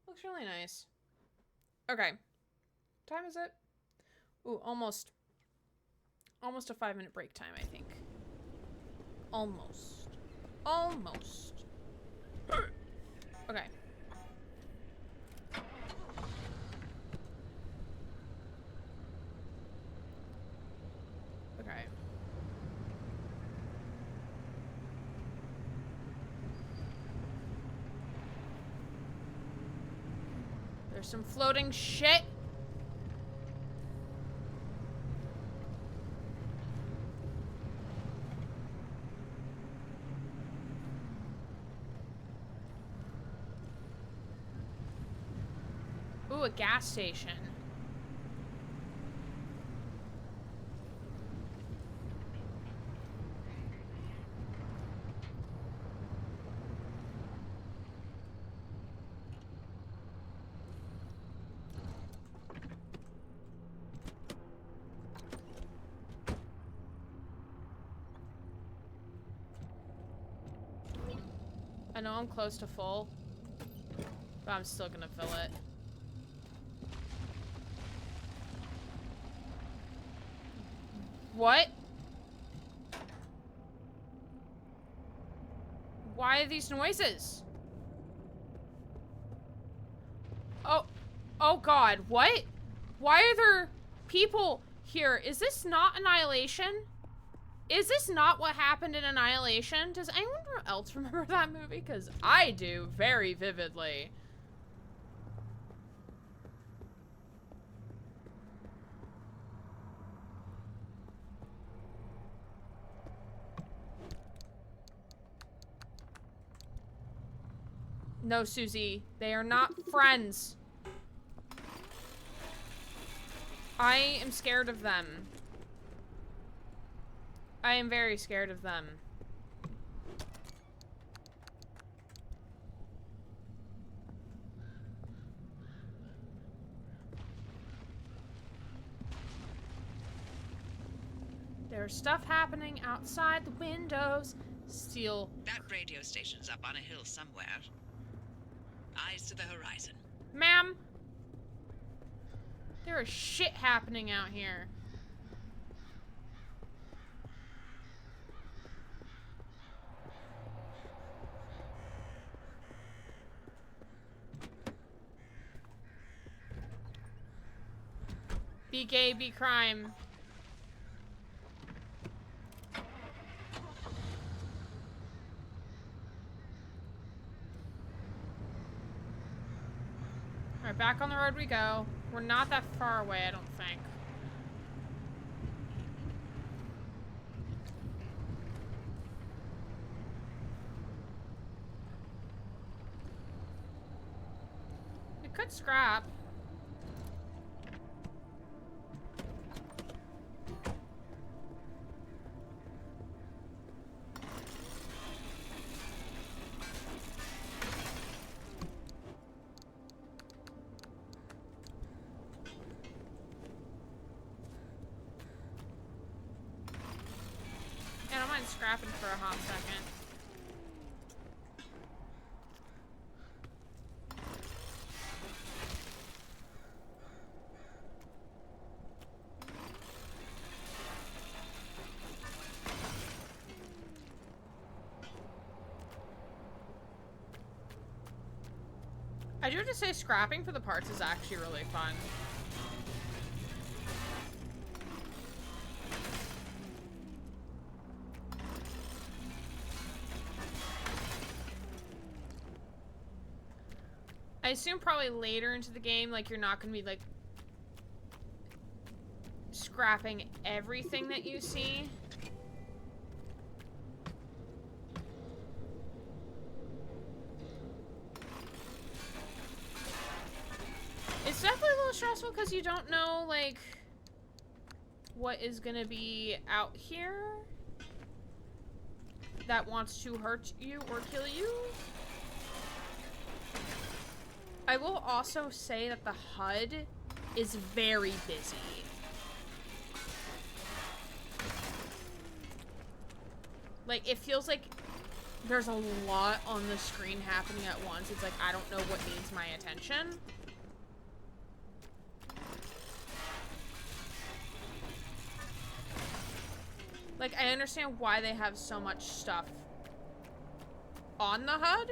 Speaker 1: Looks really nice. Okay. What time is it? Ooh, almost a 5-minute break time, I think. Almost. Okay. Okay. There's some floating shit. Ooh, a gas station. I know I'm close to full, but I'm still gonna fill it. What? Why are these noises? Oh god, what? Why are there people here? Is this not Annihilation? Is this not what happened in Annihilation? Does anyone else remember that movie? Because I do very vividly. No, Susie. They are not friends. I am scared of them. I am very scared of them. There's stuff happening outside the windows. Steel.
Speaker 5: That radio station's up on a hill somewhere. Eyes to the horizon.
Speaker 1: Ma'am. There is shit happening out here. Be gay, be crime. Alright, back on the road we go. We're not that far away, I don't think. We could scrap. I don't mind scrapping for a hot second. I do have to say, scrapping for the parts is actually really fun. I assume probably later into the game, like, you're not gonna be, like, scrapping everything that you see. It's definitely a little stressful because you don't know, like, what is gonna be out here that wants to hurt you or kill you. I will also say that the HUD is very busy. Like, it feels like there's a lot on the screen happening at once. It's like, I don't know what needs my attention. Like, I understand why they have so much stuff on the HUD.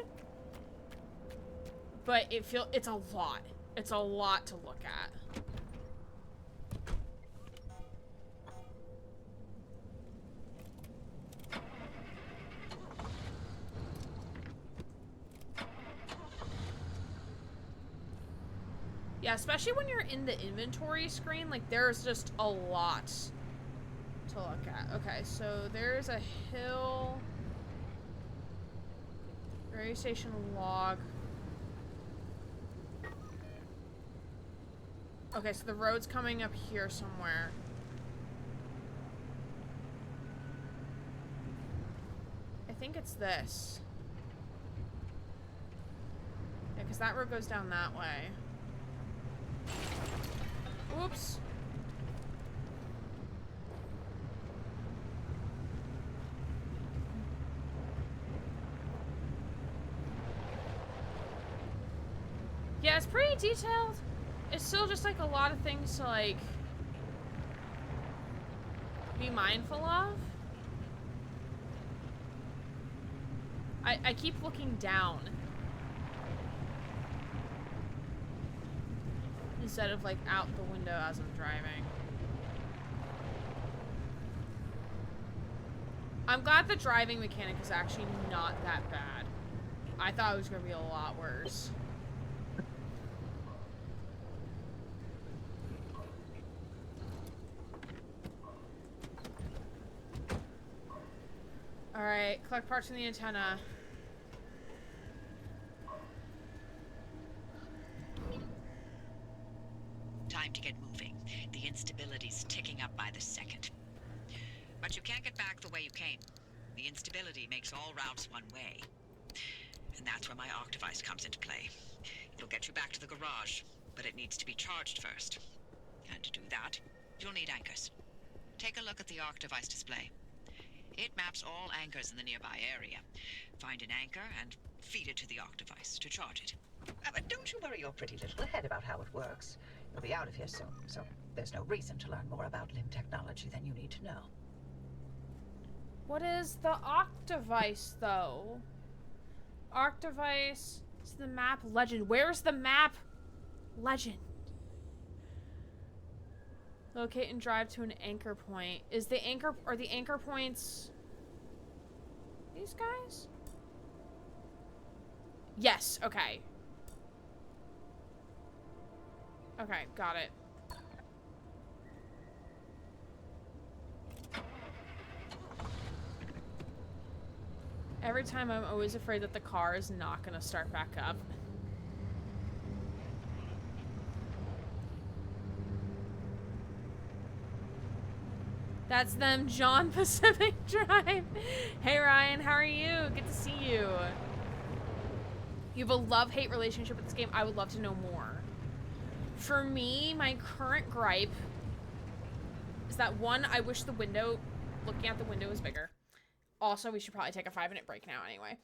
Speaker 1: But it's a lot. It's a lot to look at. Yeah, especially when you're in the inventory screen, like, there's just a lot to look at. Okay, so there's a hill. Radio station log. Okay, so the road's coming up here somewhere. I think it's this. Yeah, because that road goes down that way. Oops. Yeah, it's pretty detailed. It's still just, like, a lot of things to, like, be mindful of. I keep looking down instead of, like, out the window as I'm driving. I'm glad the driving mechanic is actually not that bad. I thought it was gonna be a lot worse. Alright, collect parts from the antenna.
Speaker 5: Time to get moving. The instability's ticking up by the second. But you can't get back the way you came. The instability makes all routes one way. And that's where my Octavice comes into play. It'll get you back to the garage, but it needs to be charged first. And to do that, you'll need anchors. Take a look at the Octavice display. It maps all anchors in the nearby area. Find an anchor and feed it to the Octavice to charge it.
Speaker 4: But don't you worry your pretty little head about how it works. You'll be out of here soon, so there's no reason to learn more about limb technology than you need to know.
Speaker 1: What is the Octavice, though? Octavice is the map legend. Where's the map legend? Locate and drive to an anchor point. Are the anchor points these guys? Yes, okay. Okay, got it. Every time I'm always afraid that the car is not gonna start back up. That's them, John Pacific Drive. Hey Ryan, how are you? Good to see you. You have a love-hate relationship with this game. I would love to know more. For me, my current gripe is that one, I wish the window, looking out the window was bigger. Also, we should probably take a 5-minute break now anyway.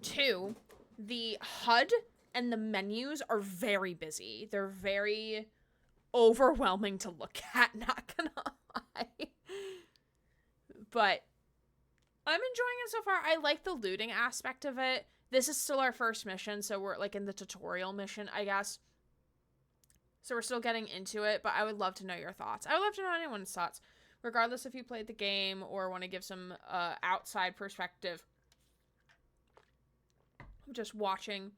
Speaker 1: Two, the HUD and the menus are very busy. They're very overwhelming to look at, not gonna lie. But I'm enjoying it so far. I like the looting aspect of it. This is still our first mission, so we're like in the tutorial mission, I guess. So we're still getting into it, but I would love to know your thoughts. I would love to know anyone's thoughts, regardless if you played the game or want to give some outside perspective. Just watching.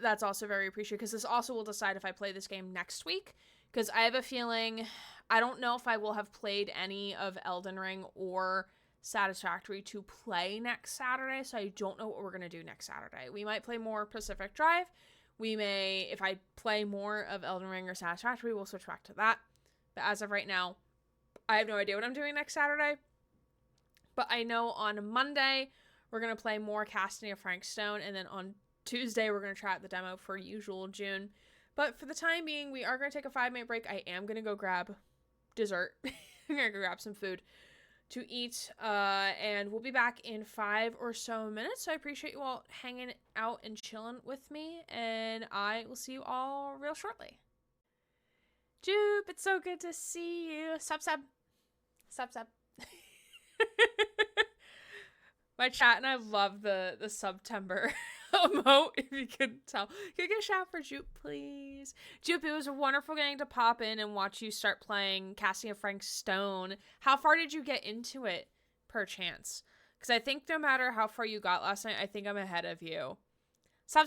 Speaker 1: That's also very appreciated, because this also will decide if I play this game next week, because I have a feeling, I don't know if I will have played any of Elden Ring or Satisfactory to play next Saturday, so I don't know what we're going to do next Saturday. We might play more Pacific Drive. We may, if I play more of Elden Ring or Satisfactory, we'll switch back to that. But as of right now, I have no idea what I'm doing next Saturday. But I know on Monday, we're going to play more Casting of Frank Stone, and then on Tuesday, we're going to try out the demo for Usual June. But for the time being, we are going to take a 5-minute break. I am going to go grab dessert. I'm going to go grab some food to eat, and we'll be back in 5 or so minutes. So I appreciate you all hanging out and chilling with me, and I will see you all real shortly. Jupe, it's so good to see you. Sup. My chat and I love the September emote, if you could tell. Can you get a shout for Jupe, please? Jupe, it was wonderful getting to pop in and watch you start playing Casting of Frank Stone. How far did you get into it, perchance? Because I think no matter how far you got last night, I think I'm ahead of you. Sup.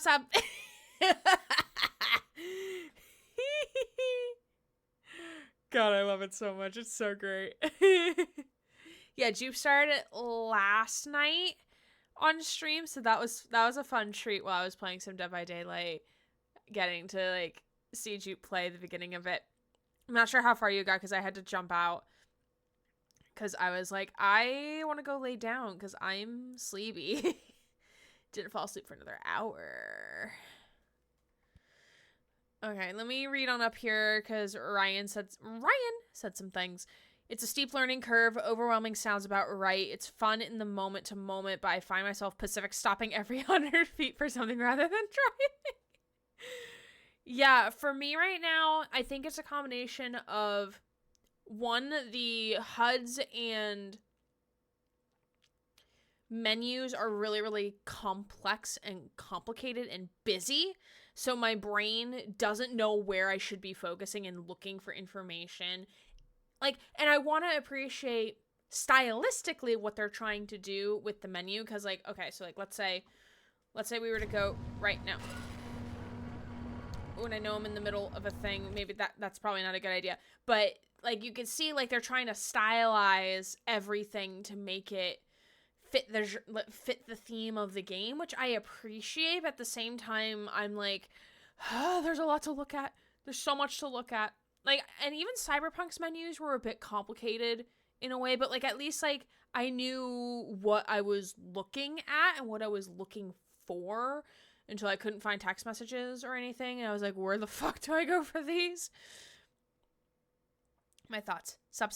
Speaker 1: God, I love it so much. It's so great. Yeah, Jupe started it last night on stream, so that was a fun treat while I was playing some Dead by Daylight, getting to like see Jupe play the beginning of it. I'm not sure how far you got, because I had to jump out because I was like, I want to go lay down because I'm sleepy. Didn't fall asleep for another hour. Okay, let me read on up here, because Ryan said some things. It's a steep learning curve. Overwhelming sounds about right. It's fun in the moment to moment, but I find myself Pacific stopping every 100 feet for something rather than driving. Yeah, for me right now, I think it's a combination of, one, the HUDs and menus are really, really complex and complicated and busy. So my brain doesn't know where I should be focusing and looking for information. Like, and I want to appreciate stylistically what they're trying to do with the menu, because, like, okay, so, like, let's say we were to go right now. Oh, and I know I'm in the middle of a thing. Maybe that's probably not a good idea. But, like, you can see, like, they're trying to stylize everything to make it fit the theme of the game, which I appreciate. But at the same time, I'm like, there's a lot to look at. There's so much to look at. Like, and even Cyberpunk's menus were a bit complicated in a way, but, like, at least, like, I knew what I was looking at and what I was looking for until I couldn't find text messages or anything, and I was like, where the fuck do I go for these? My thoughts. Sup.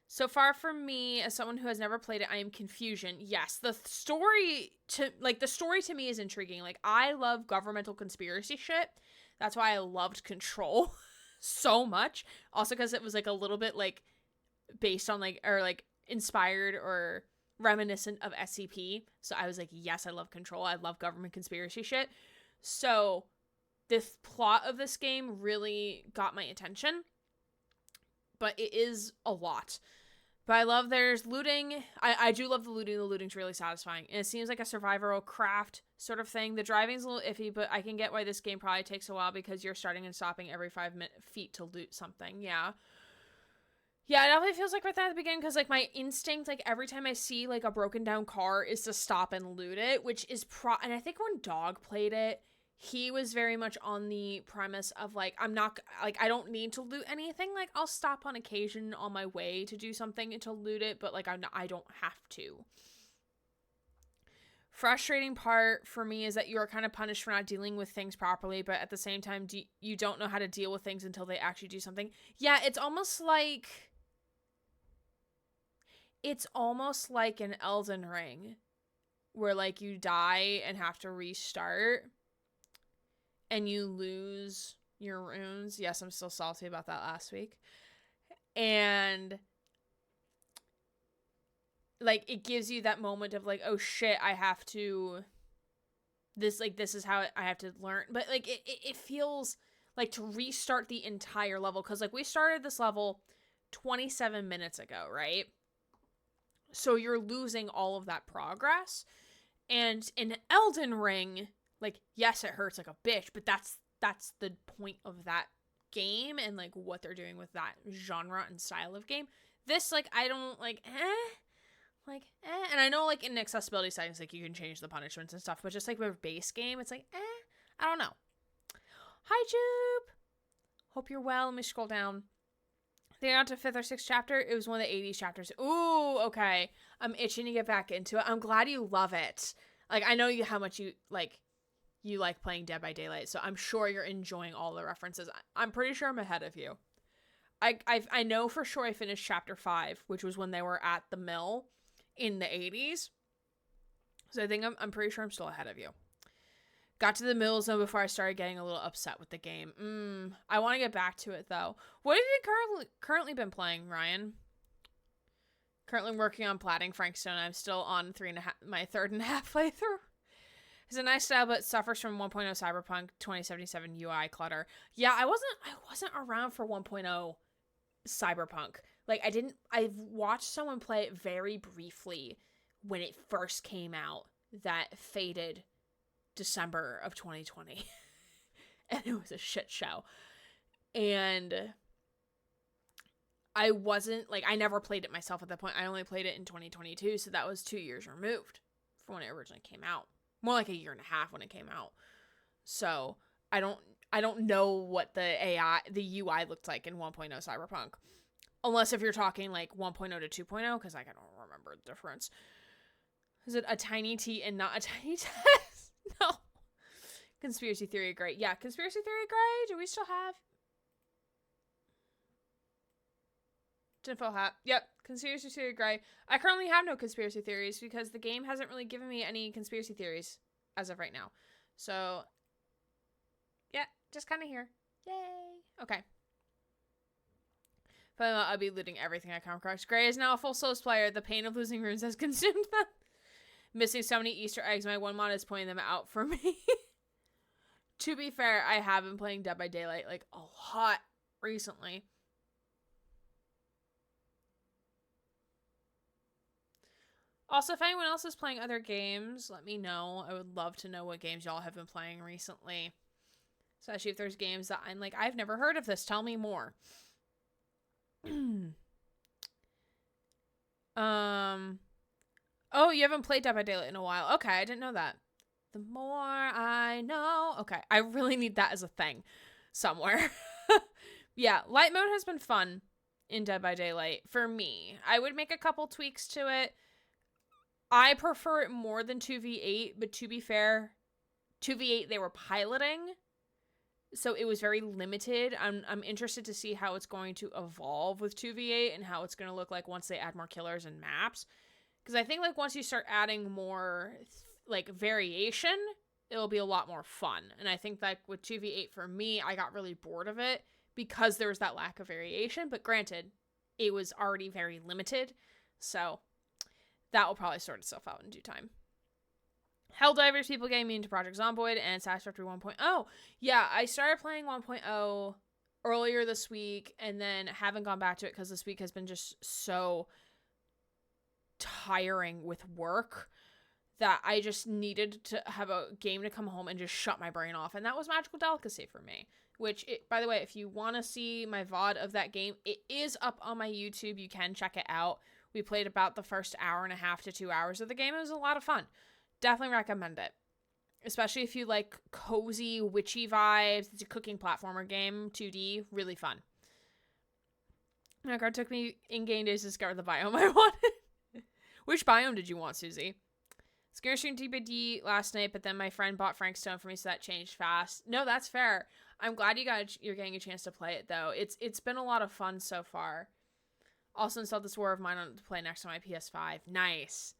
Speaker 1: So far from me, as someone who has never played it, I am confusion. Yes, the story to me is intriguing. Like, I love governmental conspiracy shit. That's why I loved Control so much. Also because it was, like, a little bit, like, based on, like, or, like, inspired or reminiscent of SCP. So I was like, yes, I love Control. I love government conspiracy shit. So this plot of this game really got my attention. But it is a lot. But I love there's looting. I do love the looting. The looting's really satisfying. And it seems like a survival craft sort of thing. The driving's a little iffy, but I can get why this game probably takes a while because you're starting and stopping every 5 feet to loot something. Yeah. Yeah, it definitely feels like right there at the beginning because, like, my instinct, like, every time I see, like, a broken down car is to stop and loot it, which is and I think when Dog played it, he was very much on the premise of, like, I don't need to loot anything. Like, I'll stop on occasion on my way to do something and to loot it, but, like, I don't have to. Frustrating part for me is that you are kind of punished for not dealing with things properly, but at the same time, you don't know how to deal with things until they actually do something. Yeah, it's almost like an Elden Ring, where, like, you die and have to restart. And you lose your runes. Yes, I'm still salty about that last week. And, like, it gives you that moment of, like, oh shit, I have to, this is how I have to learn. But, like, it feels like to restart the entire level. Because, like, we started this level 27 minutes ago, right? So you're losing all of that progress. And in Elden Ring, like, yes, it hurts like a bitch, but that's the point of that game and, like, what they're doing with that genre and style of game. This, like, I don't, like, and I know, like, in accessibility settings, like, you can change the punishments and stuff, but just, like, with a base game, it's like, I don't know. Hi, Jupe! Hope you're well. Let me scroll down. They got to 5th or 6th chapter. It was one of the 80s chapters. Ooh, okay. I'm itching to get back into it. I'm glad you love it. Like, I know how much you like playing Dead by Daylight, so I'm sure you're enjoying all the references. I'm pretty sure I'm ahead of you. I know for sure I finished chapter 5, which was when they were at the mill in the 80s. So I think I'm pretty sure I'm still ahead of you. Got to the mill zone before I started getting a little upset with the game. I want to get back to it, though. What have you currently been playing, Ryan? Currently working on platting Frankstone. I'm still on my 3.5 playthrough. It's a nice style, but suffers from 1.0 Cyberpunk 2077 UI clutter. Yeah, I wasn't around for 1.0 Cyberpunk. Like, I've watched someone play it very briefly when it first came out. That faded December of 2020. And it was a shit show. And I never played it myself at that point. I only played it in 2022, so that was 2 years removed from when it originally came out. More like 1.5 years when it came out. So I don't know what the UI looked like in 1.0 Cyberpunk. Unless if you're talking like 1.0 to 2.0, because, like, I don't remember the difference. Is it a tiny T and not a tiny test? No. Conspiracy Theory Grey. Yeah, Conspiracy Theory Grey. Do we still have? Tinfoil hat. Yep, Conspiracy Theory Grey. I currently have no conspiracy theories because the game hasn't really given me any conspiracy theories as of right now. So, yeah, just kind of here. Yay. Okay. But I'll be looting everything I come across. Grey is now a full Souls player. The pain of losing runes has consumed them. Missing so many Easter eggs. My one mod is pointing them out for me. To be fair, I have been playing Dead by Daylight, like, a lot recently. Also, if anyone else is playing other games, let me know. I would love to know what games y'all have been playing recently. Especially if there's games that I'm like, I've never heard of this. Tell me more. Oh, you haven't played Dead by Daylight in a while. Okay, I didn't know that. The more I know. Okay, I really need that as a thing somewhere. Yeah, light mode has been fun in Dead by Daylight for me. I would make a couple tweaks to it. I prefer it more than 2v8, but to be fair, 2v8 they were piloting, so it was very limited. I'm interested to see how it's going to evolve with 2v8 and how it's going to look like once they add more killers and maps. Because I think, like, once you start adding more, like, variation, it'll be a lot more fun. And I think, like, with 2v8 for me, I got really bored of it because there was that lack of variation. But granted, it was already very limited, so that will probably sort itself out in due time. Helldivers, people getting me into Project Zomboid and Satisfactory 1.0. Yeah, I started playing 1.0 earlier this week and then haven't gone back to it because this week has been just so tiring with work that I just needed to have a game to come home and just shut my brain off. And that was Magical Delicacy for me. Which, by the way, if you want to see my VOD of that game, it is up on my YouTube. You can check it out. We played about the first hour and a half to 2 hours of the game. It was a lot of fun. Definitely recommend it. Especially if you like cozy, witchy vibes. It's a cooking platformer game, 2D. Really fun. My card took me in-game days to discover the biome I wanted. Which biome did you want, Susie? Scare stream TBD last night, but then my friend bought Frank Stone for me, so that changed fast. No, that's fair. I'm glad you're getting a chance to play it, though. It's been a lot of fun so far. Also installed this War of Mine on to play next on my PS5. Nice.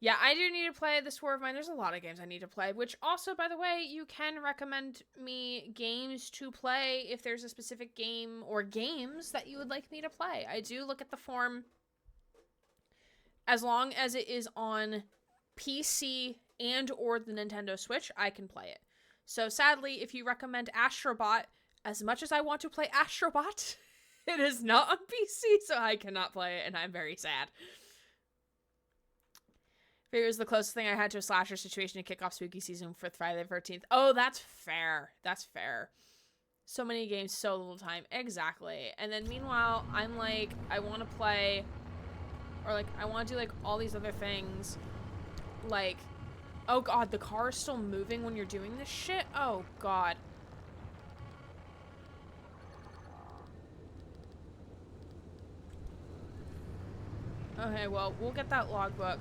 Speaker 1: Yeah, I do need to play this War of Mine. There's a lot of games I need to play, which also, by the way, you can recommend me games to play if there's a specific game or games that you would like me to play. I do look at the form. As long as it is on PC and or the Nintendo Switch, I can play it. So sadly, if you recommend Astrobot, as much as I want to play Astrobot, it is not on PC, so I cannot play it, and I'm very sad. It was the closest thing I had to a slasher situation to kick off spooky season for Friday the 13th. Oh, that's fair. That's fair. So many games, so little time. Exactly. And then meanwhile, I'm like, I want to play... Or, like, I want to do, like, all these other things. Like, oh, God, the car is still moving when you're doing this shit? Oh, God. Okay, well, we'll get that logbook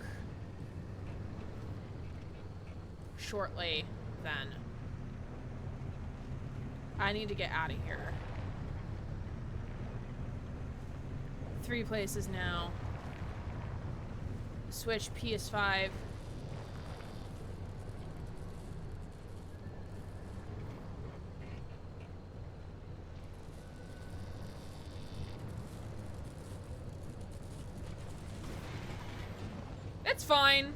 Speaker 1: shortly, then. I need to get out of here. 3 places now. Switch, PS5. It's fine.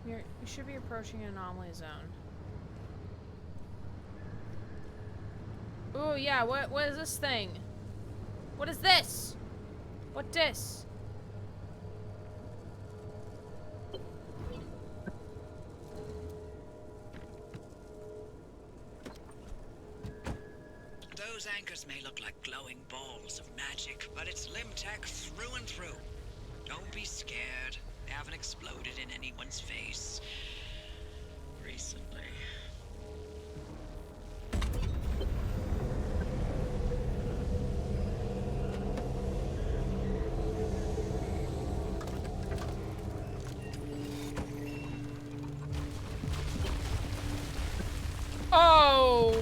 Speaker 1: You should be approaching an anomaly zone. Oh yeah, what is this thing? What is this? What this?
Speaker 5: Those anchors may look like glowing balls of magic, but it's Limtech through and through. Don't be scared. They haven't exploded in anyone's face recently.
Speaker 1: Oh!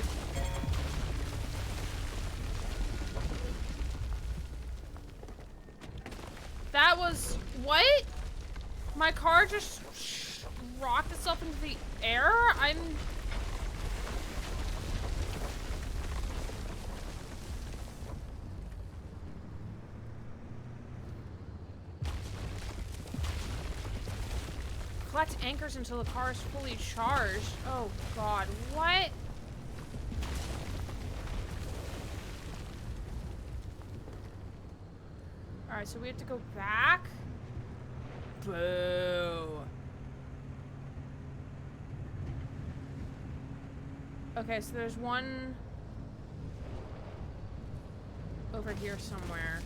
Speaker 1: That was... What? My car just rocked itself into the air? I'm... Collect anchors until the car is fully charged. Oh God, what? Alright, so we have to go back? Boo. Okay, so there's one over here somewhere.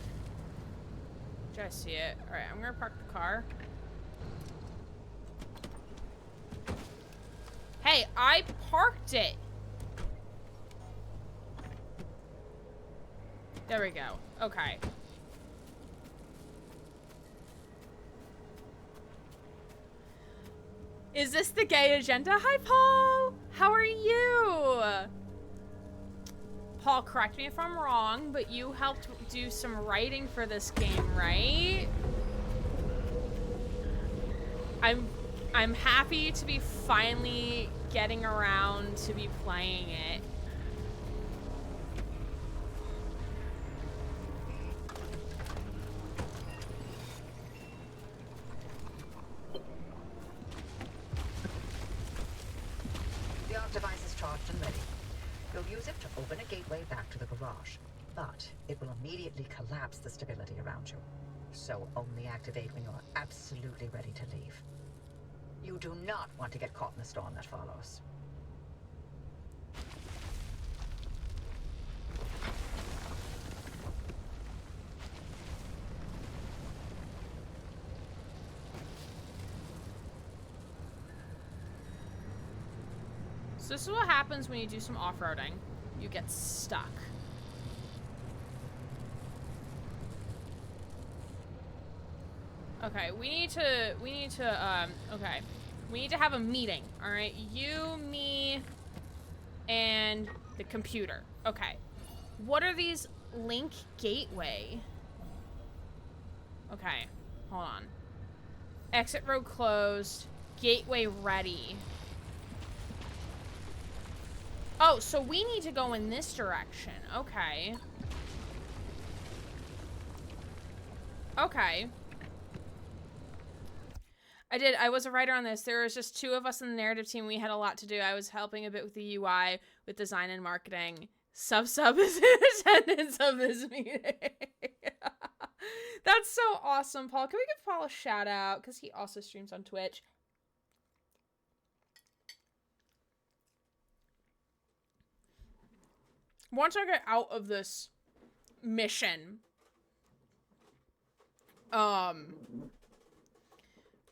Speaker 1: Did I see it? Alright, I'm gonna park the car. Hey, I parked it! There we go. Okay. Is this the gay agenda? Hi, Paul! How are you? Paul, correct me if I'm wrong, but you helped do some writing for this game, right? I'm happy to be finally getting around to be playing it.
Speaker 4: The arc device is charged and ready. You'll use it to open a gateway back to the garage, but it will immediately collapse the stability around you. So only activate when you're absolutely ready to leave. You do not want to get caught in the storm that follows.
Speaker 1: So this is what happens when you do some off-roading. You get stuck. Okay, we need to have a meeting, all right? You, me, and the computer. Okay. What are these? Link gateway. Okay, hold on. Exit road closed. Gateway ready. Oh, so we need to go in this direction. Okay. Okay. I was a writer on this. There was just 2 of us in the narrative team. We had a lot to do. I was helping a bit with the UI, with design and marketing. Sub is in attendance of this meeting. That's so awesome, Paul. Can we give Paul a shout out? Because he also streams on Twitch. Once I get out of this mission,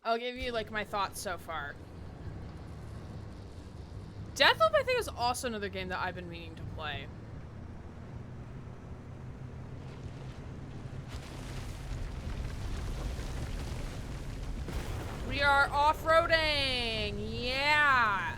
Speaker 1: I'll give you, like, my thoughts so far. Deathloop, I think, is also another game that I've been meaning to play. We are off-roading! Yeah!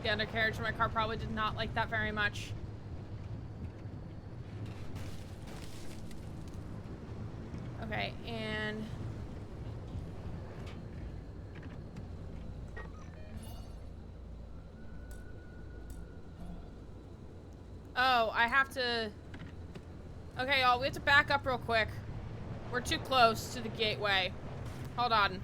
Speaker 1: The undercarriage of my car probably did not like that very much. Okay, and... oh, I have to... okay, y'all, we have to back up real quick. We're too close to the gateway. Hold on.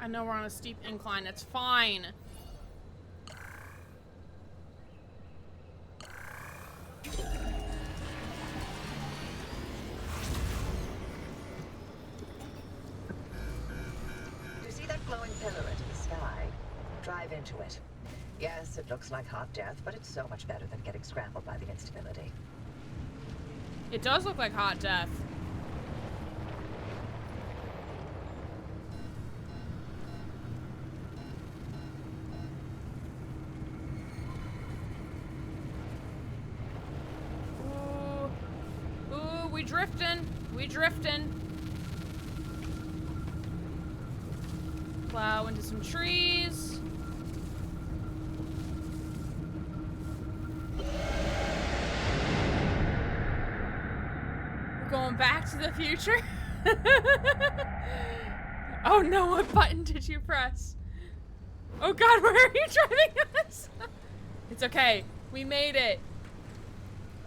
Speaker 1: I know we're on a steep incline. It's fine.
Speaker 4: Do you see that glowing pillar into the sky? Drive into it. Yes, it looks like hot death, but it's so much better than getting scrambled by the instability.
Speaker 1: It does look like hot death. We drifting. Plow into some trees. We're going back to the future. Oh no, what button did you press? Oh god, where are you driving us? It's okay. We made it.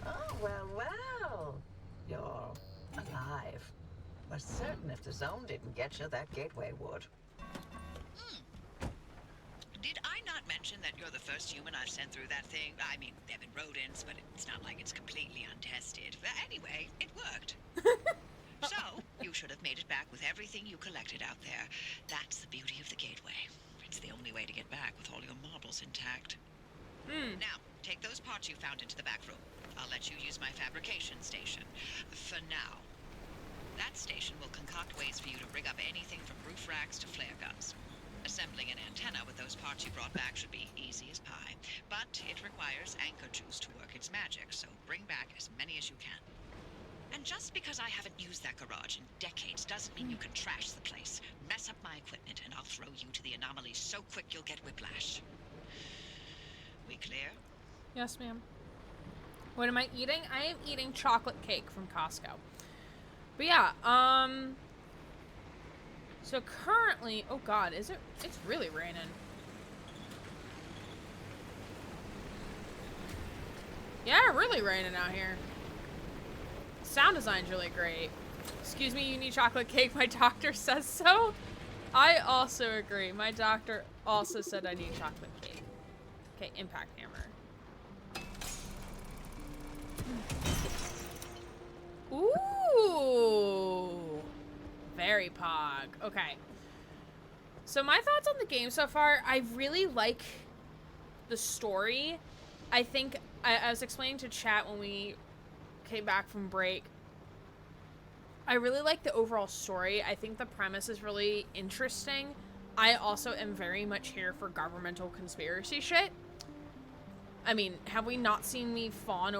Speaker 4: Oh, well, well. You're alive. We're certain if the zone didn't get you, that gateway would.
Speaker 5: Did I not mention that you're the first human I've sent through that thing? I mean, they've been rodents, but it's not like it's completely untested. But anyway, it worked. So, you should have made it back with everything you collected out there. That's the beauty of you found into the back room. I'll let you use my fabrication station. For now. That station will concoct ways for you to rig up anything from roof racks to flare guns. Assembling an antenna with those parts you brought back should be easy as pie. But it requires anchor juice to work its magic, so bring back as many as you can. And just because I haven't used that garage in decades doesn't mean you can trash the place. Mess up my equipment and I'll throw you to the anomalies so quick you'll get whiplash. We clear?
Speaker 1: Yes, ma'am. What am I eating? I am eating chocolate cake from Costco. But yeah, so currently, oh god, it's really raining. Yeah, really raining out here. Sound design's really great. Excuse me, you need chocolate cake? My doctor says so. I also agree. My doctor also said I need chocolate cake. Okay, impact hammer. Ooh. Very pog. Okay. So my thoughts on the game so far, I really like the story. I think, I was explaining to chat when we came back from break, I really like the overall story. I think the premise is really interesting. I also am very much here for governmental conspiracy shit. I mean, have we not seen me fawn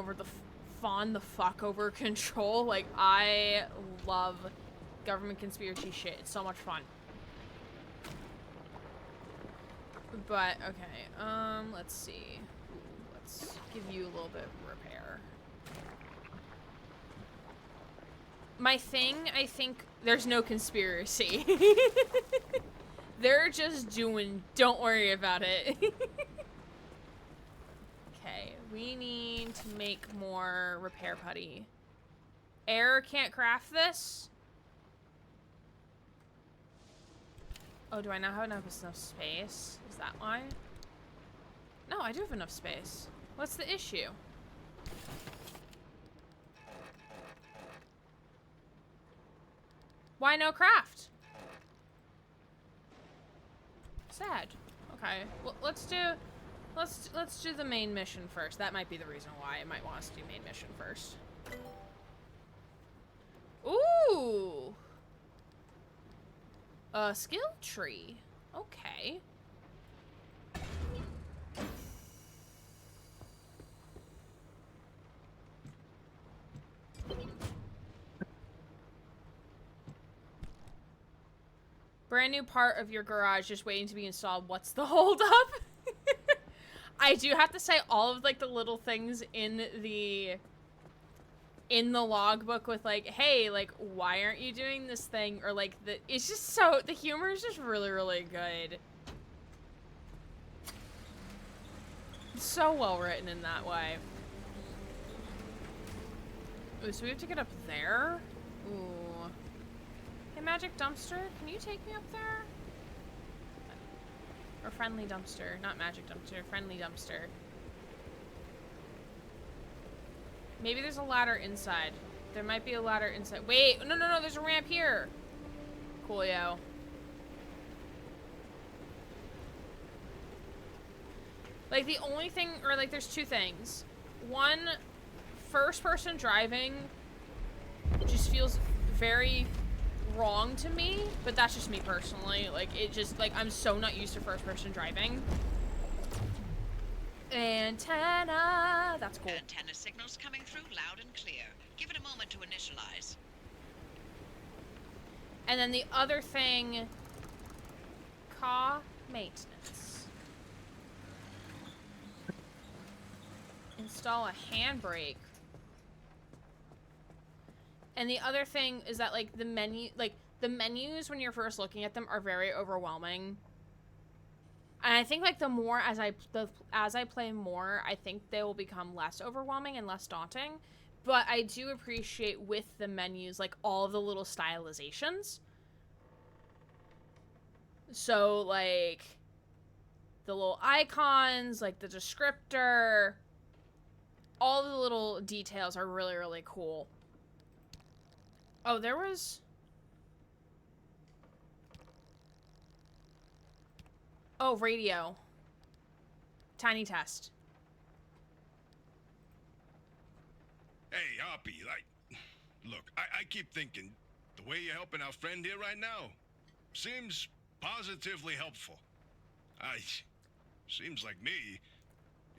Speaker 1: the fuck over Control? Like, I love government conspiracy shit. It's so much fun. But, okay, let's see. Let's give you a little bit of repair. My thing, I think, there's no conspiracy. They're just doing, don't worry about it. Okay, we need to make more repair putty. Air can't craft this? Oh, do I not have enough space? Is that why? No, I do have enough space. What's the issue? Why no craft? Sad. Okay. Well, let's do the main mission first. That might be the reason why it might want us to do main mission first. Ooh. A skill tree. Okay. Brand new part of your garage just waiting to be installed. What's the holdup? I do have to say, all of like the little things in the logbook with like, hey, like, why aren't you doing this thing? Or like, it's just so, the humor is just really, really good. It's so well written in that way. Ooh, so we have to get up there? Ooh. Hey, Magic Dumpster, can you take me up there? Or Friendly Dumpster, not Magic Dumpster, Friendly Dumpster. Maybe there's a ladder inside. There might be a ladder inside. Wait, no, there's a ramp here. Coolio. Like, the only thing, or like, there's two things. One, first person driving just feels very wrong to me, but that's just me personally. Like, it just, like, I'm so not used to first person driving. Antenna, that's cool.
Speaker 5: Antenna signals coming through loud and clear. Give it a moment to initialize.
Speaker 1: And then the other thing, car maintenance. Install a handbrake. And the other thing is that, like, the menus when you're first looking at them are very overwhelming. And I think, like, the more as I play more, I think they will become less overwhelming and less daunting. But I do appreciate with the menus, like, all of the little stylizations. So, like, the little icons, like the descriptor, all the little details are really, really cool. Oh, there was... Oh, radio. Tiny test.
Speaker 7: Hey, Hoppy, look, I keep thinking the way you're helping our friend here right now seems positively helpful. Seems like me,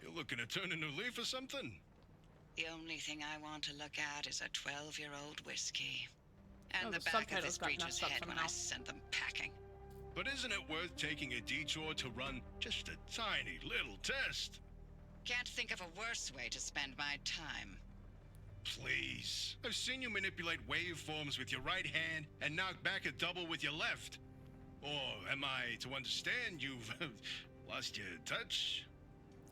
Speaker 7: you're looking to turn a new leaf or something?
Speaker 5: The only thing I want to look at is a 12-year-old whiskey. And
Speaker 1: Oh,
Speaker 5: the
Speaker 1: the
Speaker 5: back of
Speaker 1: subtitles
Speaker 5: this
Speaker 1: got
Speaker 5: creature's
Speaker 1: messed up
Speaker 5: head when
Speaker 1: somehow.
Speaker 5: I sent them packing.
Speaker 7: But isn't it worth taking a detour to run just a tiny little test?
Speaker 5: Can't think of a worse way to spend my time.
Speaker 7: Please. I've seen you manipulate waveforms with your right hand and knock back a double with your left. Or am I to understand you've lost your touch?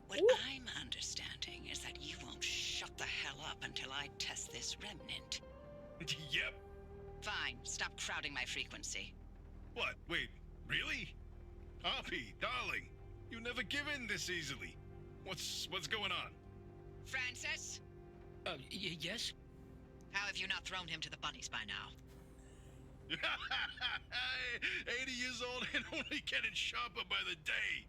Speaker 5: What I'm understanding is that you won't shut the hell up until I test this remnant.
Speaker 7: Yep.
Speaker 5: Fine, stop crowding my frequency.
Speaker 7: What? Wait, really? Hoppy, darling, you never give in this easily. What's going on?
Speaker 5: Francis?
Speaker 3: Yes?
Speaker 5: How have you not thrown him to the bunnies by now?
Speaker 7: 80 years old and only getting sharper by the day.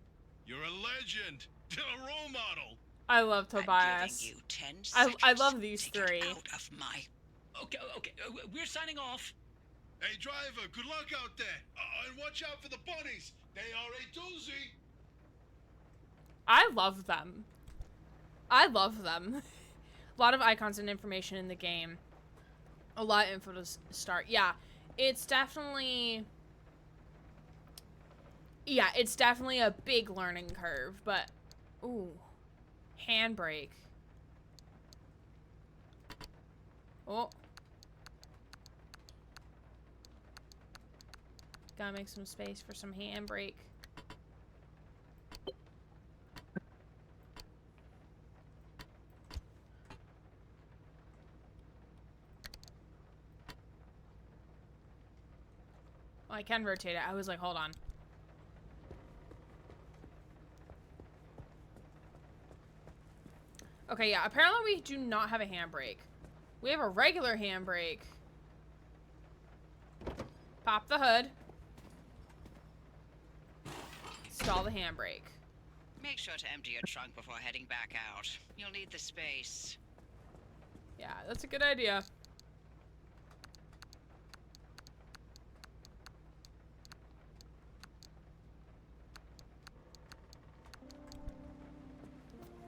Speaker 7: You're a legend. Still a role model.
Speaker 1: I love
Speaker 5: I'm
Speaker 1: Tobias.
Speaker 5: giving you 10
Speaker 1: I
Speaker 5: seconds
Speaker 1: love these
Speaker 5: to get
Speaker 1: three.
Speaker 5: out of my...
Speaker 3: Okay, we're signing off.
Speaker 7: Hey, driver, good luck out there. And watch out for the bunnies. They are a doozy.
Speaker 1: I love them. I love them. A lot of icons and information in the game. A lot of info to start. Yeah, it's definitely... Yeah, it's definitely a big learning curve, but... Ooh. Handbrake. Oh. Gotta make some space for some handbrake. Well, I can rotate it. I was like, hold on. Okay, yeah, apparently we do not have a handbrake. We have a regular handbrake. Pop the hood. Install the handbrake.
Speaker 5: Make sure to empty your trunk before heading back out. You'll need the space.
Speaker 1: Yeah, that's a good idea.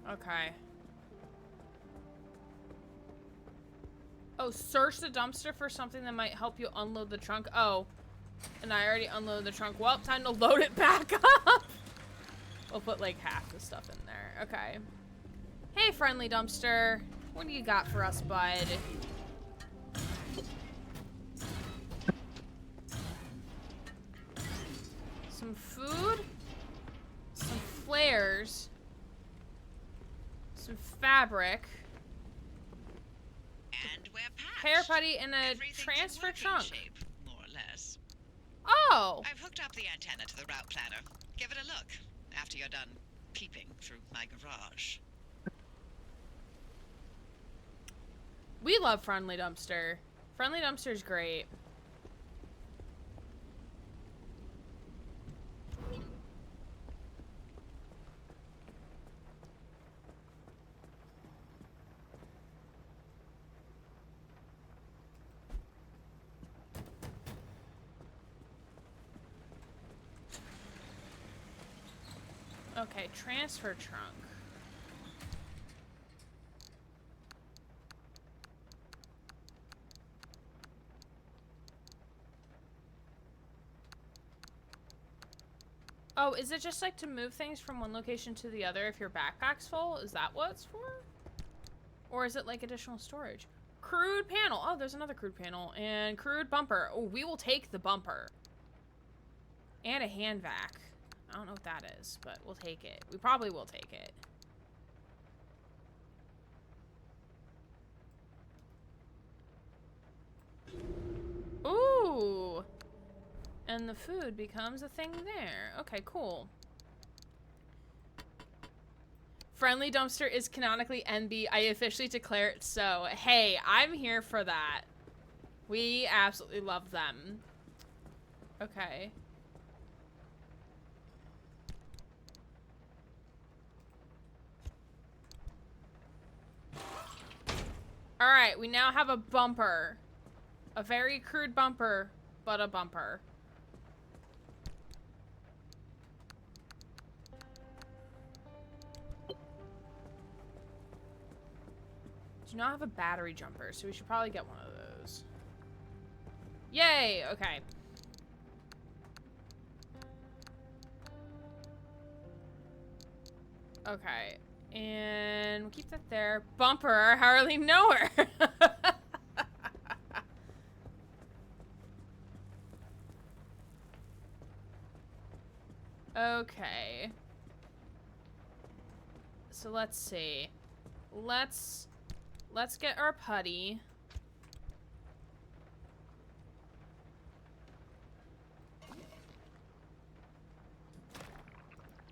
Speaker 1: Okay. Oh, search the dumpster for something that might help you unload the trunk. Oh, and I already unloaded the trunk. Well, time to load it back up. We'll put like half the stuff in there. Okay. Hey, friendly dumpster. What do you got for us, bud? Some food. Some flares. Some fabric.
Speaker 5: And we're packed.
Speaker 1: Hair putty and a
Speaker 5: Everything's in
Speaker 1: transfer
Speaker 5: working
Speaker 1: trunk.
Speaker 5: shape, more or less.
Speaker 1: Oh!
Speaker 5: I've hooked up the antenna to the route planner. Give it a look after you're done peeping through my garage.
Speaker 1: We love Friendly Dumpster. Friendly Dumpster's great. Okay, transfer trunk. Oh, is it just like to move things from one location to the other if your backpack's full? Is that what it's for? Or is it like additional storage? Crude panel. Oh, there's another crude panel. And crude bumper. Oh, we will take the bumper. And a hand vac. I don't know what that is, but we'll take it. We probably will take it. Ooh! And the food becomes a thing there. Okay, cool. Friendly Dumpster is canonically NB. I officially declare it so. Hey, I'm here for that. We absolutely love them. Okay. All right, we now have a bumper. A very crude bumper, but a bumper. Do not have a battery jumper, so we should probably get one of those. Yay! Okay. Okay. And we'll keep that there. Bumper, hardly know her. Okay. So let's see. Let's get our putty.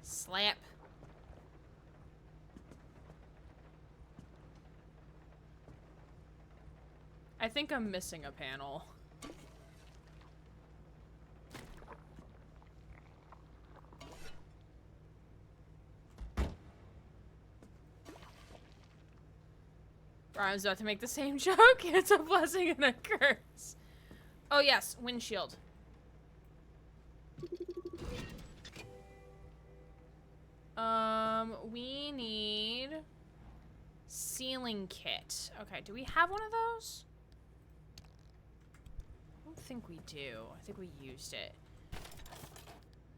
Speaker 1: Slap. I think I'm missing a panel. Ryan's about to make the same joke. It's a blessing and a curse. Oh yes, windshield. We need sealing kit. Okay, do we have one of those? I don't think we do. I think we used it.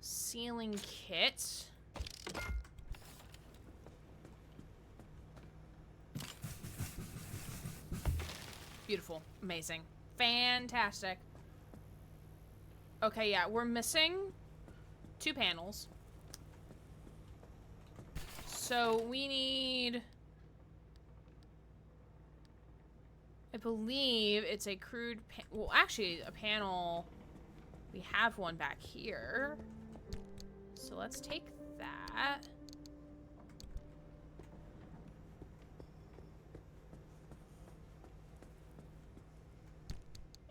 Speaker 1: Sealing kit. Beautiful. Amazing. Fantastic. Okay, yeah, we're missing 2 panels. So we need... I believe it's a crude... well, actually, a panel... we have one back here. So let's take that.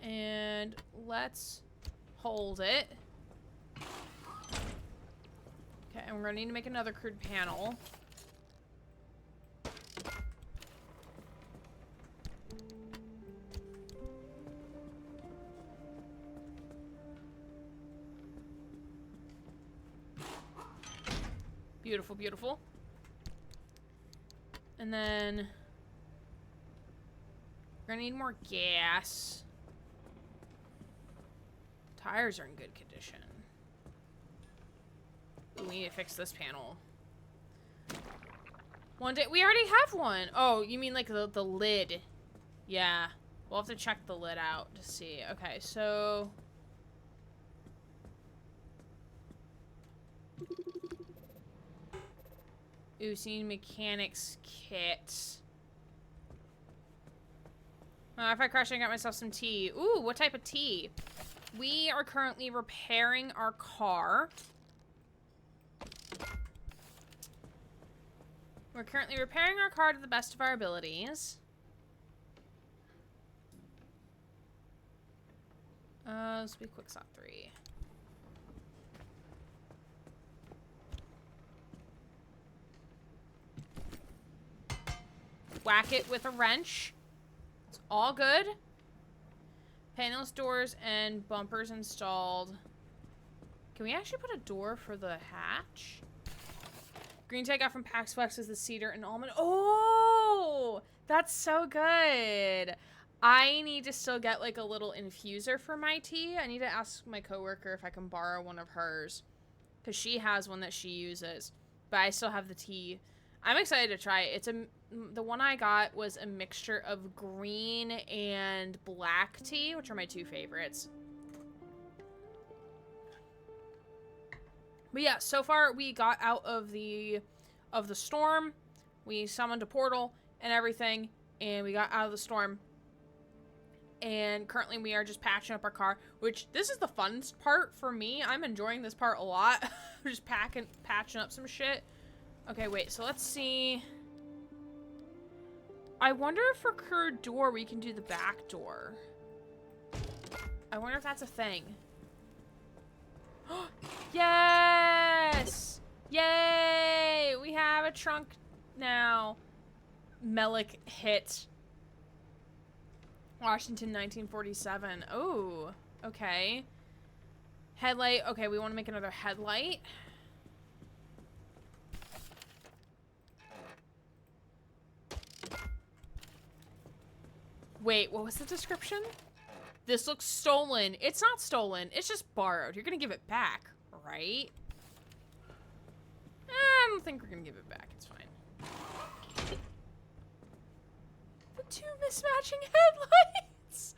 Speaker 1: And let's hold it. Okay, and we're gonna need to make another crude panel. Beautiful, beautiful. And then we're gonna need more gas. Tires are in good condition. Ooh, we need to fix this panel. One day, we already have one. Oh, you mean like the lid? Yeah, we'll have to check the lid out to see. Okay, so ooh, see mechanics kit. If I crash, I got myself some tea. Ooh, what type of tea? We are currently repairing our car. We're currently repairing our car to the best of our abilities. This will be quick stop 3. Whack it with a wrench. It's all good. Panels, doors, and bumpers installed. Can we actually put a door for the hatch? Green tea I got from Pax Flex is the cedar and almond. Oh, that's so good. I need to still get like a little infuser for my tea. I need to ask my coworker if I can borrow one of hers, because she has one that she uses, but I still have the tea. I'm excited to try it. The one I got was a mixture of green and black tea, which are my 2 favorites. But yeah, so far we got out of the storm. We summoned a portal and everything, and we got out of the storm. And currently we are just patching up our car, which this is the fun part for me. I'm enjoying this part a lot. Just patching up some shit. Okay, wait, so let's see. I wonder if for crude door we can do the back door. I wonder if that's a thing. Yes! Yay! We have a trunk now. Melik hit. Washington, 1947. Oh, okay. Headlight. Okay, we want to make another headlight. Wait, what was the description? This looks stolen. It's not stolen. It's just borrowed. You're going to give it back, right? I don't think we're going to give it back. It's fine. The two mismatching headlights.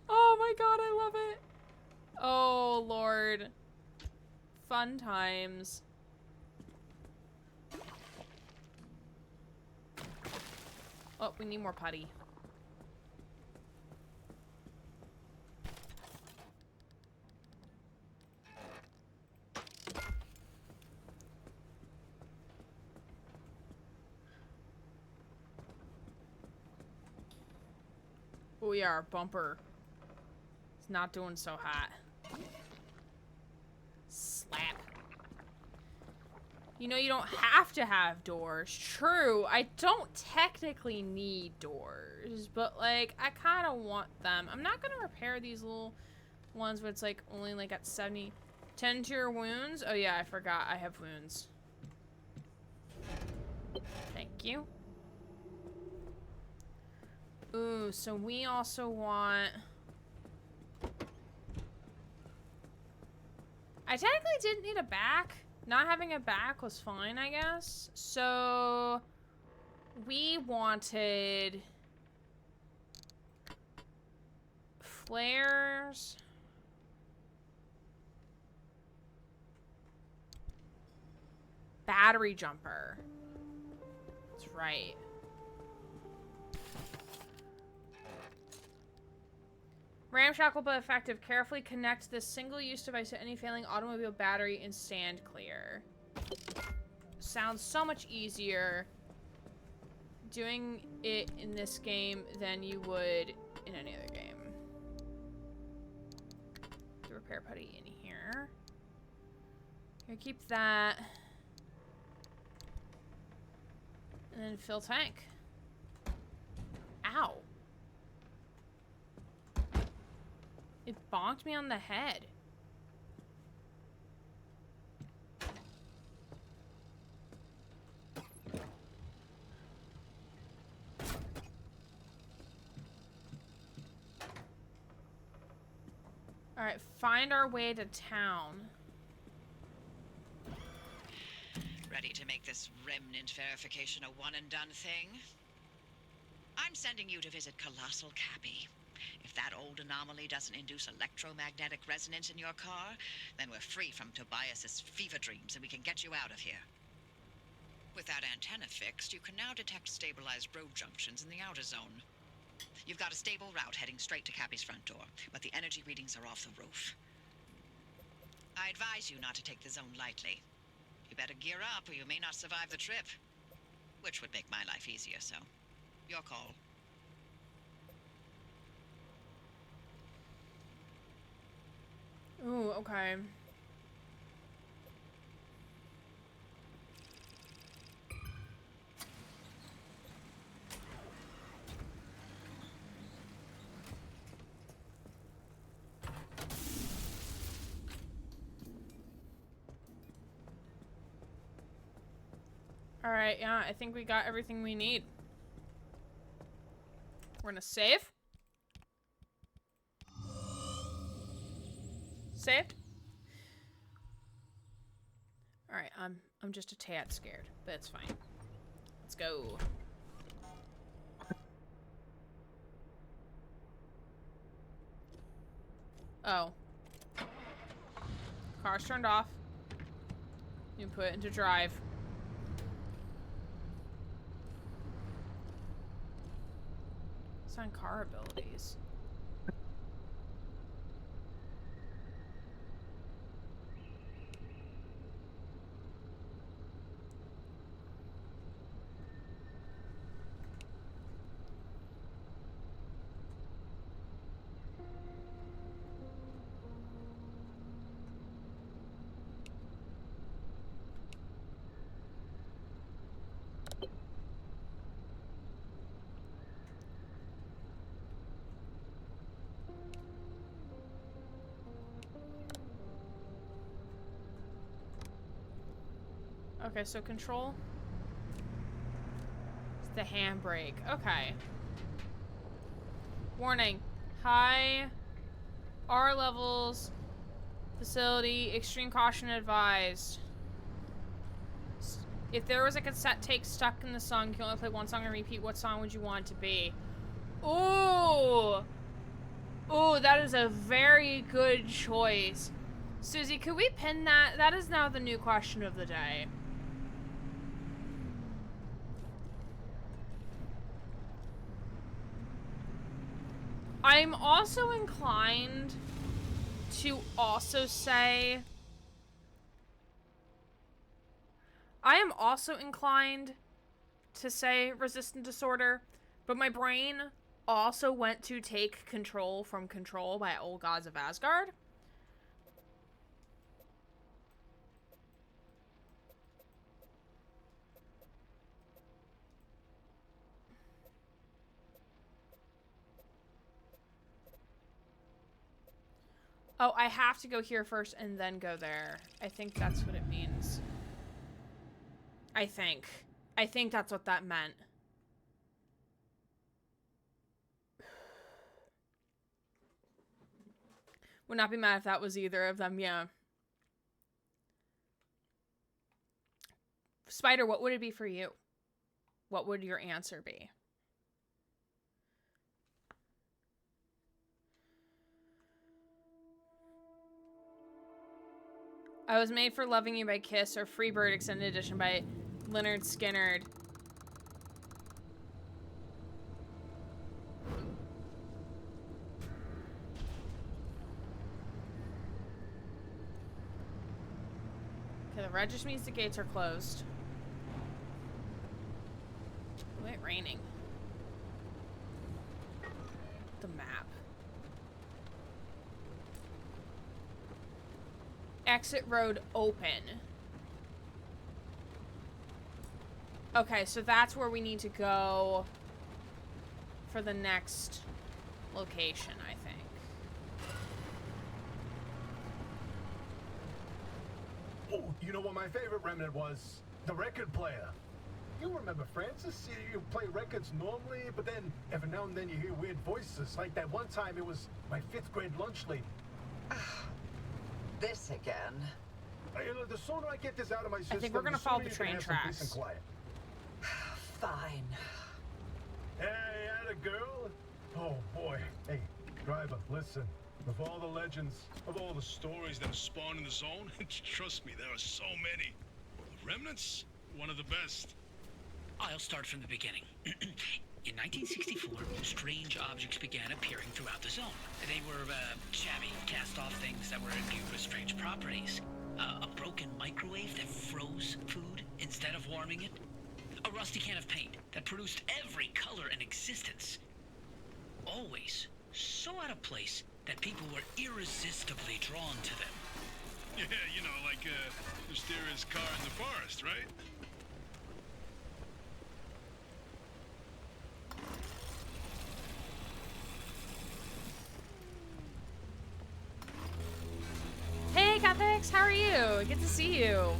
Speaker 1: Oh my god, I love it. Oh, Lord. Fun times. Oh, we need more putty. Oh yeah, our bumper. It's not doing so hot. Slap. You know, you don't have to have doors. True, I don't technically need doors, but like, I kind of want them. I'm not gonna repair these little ones where it's like only like at 70. Tend to your wounds. Oh yeah, I forgot I have wounds. Thank you. Ooh, so we also want... I technically didn't need a back. Not having a back was fine, I guess. So... we wanted... flares... battery jumper. That's right. Ramshackle but effective. Carefully connect this single-use device to any failing automobile battery and stand clear. Sounds so much easier doing it in this game than you would in any other game. The repair putty in here. Here, keep that. And then fill tank. Ow. It bonked me on the head. Alright, find our way to town.
Speaker 5: Ready to make this remnant verification a one-and-done thing? I'm sending you to visit Colossal Cappy. If that old anomaly doesn't induce electromagnetic resonance in your car, then we're free from Tobias's fever dreams and we can get you out of here. With that antenna fixed, you can now detect stabilized road junctions in the outer zone. You've got a stable route heading straight to Cappy's front door, but the energy readings are off the roof. I advise you not to take the zone lightly. You better gear up or you may not survive the trip. Which would make my life easier, so your call.
Speaker 1: Ooh, okay. Alright, yeah, I think we got everything we need. We're gonna save. Save. Alright, I'm just a tad scared, but it's fine. Let's go. Oh. Car's turned off. You put it into drive. It's on car abilities. Okay, so control. It's the handbrake. Okay. Warning. High R levels. Facility. Extreme caution advised. If there was a cassette tape stuck in the song, you can only play one song and repeat. What song would you want it to be? Ooh! Ooh, that is a very good choice. Susie, could we pin that? That is now the new question of the day. I'm also inclined to also say... I am also inclined to say resistant disorder, but my brain also went to Take Control from Control by Old Gods of Asgard. Oh, I have to go here first and then go there. I think that's what it means. I think that's what that meant. Would not be mad if that was either of them, yeah. Spider, what would it be for you? What would your answer be? I Was Made for Loving You by Kiss or Freebird Extended Edition by Lynyrd Skynyrd. Okay, the red just means the gates are closed. Wait, raining. The map. Exit road open. Okay, so that's where we need to go for the next location, I think.
Speaker 2: Oh, you know what my favorite remnant was? The record player. You remember, Francis? You play records normally, but then every now and then you hear weird voices. Like that one time it was my 5th grade lunch lady.
Speaker 4: This again.
Speaker 2: The sooner I get this out of my system,
Speaker 1: I think we're gonna follow the
Speaker 2: sooner you
Speaker 1: train
Speaker 2: can have some
Speaker 1: tracks.
Speaker 2: peace and quiet.
Speaker 4: Fine.
Speaker 2: Hey, atta girl. Oh boy. Hey, driver, listen. Of all the legends,
Speaker 7: Of all the stories that spawn in the zone, trust me, there are so many. The Remnants, one of the best.
Speaker 3: I'll start from the beginning. In 1964, strange objects began appearing throughout the zone. They were shabby, cast-off things that were imbued with strange properties. A broken microwave that froze food instead of warming it. A rusty can of paint that produced every color in existence. Always so out of place that people were irresistibly drawn to them.
Speaker 7: Yeah, you know, like a mysterious car in the forest, right?
Speaker 1: Hey, Cathix, how are you? Good to see you.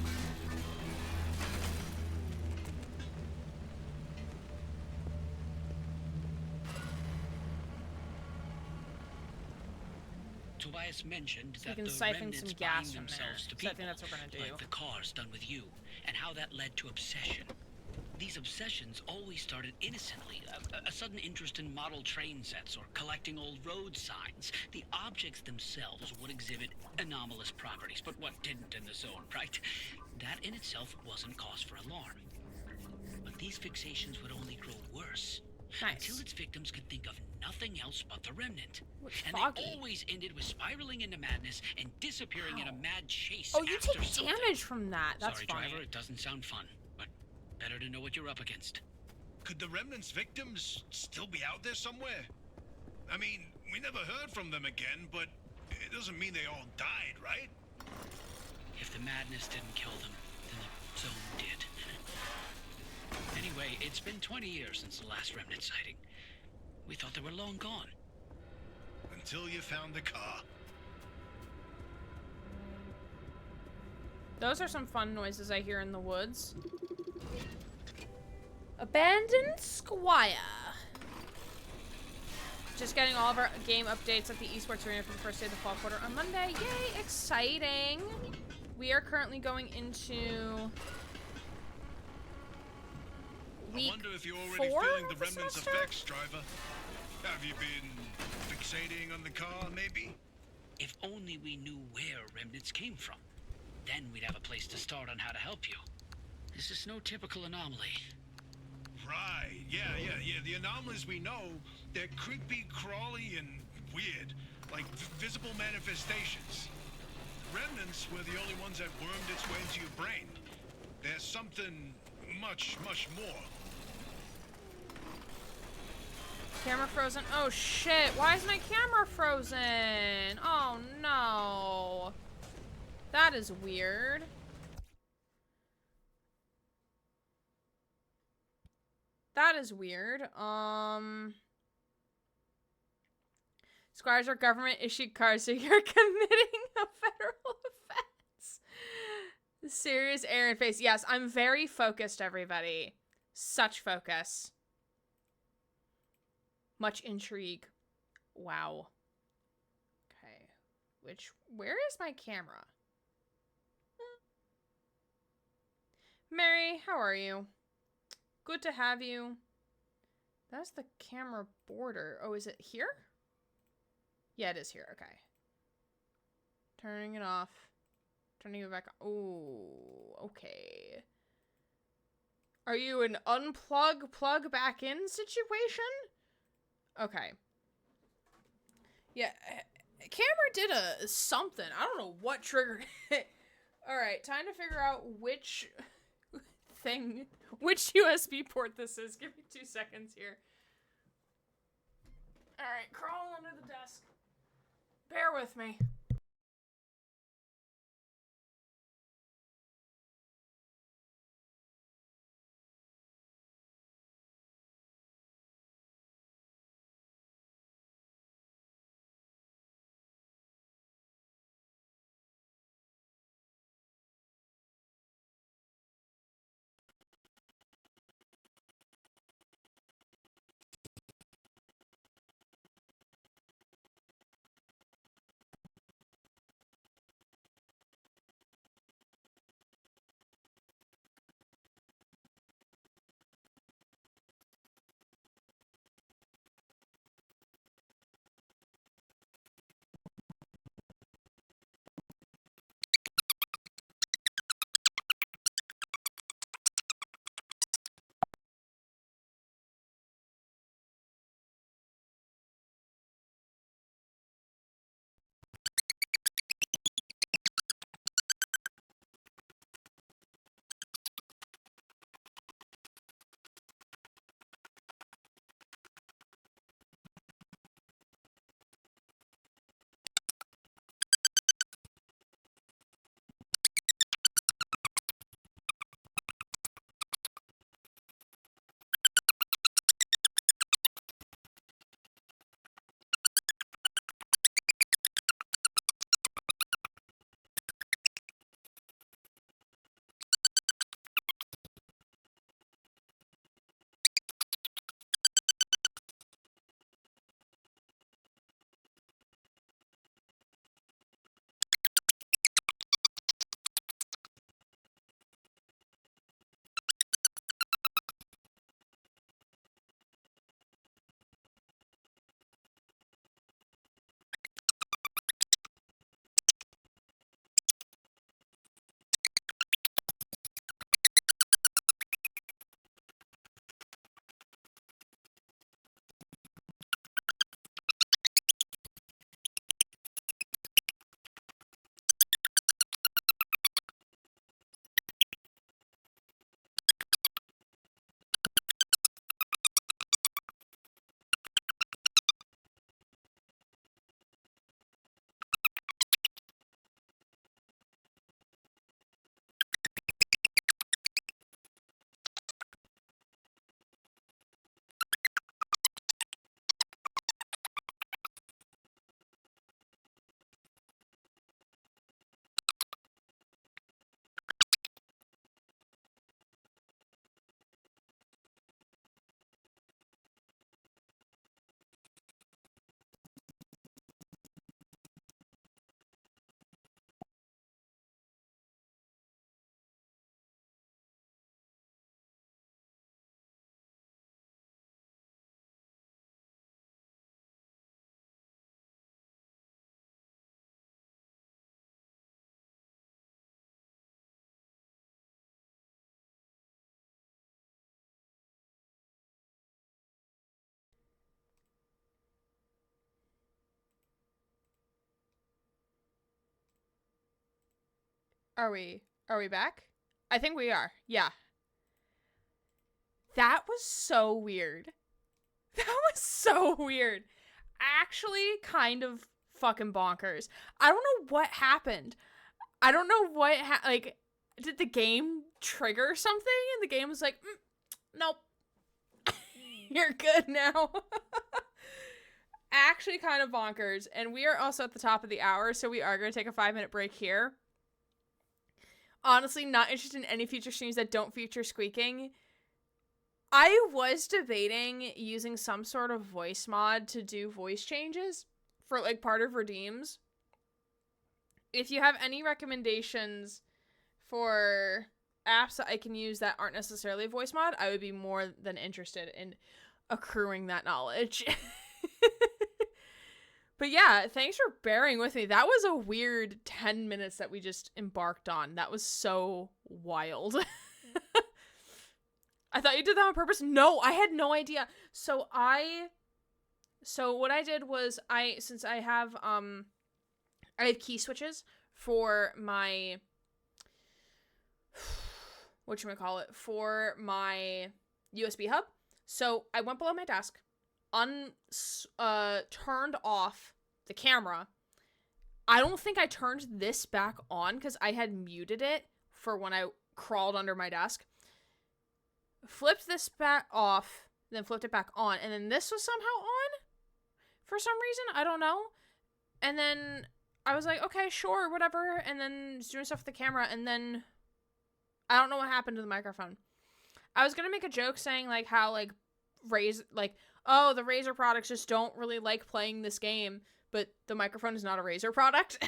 Speaker 3: Tobias mentioned
Speaker 1: So we
Speaker 3: that
Speaker 1: can
Speaker 3: the
Speaker 1: siphon
Speaker 3: remnants
Speaker 1: some
Speaker 3: bind
Speaker 1: gas from there.
Speaker 3: themselves to
Speaker 1: So I
Speaker 3: people,
Speaker 1: think that's what we're gonna do.
Speaker 3: like the cars done with you, and how that led to obsession. These obsessions always started innocently, a sudden interest in model train sets or collecting old road signs. The objects themselves would exhibit anomalous properties, but what didn't in the zone, right? That in itself wasn't cause for alarm. But these fixations would only grow worse.
Speaker 1: Nice.
Speaker 3: Until its victims could think of nothing else but the remnant.
Speaker 1: Looks
Speaker 3: And
Speaker 1: foggy.
Speaker 3: they always ended with spiraling into madness and disappearing in a mad chase.
Speaker 1: Oh, you
Speaker 3: after
Speaker 1: take
Speaker 3: something.
Speaker 1: damage from that. That's
Speaker 3: Sorry,
Speaker 1: funny.
Speaker 3: driver, it doesn't sound fun, but better to know what you're up against.
Speaker 7: Could the Remnants' victims still be out there somewhere? I mean, we never heard from them again, but it doesn't mean they all died, right?
Speaker 3: If the madness didn't kill them, then the zone did. Anyway, it's been 20 years since the last remnant sighting. We thought they were long gone.
Speaker 7: Until you found the car.
Speaker 1: Those are some fun noises I hear in the woods. Abandoned Squire. Just getting all of our game updates at the esports arena for the first day of the fall quarter on Monday. Yay, exciting. We are currently going into week
Speaker 7: I wonder if you're already
Speaker 1: 4
Speaker 7: feeling the
Speaker 1: of
Speaker 7: remnants
Speaker 1: semester?
Speaker 7: effects, driver. Have you been fixating on the car, maybe?
Speaker 3: If only we knew where remnants came from. Then we'd have a place to start on how to help you. This is no typical anomaly.
Speaker 7: Right, yeah. The anomalies we know, they're creepy, crawly, and weird. Like visible manifestations. Remnants were the only ones that wormed its way into your brain. There's something much, much more.
Speaker 1: Camera frozen. Oh shit, why is my camera frozen? Oh no. That is weird. That is weird. Squires are government issued cars, so you're committing a federal offense. Serious air and face. Yes, I'm very focused, everybody. Such focus. Much intrigue. Wow. Okay. Where is my camera? Mary, how are you? Good to have you. That's the camera border. Oh, is it here? Yeah, it is here. Okay. Turning it off. Turning it back on. Oh, okay. Are you an unplug, plug back in situation? Okay. Yeah, camera did something. I don't know what triggered it. Alright, time to figure out which which USB port this is. Give me 2 seconds here. Alright, crawl under the desk. Bear with me. Are we back? I think we are. Yeah. That was so weird. That was so weird. Actually, kind of fucking bonkers. I don't know what happened. I don't know what like, did the game trigger something? And the game was like, nope. You're good now. Actually kind of bonkers. And we are also at the top of the hour, so we are going to take a 5-minute break here. Honestly, not interested in any future streams that don't feature squeaking. I was debating using some sort of voice mod to do voice changes for, like, part of redeems. If you have any recommendations for apps that I can use that aren't necessarily voice mod, I would be more than interested in accruing that knowledge. But yeah, thanks for bearing with me. That was a weird 10 minutes that we just embarked on. That was so wild. I thought you did that on purpose. No, I had no idea. So what I did was since I have key switches for my for my USB hub. So I went below my desk, turned off the camera. I don't think I turned this back on because I had muted it for when I crawled under my desk. Flipped this back off, then flipped it back on, and then this was somehow on for some reason. I don't know. And then I was like, okay, sure, whatever. And then was doing stuff with the camera, and then I don't know what happened to the microphone. I was gonna make a joke saying like how like the Razer products just don't really like playing this game, but the microphone is not a Razer product.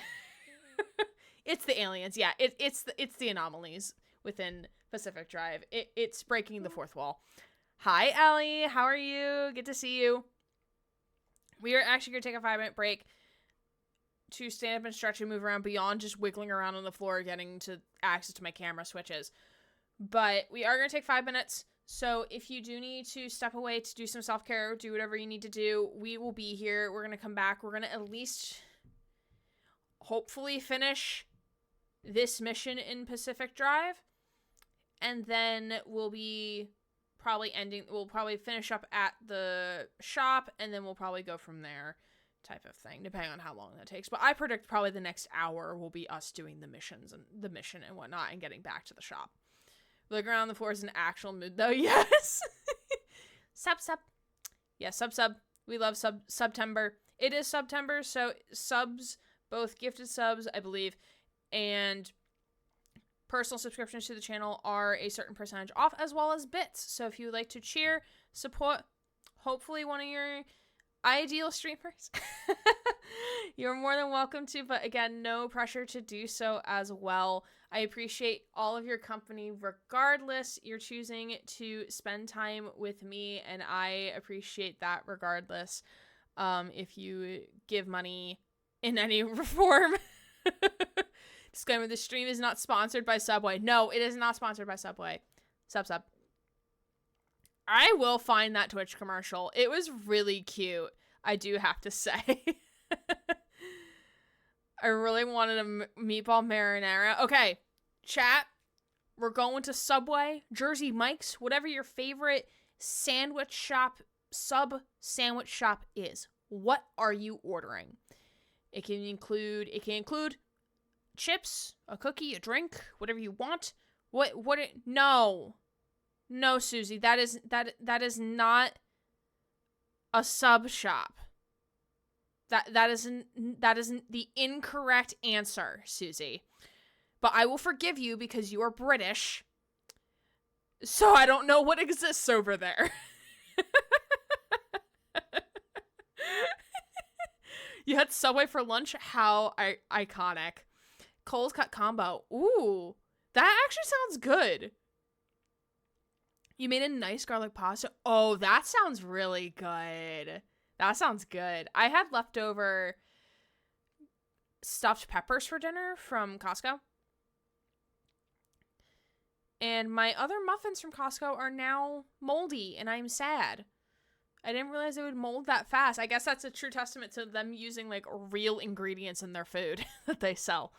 Speaker 1: It's the aliens, yeah. It's the anomalies within Pacific Drive. It's breaking the fourth wall. Hi, Ellie. How are you? Good to see you. We are actually going to take a 5-minute break to stand up and stretch and move around beyond just wiggling around on the floor getting to access to my camera switches. But we are going to take 5 minutes. So if you do need to step away to do some self-care, do whatever you need to do, we will be here. We're going to come back. We're going to at least hopefully finish this mission in Pacific Drive. And then we'll probably finish up at the shop, and then we'll probably go from there, type of thing, depending on how long that takes. But I predict probably the next hour will be us doing the mission and whatnot, and getting back to the shop. Looking around the floor is an actual mood, though. Yes. Sub. Yeah, sub. We love September. It is September, so subs, both gifted subs, I believe, and personal subscriptions to the channel are a certain percentage off, as well as bits. So if you would like to cheer, support, hopefully one of your ideal streamers, you're more than welcome to. But again, no pressure to do so as well. I appreciate all of your company regardless. You're choosing to spend time with me, and I appreciate that regardless. If you give money in any form. Disclaimer, the stream is not sponsored by Subway. No, it is not sponsored by Subway. Sub. I will find that Twitch commercial. It was really cute, I do have to say. I really wanted a meatball marinara. Okay, chat. We're going to Subway, Jersey Mike's, whatever your favorite sandwich shop, sub sandwich shop is. What are you ordering? It can include chips, a cookie, a drink, whatever you want. No, Susie, that is not a sub shop. That isn't the incorrect answer, Susie. But I will forgive you because you are British. So I don't know what exists over there. You had Subway for lunch? How iconic. Cole's Cut combo. Ooh, that actually sounds good. You made a nice garlic pasta. Oh, that sounds really good. That sounds good. I had leftover stuffed peppers for dinner from Costco. And my other muffins from Costco are now moldy, and I'm sad. I didn't realize they would mold that fast. I guess that's a true testament to them using, like, real ingredients in their food that they sell.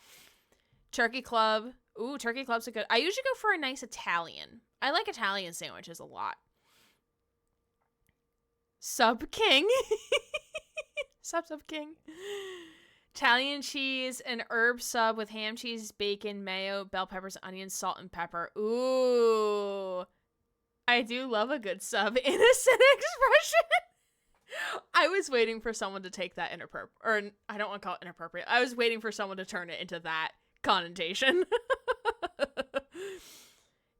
Speaker 1: Turkey Club. Ooh, Turkey Club's a good. I usually go for a nice Italian. I like Italian sandwiches a lot. Sub King. Sub King. Italian cheese, an herb sub with ham, cheese, bacon, mayo, bell peppers, onions, salt, and pepper. Ooh. I do love a good sub. Innocent expression. I was waiting for someone to take that inappropriate, or I don't want to call it inappropriate. I was waiting for someone to turn it into that connotation.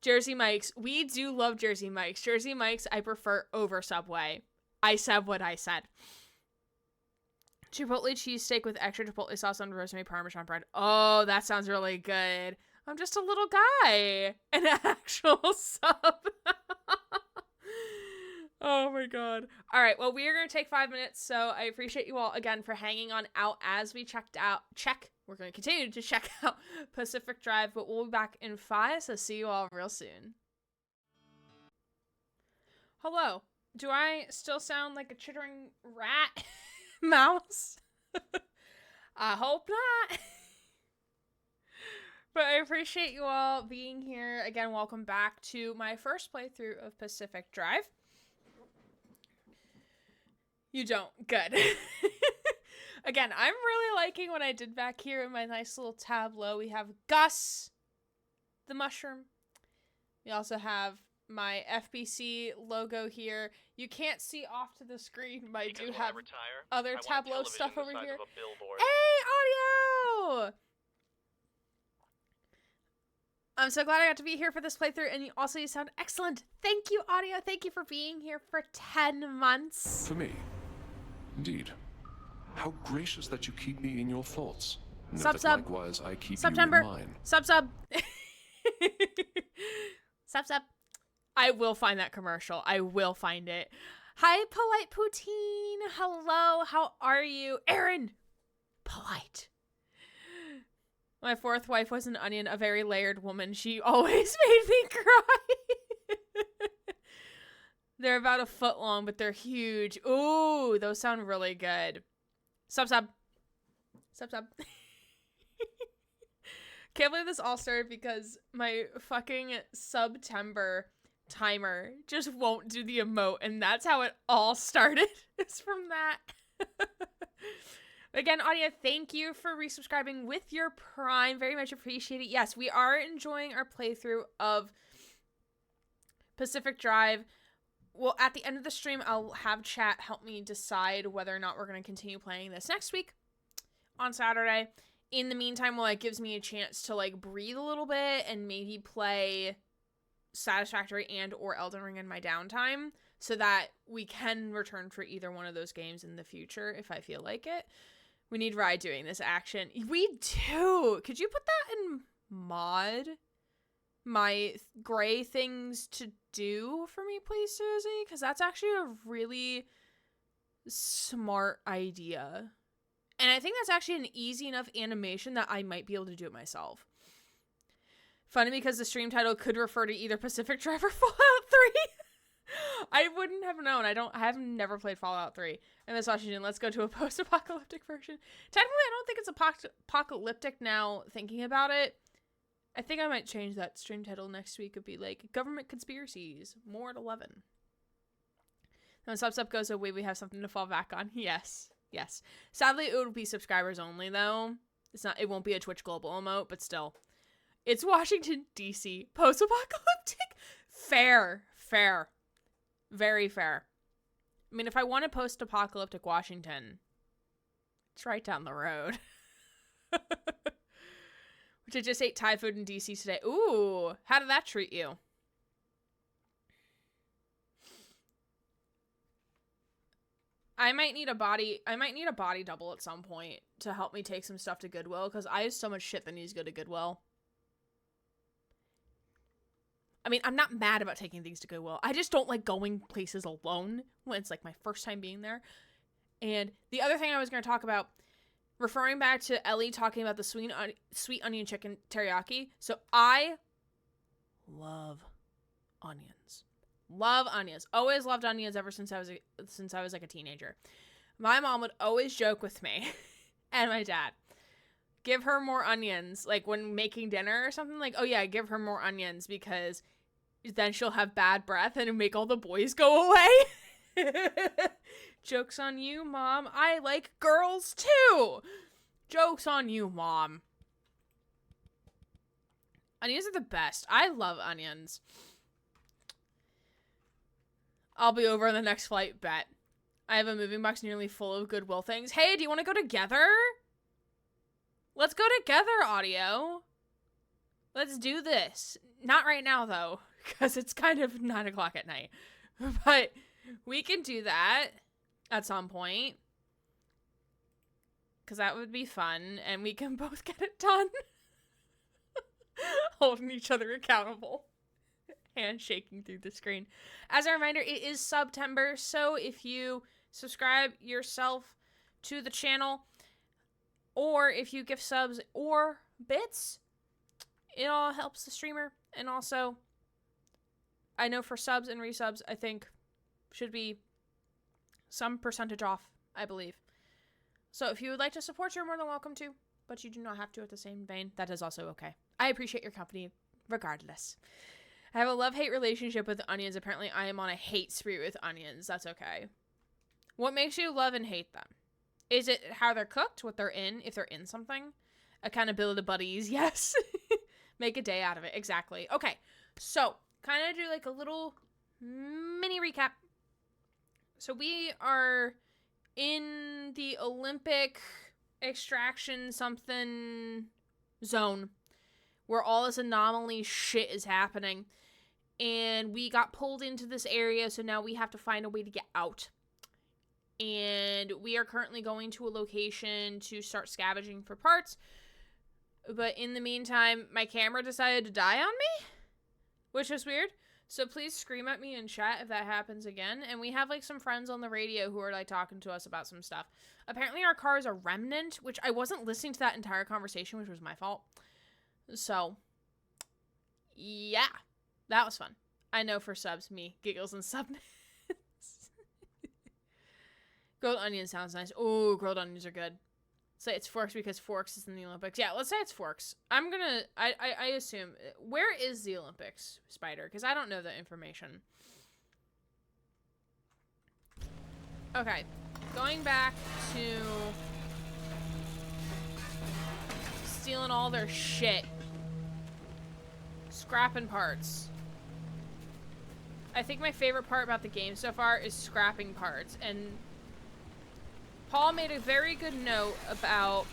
Speaker 1: Jersey Mike's. We do love Jersey Mike's. Jersey Mike's I prefer over Subway. I said what I said. Chipotle cheesesteak with extra chipotle sauce on rosemary parmesan bread. Oh, that sounds really good. I'm just a little guy. An actual sub. Oh my god. All right, well, we are going to take 5 minutes, so I appreciate you all again for hanging on out as we we're going to continue to check out Pacific Drive, but we'll be back in 5, so see you all real soon. Hello. Do I still sound like a chittering rat? Mouse? I hope not. But I appreciate you all being here. Again, welcome back to my first playthrough of Pacific Drive. You don't. Good. Again, I'm really liking what I did back here in my nice little tableau. We have Gus, the mushroom. We also have my FBC logo here. You can't see off to the screen, but I do have other tableau stuff over here. Hey, audio! I'm so glad I got to be here for this playthrough, and you sound excellent. Thank you, audio. Thank you for being here for 10 months.
Speaker 8: For me, indeed. How gracious that you keep me in your thoughts.
Speaker 1: Sub.
Speaker 8: Likewise, I keep
Speaker 1: September.
Speaker 8: you in mine.
Speaker 1: Sub. Sub. I will find that commercial. I will find it. Hi, Polite Poutine. Hello. How are you? Aaron. Polite. My fourth wife was an onion, a very layered woman. She always made me cry. They're about a foot long, but they're huge. Ooh, those sound really good. Sub. Can't believe this all started because my fucking September timer just won't do the emote, and that's how it all started. It's from that. Again, audio, thank you for resubscribing with your Prime. Very much appreciate it. Yes, we are enjoying our playthrough of Pacific Drive. Well, at the end of the stream, I'll have chat help me decide whether or not we're going to continue playing this next week on Saturday. In the meantime, while it gives me a chance to, like, breathe a little bit and maybe play Satisfactory and or Elden Ring in my downtime so that we can return for either one of those games in the future if I feel like it. We need Rye doing this action. We do! Could you put that in mod? My gray things to do for me, please, Susie? Because that's actually a really smart idea. And I think that's actually an easy enough animation that I might be able to do it myself. Funny because the stream title could refer to either Pacific Drive or Fallout 3. I wouldn't have known. I have never played Fallout 3. And Miss Washington, let's go to a post-apocalyptic version. Technically, I don't think it's apocalyptic now, thinking about it. I think I might change that stream title next week. It'd be like, Government Conspiracies, more at 11. When Sub goes away, we have something to fall back on. Yes. Yes. Sadly, it would be subscribers only, though. It won't be a Twitch Global emote, but still. It's Washington, D.C. Post-apocalyptic? Fair. Very fair. I mean, if I wanted post-apocalyptic Washington, it's right down the road. Which I just ate Thai food in D.C. today. Ooh, how did that treat you? I might need a body double at some point to help me take some stuff to Goodwill, because I have so much shit that needs to go to Goodwill. I mean, I'm not mad about taking things to Goodwill. I just don't like going places alone when it's like my first time being there. And the other thing I was going to talk about, referring back to Ellie talking about the sweet onion chicken teriyaki. So I love onions. Love onions. Always loved onions ever since I was like a teenager. My mom would always joke with me and my dad. give her more onions, like when making dinner or something. Like, oh yeah, give her more onions because then she'll have bad breath and it'll make all the boys go away. Joke's on you, Mom. I like girls too. Joke's on you, Mom. Onions are the best. I love onions. I'll be over on the next flight, bet. I have a moving box nearly full of Goodwill things. Hey, do you want to go together? Let's go together, Audio. Let's do this. Not right now, though, because it's kind of 9 o'clock at night. But we can do that at some point. Because that would be fun, and we can both get it done. Holding each other accountable. Handshaking through the screen. As a reminder, it is September, so if you subscribe yourself to the channel, or if you gift subs or bits, it all helps the streamer. And also, I know for subs and resubs, I think should be some percentage off, I believe. So if you would like to support, you're more than welcome to, but you do not have to at the same vein. That is also okay. I appreciate your company regardless. I have a love-hate relationship with onions. Apparently, I am on a hate spree with onions. That's okay. What makes you love and hate them? Is it how they're cooked, what they're in, if they're in something? Accountability buddies, yes. Make a day out of it, exactly. Okay, so kind of do like a little mini recap. So we are in the Olympic extraction something zone where all this anomaly shit is happening. And we got pulled into this area, so now we have to find a way to get out. And we are currently going to a location to start scavenging for parts. But in the meantime, my camera decided to die on me, which is weird. So please scream at me in chat if that happens again. And we have like some friends on the radio who are like talking to us about some stuff. Apparently our car is a remnant, which I wasn't listening to that entire conversation, which was my fault. So, yeah. That was fun. I know for subs, me, giggles and submits. Grilled onion sounds nice. Oh, grilled onions are good. Say it's Forks because Forks is in the Olympics. Yeah, let's say it's Forks. I'm gonna, I assume. Where is the Olympics, Spider? Because I don't know the information. Okay. Going back to stealing all their shit. Scrapping parts. I think my favorite part about the game so far is scrapping parts. And Paul made a very good note about,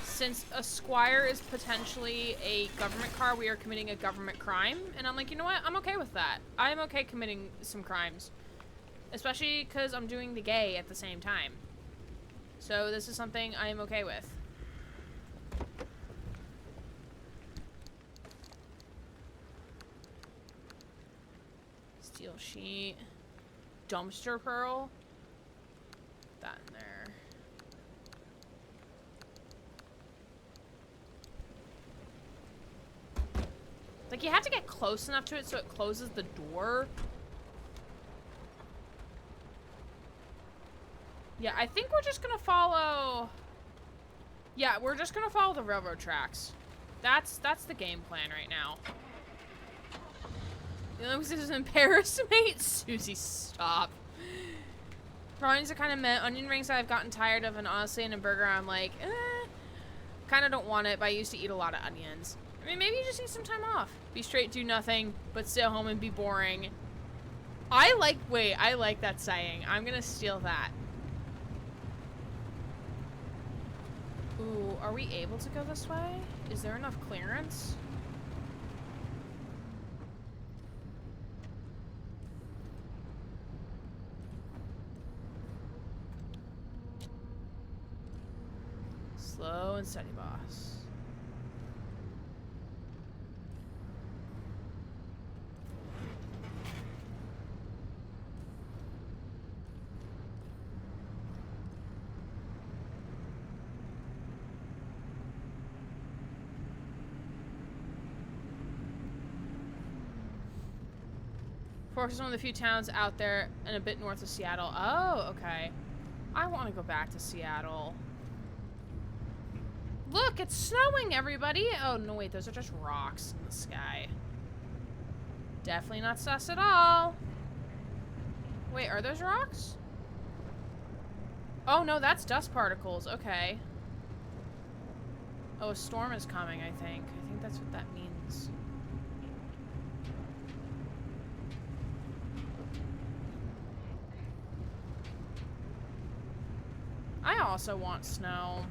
Speaker 1: since a Squire is potentially a government car, we are committing a government crime. And I'm like, you know what? I'm okay with that. I'm okay committing some crimes. Especially because I'm doing the gay at the same time. So this is something I am okay with. Steel sheet. Dumpster pearl. Put that in there. Like, you have to get close enough to it so it closes the door. Yeah, I think we're just gonna follow... Yeah, we're just gonna follow the railroad tracks. That's the game plan right now. The Olympics is in Paris, mate. Susie, stop. Prawns are kind of meh. Onion rings I've gotten tired of, and honestly, in a burger, I'm like, kind of don't want it, but I used to eat a lot of onions. I mean, maybe you just need some time off. Be straight, do nothing, but stay home and be boring. I like that saying. I'm gonna steal that. Ooh, are we able to go this way? Is there enough clearance? Slow and steady, boss. Forks is one of the few towns out there and a bit north of Seattle. Oh, okay. I want to go back to Seattle. Look, it's snowing, everybody! Oh, no, wait, those are just rocks in the sky. Definitely not sus at all. Wait, are those rocks? Oh, no, that's dust particles. Okay. Oh, a storm is coming, I think. I think that's what that means. I also want snow.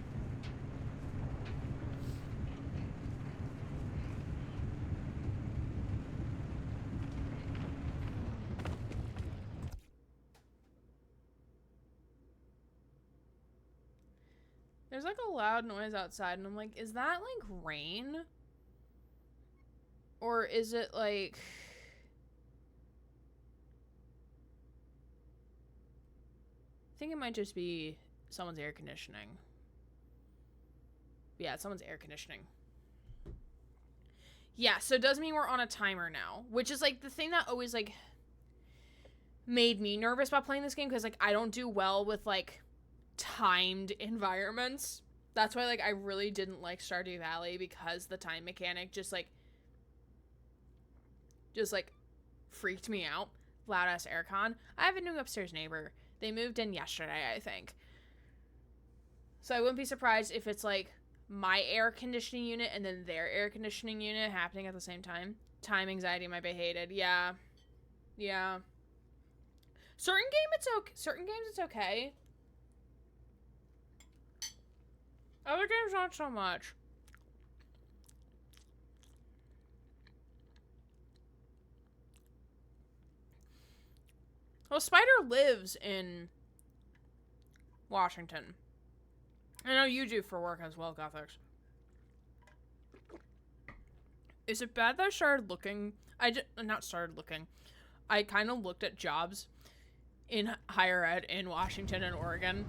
Speaker 1: There's like a loud noise outside and I'm like, is that like rain? Or is it like... I think it might just be someone's air conditioning. Yeah, it's someone's air conditioning. Yeah, so it does mean we're on a timer now, which is like the thing that always like made me nervous about playing this game, because like I don't do well with like timed environments. That's why like I really didn't like Stardew Valley, because the time mechanic just like freaked me out. Loud ass aircon. I have a new upstairs neighbor. They moved in yesterday, I think. So I wouldn't be surprised if it's like my air conditioning unit and then their air conditioning unit happening at the same time. Time anxiety might be hated. Yeah. Yeah. Certain games it's okay. Other games not so much. Well, Spider lives in Washington. I know you do for work as well, Gothics. Is it bad that I started looking? Not started looking. I kind of looked at jobs in higher ed in Washington and Oregon.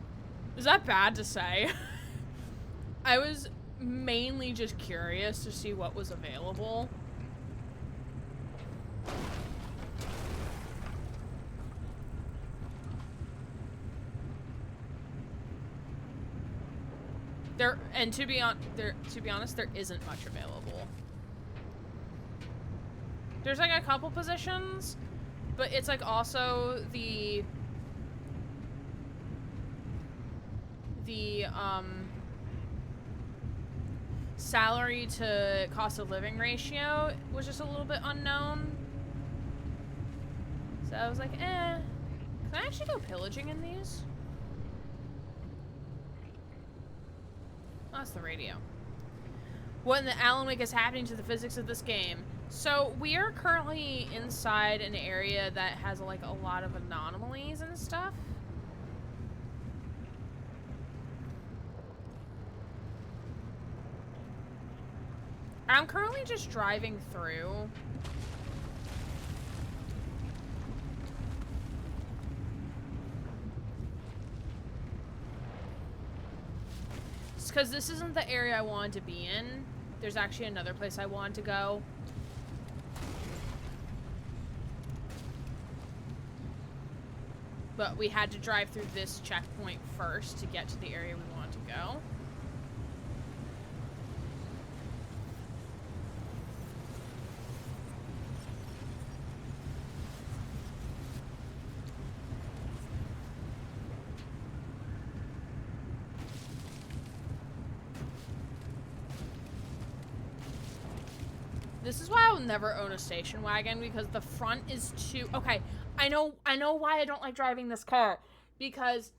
Speaker 1: Is that bad to say? I was mainly just curious to see what was available. To be honest, there isn't much available. There's like a couple positions, but it's like also the salary to cost of living ratio was just a little bit unknown. So I was like, can I actually go pillaging in these? Oh, that's the radio. What in the Alan Wake is happening to the physics of this game? So we are currently inside an area that has like a lot of anomalies and stuff. I'm currently just driving through. Because this isn't the area I wanted to be in. There's actually another place I wanted to go. But we had to drive through this checkpoint first to get to the area we wanted to go. This is why I will never own a station wagon, because the front is too... Okay, I know why I don't like driving this car. Because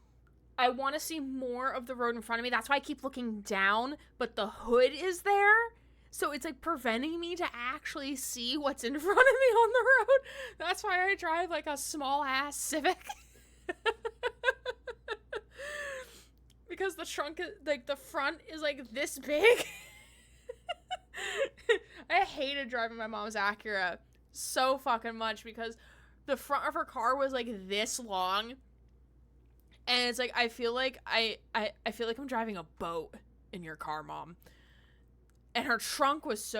Speaker 1: I want to see more of the road in front of me. That's why I keep looking down, but the hood is there. So it's like preventing me to actually see what's in front of me on the road. That's why I drive like a small ass Civic. Because the trunk, like the front is like this big. I hated driving my mom's Acura so fucking much because the front of her car was like this long, and it's like I feel like I feel like I'm driving a boat in your car, Mom. And her trunk was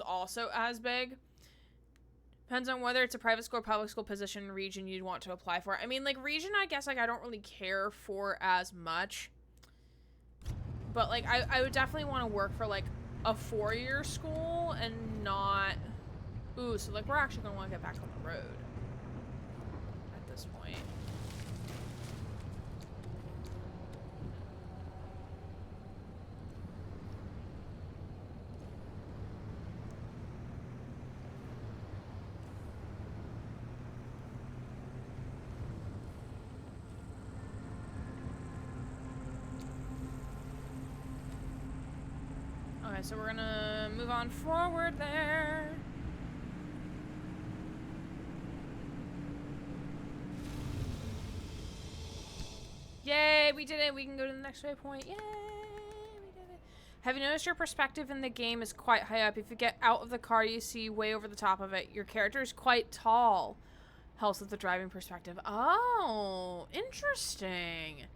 Speaker 1: also as big. Depends on whether it's a private school or public school position region you'd want to apply for. I mean, like region, I guess like I don't really care for as much. But, like, I would definitely want to work for, like, a 4-year school and not... Ooh, so, like, we're actually going to want to get back on the road at this point. Okay, so we're gonna move on forward there. Yay, we did it. We can go to the next waypoint. Yay, we did it. Have you noticed your perspective in the game is quite high up? If you get out of the car, you see way over the top of it. Your character is quite tall. Helps with the driving perspective. Oh, interesting.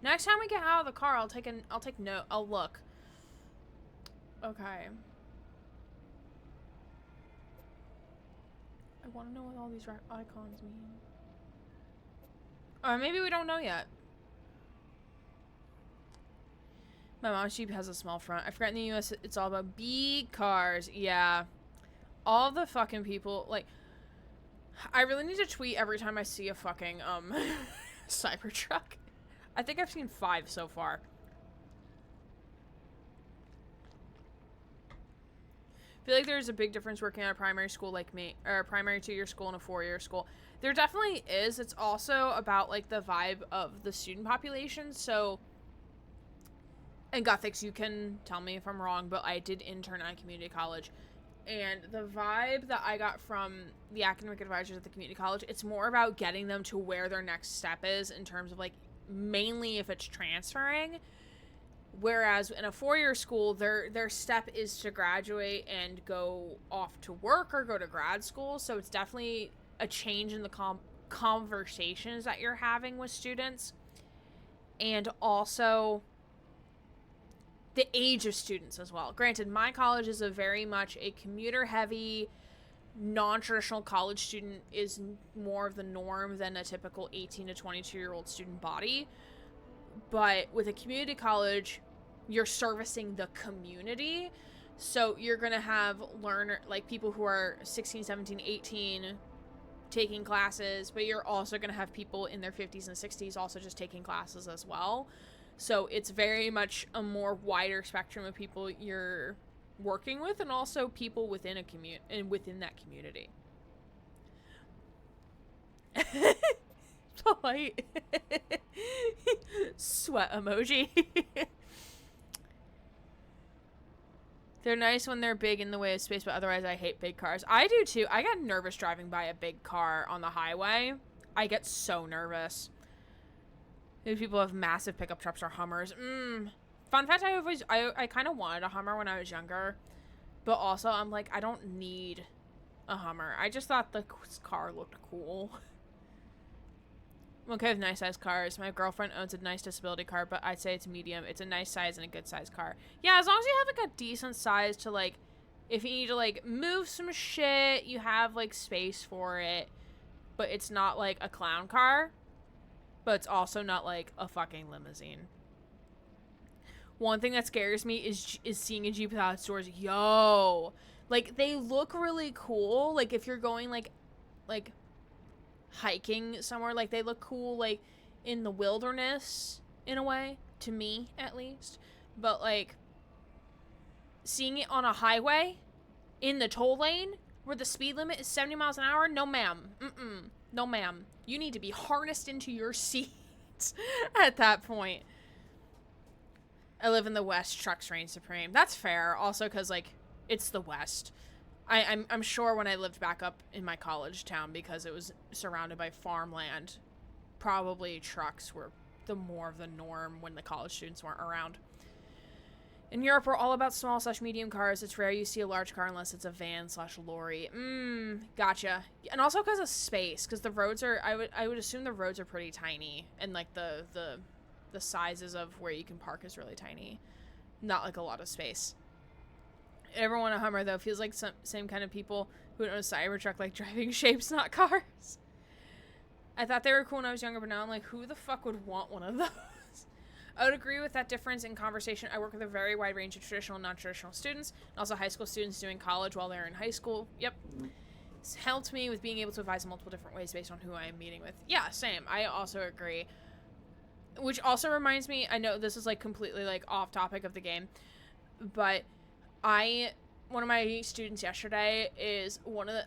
Speaker 1: Next time we get out of the car, I'll take note. I'll look. Okay. I want to know what all these icons mean. Or maybe we don't know yet. My mom's Jeep has a small front. I forgot in the US it's all about big cars. Yeah. All the fucking people, like, I really need to tweet every time I see a fucking, Cybertruck. I think I've seen 5 so far. I feel like there's a big difference working at a primary school like me, or a primary 2-year school and a 4-year school. There definitely is. It's also about, like, the vibe of the student population. So, and Gothics, you can tell me if I'm wrong, but I did intern at a community college. And the vibe that I got from the academic advisors at the community college, it's more about getting them to where their next step is in terms of, like, mainly if it's transferring. Whereas in a 4-year school, their step is to graduate and go off to work or go to grad school. So it's definitely a change in the conversations that you're having with students. And also the age of students as well. Granted, my college is a very much a commuter-heavy, non-traditional college student is more of the norm than a typical 18 to 22-year-old student body. But with a community college, you're servicing the community. So you're going to have people who are 16, 17, 18 taking classes, but you're also going to have people in their 50s and 60s also just taking classes as well. So it's very much a more wider spectrum of people you're working with, and also people within within that community. Polite. Sweat emoji. They're nice when they're big in the way of space, but otherwise I hate big cars. I do too. I get nervous driving by a big car on the highway. I get so nervous. Maybe people have massive pickup trucks or Hummers. Fun fact, I kind of wanted a Hummer when I was younger. But also, I'm like, I don't need a Hummer. I just thought the car looked cool. I'm okay with nice size cars. My girlfriend owns a nice disability car, but I'd say it's medium. It's a nice size and a good size car. Yeah, as long as you have, like, a decent size to, like, if you need to, like, move some shit, you have, like, space for it. But it's not, like, a clown car. But it's also not, like, a fucking limousine. One thing that scares me is seeing a Jeep without its doors. Yo! Like, they look really cool. Like, if you're going, like, hiking somewhere, like, they look cool, like, in the wilderness, in a way. To me, at least. But, like, seeing it on a highway, in the toll lane, where the speed limit is 70 miles an hour, no ma'am. No ma'am. You need to be harnessed into your seats at that point. I live in the West, trucks reign supreme. That's fair. Also, because, like, it's the West. I'm sure when I lived back up in my college town, because it was surrounded by farmland, probably trucks were more of the norm when the college students weren't around. In Europe, we're all about small/medium cars. It's rare you see a large car unless it's a van/lorry. Gotcha. And also because of space, because the roads are, I would assume the roads are pretty tiny, and, like, the sizes of where you can park is really tiny. Not, like, a lot of space. Everyone a Hummer, though, feels like same kind of people who own a Cybertruck, like driving shapes, not cars. I thought they were cool when I was younger, but now I'm like, who the fuck would want one of those? I would agree with that difference in conversation. I work with a very wide range of traditional and non-traditional students, and also high school students doing college while they're in high school. Yep. It's helped me with being able to advise in multiple different ways based on who I am meeting with. Yeah, same. I also agree. Which also reminds me, I know this is like completely like off topic of the game, but one of my students yesterday is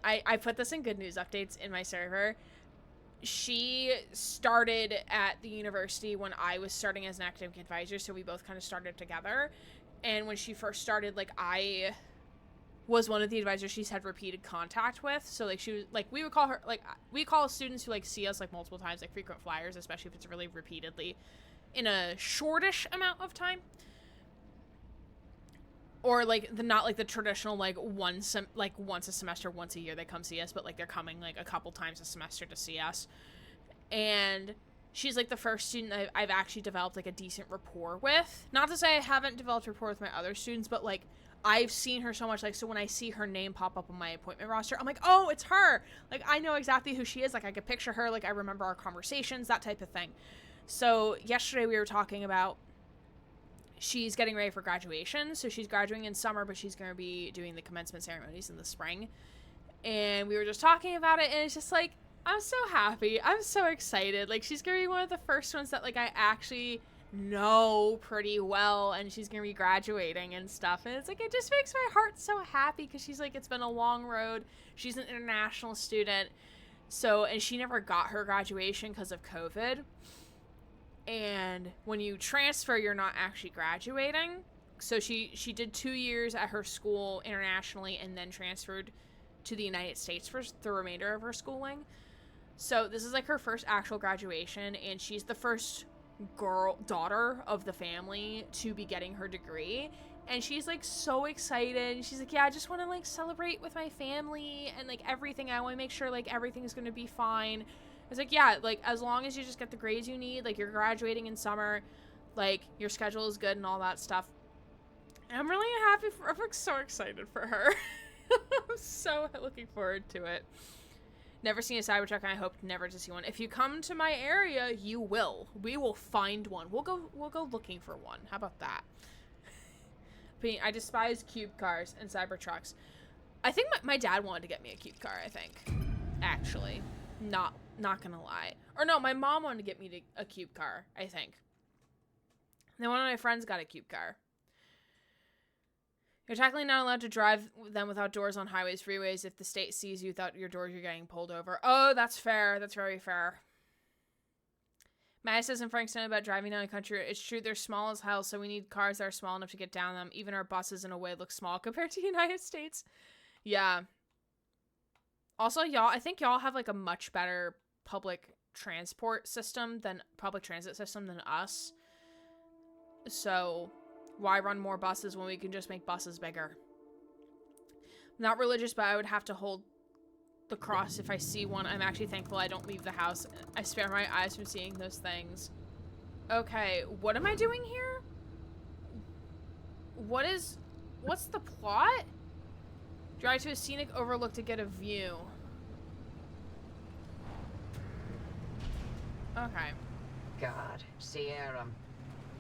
Speaker 1: I put this in good news updates in my server. She started at the university when I was starting as an academic advisor, so we both kind of started together. And when she first started, like, I was one of the advisors she's had repeated contact with. So, like, she was, like, we would call her, like, we call students who, like, see us, like, multiple times, like, frequent flyers, especially if it's really repeatedly in a shortish amount of time. Or, like, not, like, the traditional, like, once a semester, once a year they come see us, but, like, they're coming, like, a couple times a semester to see us. And she's, like, the first student I've actually developed, like, a decent rapport with. Not to say I haven't developed rapport with my other students, but, like, I've seen her so much, like, so when I see her name pop up on my appointment roster, I'm like, oh, it's her! Like, I know exactly who she is. Like, I could picture her. Like, I remember our conversations, that type of thing. So, yesterday we were talking about she's getting ready for graduation. So she's graduating in summer, but she's going to be doing the commencement ceremonies in the spring. And we were just talking about it, and it's just like, I'm so happy. I'm so excited. Like, she's going to be one of the first ones that, like, I actually know pretty well, and she's going to be graduating and stuff. And it's like, it just makes my heart so happy because she's like, it's been a long road. She's an international student. So, and she never got her graduation because of COVID. And when you transfer, you're not actually graduating. So she did 2 years at her school internationally and then transferred to the United States for the remainder of her schooling. So this is like her first actual graduation, and she's the first daughter of the family to be getting her degree. And she's like so excited. She's like, yeah, I just want to like celebrate with my family and like everything. I want to make sure like everything's going to be fine. It's like, yeah, like, as long as you just get the grades you need, like, you're graduating in summer, like, your schedule is good and all that stuff. And I'm really happy I'm so excited for her. I'm so looking forward to it. Never seen a Cybertruck, and I hope never to see one. If you come to my area, you will. We will find one. We'll go looking for one. How about that? I despise cube cars and Cybertrucks. I think my dad wanted to get me a cube car, I think. Actually. Not gonna lie. Or no, my mom wanted to get me a cube car, I think. Then one of my friends got a cube car. You're technically not allowed to drive them without doors on highways, freeways. If the state sees you without your doors, you're getting pulled over. Oh, that's fair. That's very fair. Maya says in Frankston about driving down the country, it's true they're small as hell, so we need cars that are small enough to get down them. Even our buses, in a way, look small compared to the United States. Yeah. Also, I think y'all have, like, a much better public transit system than us. So, why run more buses when we can just make buses bigger? I'm not religious, but I would have to hold the cross if I see one. I'm actually thankful I don't leave the house. I spare my eyes from seeing those things. Okay, what am I doing here? What's the plot? Drive to a scenic overlook to get a view. Okay.
Speaker 4: God, Sierra.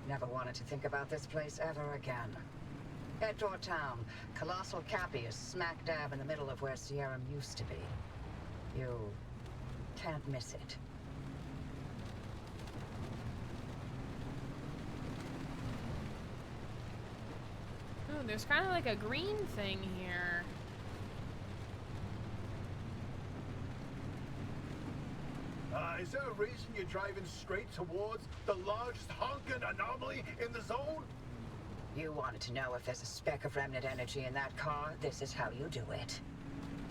Speaker 4: Never wanted to think about this place ever again. Edgewater Town. Colossal Cappy is smack dab in the middle of where Sierra used to be. You can't miss it.
Speaker 1: Ooh, there's kind of like a green thing here.
Speaker 2: Is there a reason you're driving straight towards the largest honking anomaly in the zone?
Speaker 4: You wanted to know if there's a speck of remnant energy in that car? This is how you do it.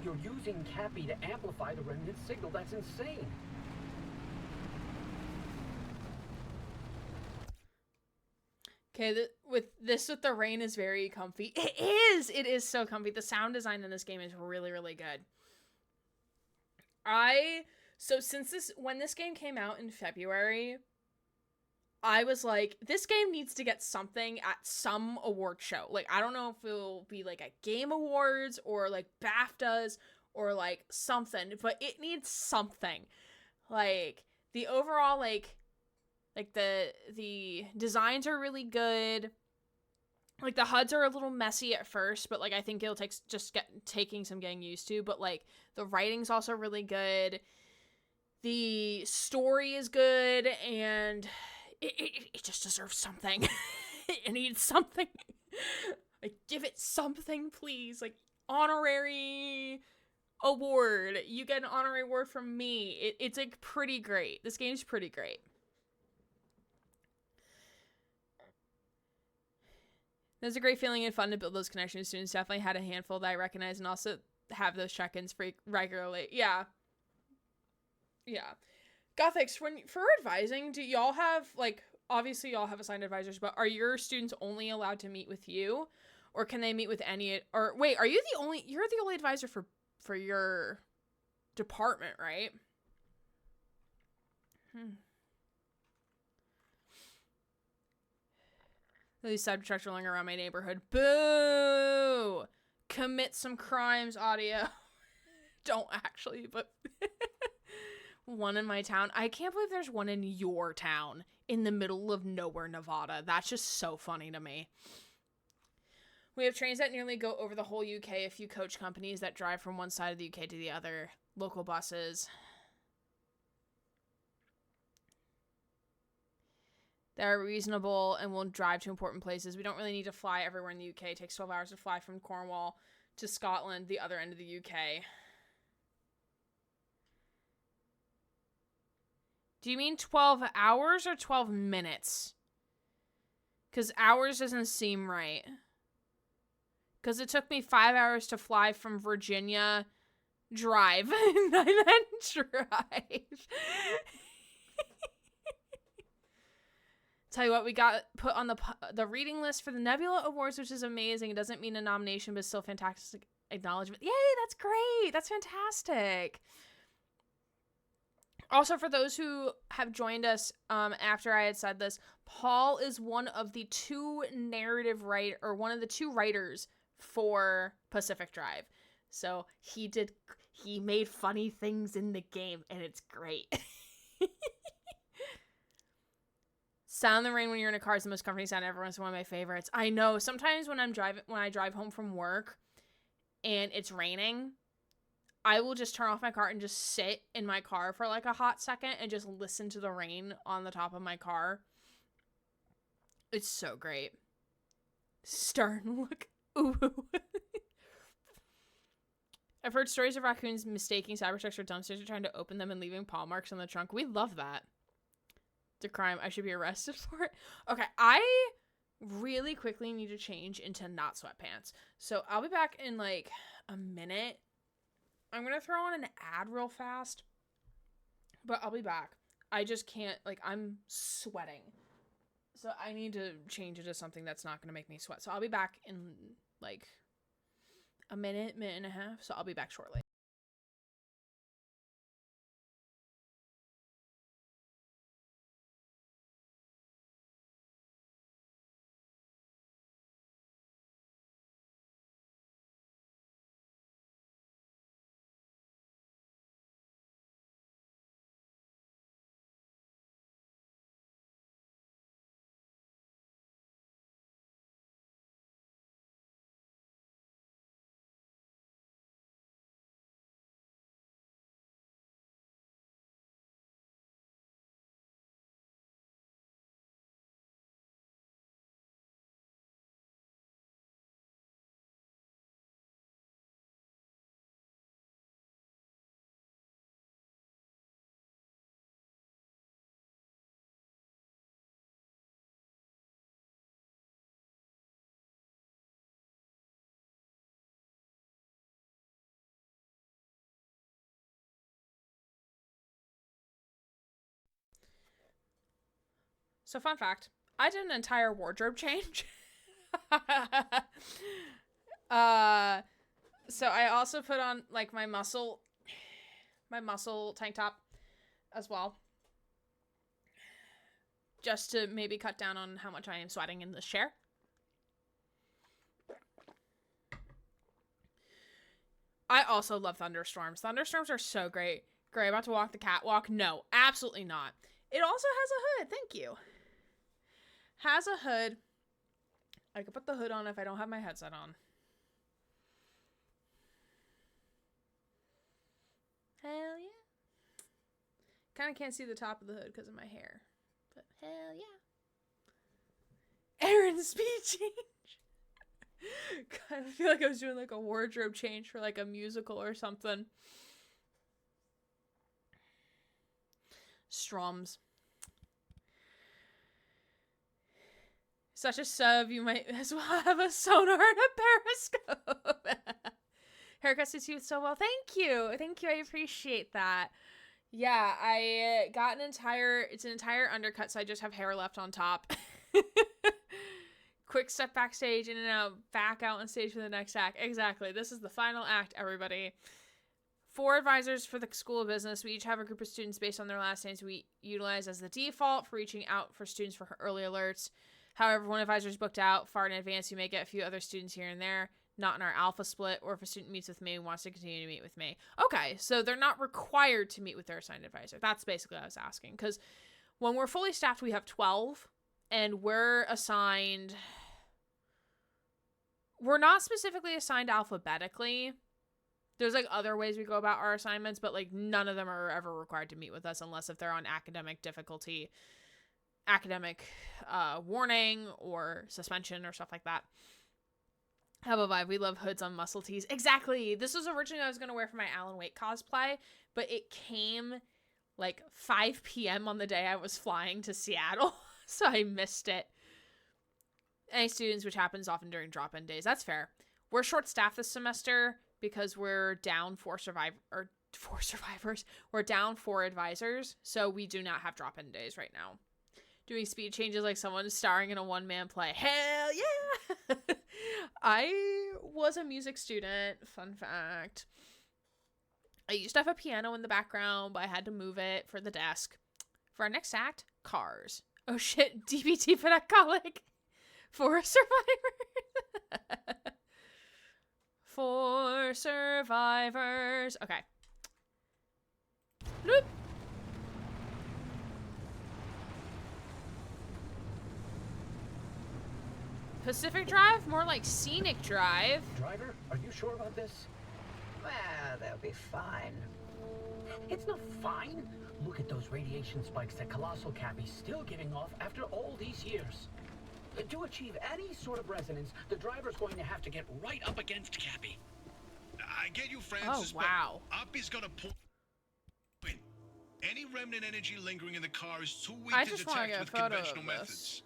Speaker 9: You're using Cappy to amplify the remnant signal. That's insane.
Speaker 1: Okay, with the rain is very comfy. It is so comfy. The sound design in this game is really, really good. So when this game came out in February, I was like, this game needs to get something at some award show. Like, I don't know if it'll be like a Game Awards or like BAFTAs or like something, but it needs something. Like, the overall like Like the designs are really good. Like the HUDs are a little messy at first, but like I think it'll take taking some getting used to. But like the writing's also really good. The story is good, and it just deserves something. It needs something. Like, give it something, please. Like, honorary award. You get an honorary award from me. It's like pretty great. This game's pretty great. There's a great feeling and fun to build those connections with students. Definitely had a handful that I recognize and also have those check-ins regularly. Yeah. Yeah. Gothics, for advising, do y'all have, like, obviously y'all have assigned advisors, but are your students only allowed to meet with you? Or can they meet with any, or wait, you're the only advisor for your department, right? These side trucks rolling around my neighborhood. Boo! Commit some crimes, audio. Don't actually, but one in my town. I can't believe there's one in your town in the middle of nowhere, Nevada. That's just so funny to me. We have trains that nearly go over the whole UK, a few coach companies that drive from one side of the UK to the other, local buses. They're reasonable and will drive to important places. We don't really need to fly everywhere in the UK. It takes 12 hours to fly from Cornwall to Scotland, the other end of the UK. Do you mean 12 hours or 12 minutes? Because hours doesn't seem right. Because it took me 5 hours to fly from Virginia, drive, and then drive. Tell you what, we got put on the reading list for the Nebula Awards, which is amazing. It doesn't mean a nomination, but still fantastic acknowledgement. Yay, that's great. That's fantastic. Also, for those who have joined us after I had said this, Paul is one of the two one of the two writers for Pacific Drive. So he made funny things in the game, and it's great. Sound the rain when you're in a car is the most comforting sound ever. It's one of my favorites. I know. Sometimes when I drive home from work and it's raining, I will just turn off my car and just sit in my car for like a hot second and just listen to the rain on the top of my car. It's so great. Stern look. Ooh. I've heard stories of raccoons mistaking Cybertrucks for dumpsters or trying to open them and leaving paw marks on the trunk. We love that. It's a crime. I should be arrested for it. Okay, I really quickly need to change into not sweatpants. So I'll be back in like a minute. I'm going to throw on an ad real fast, but I'll be back. I just can't, like, I'm sweating. So I need to change it to something that's not going to make me sweat. So I'll be back in like a minute and a half. So I'll be back shortly. So fun fact, I did an entire wardrobe change. So I also put on like my muscle tank top as well. Just to maybe cut down on how much I am sweating in this chair. I also love thunderstorms. Thunderstorms are so great. Great, about to walk the catwalk? No, absolutely not. It also has a hood. Thank you. Has a hood. I could put the hood on if I don't have my headset on. Hell yeah. Kind of can't see the top of the hood because of my hair. But hell yeah. Aaron's speed change. God, I feel like I was doing like a wardrobe change for like a musical or something. Stroms. Such a sub, you might as well have a sonar and a periscope. Haircut suits you so well. Thank you. Thank you. I appreciate that. Yeah, I got it's an entire undercut, so I just have hair left on top. Quick step backstage, in and out, back out on stage for the next act. Exactly. This is the final act, everybody. 4 advisors for the School of Business. We each have a group of students based on their last names we utilize as the default for reaching out for students for early alerts. However, one advisor is booked out far in advance. We may get a few other students here and there, not in our alpha split, or if a student meets with me and wants to continue to meet with me. Okay, so they're not required to meet with their assigned advisor. That's basically what I was asking. Because when we're fully staffed, we have 12, and we're assigned... We're not specifically assigned alphabetically. There's, like, other ways we go about our assignments, but, like, none of them are ever required to meet with us unless if they're on academic difficulty, academic warning, or suspension, or stuff like that. Have a vibe. We love hoods on muscle tees. Exactly. This was originally what I was going to wear for my Alan Wake cosplay, but it came, like, 5 p.m. on the day I was flying to Seattle, so I missed it. Any students, which happens often during drop-in days. That's fair. We're short-staffed this semester because we're down 4 survivors. We're down 4 advisors, so we do not have drop-in days right now. Doing speed changes like someone starring in a one-man play. Hell yeah! I was a music student. Fun fact. I used to have a piano in the background, but I had to move it for the desk. For our next act, Cars. Oh shit, DBT Pedacolic. 4 survivors. 4 survivors. Okay. Bloop. Pacific Drive? More like Scenic Drive.
Speaker 9: Driver, are you sure about this?
Speaker 4: Well, they'll be fine.
Speaker 9: It's not fine. Look at those radiation spikes that Colossal Cappy's still giving off after all these years. To achieve any sort of resonance, the driver's going to have to get right up against Cappy.
Speaker 7: I get you, Francis.
Speaker 1: Oh, wow.
Speaker 7: But Oppie's got a point. Any remnant energy lingering in the car is too weak
Speaker 1: I
Speaker 7: to
Speaker 1: just want to
Speaker 7: detect
Speaker 1: get a
Speaker 7: with
Speaker 1: photo
Speaker 7: conventional
Speaker 1: of
Speaker 7: methods.
Speaker 1: this.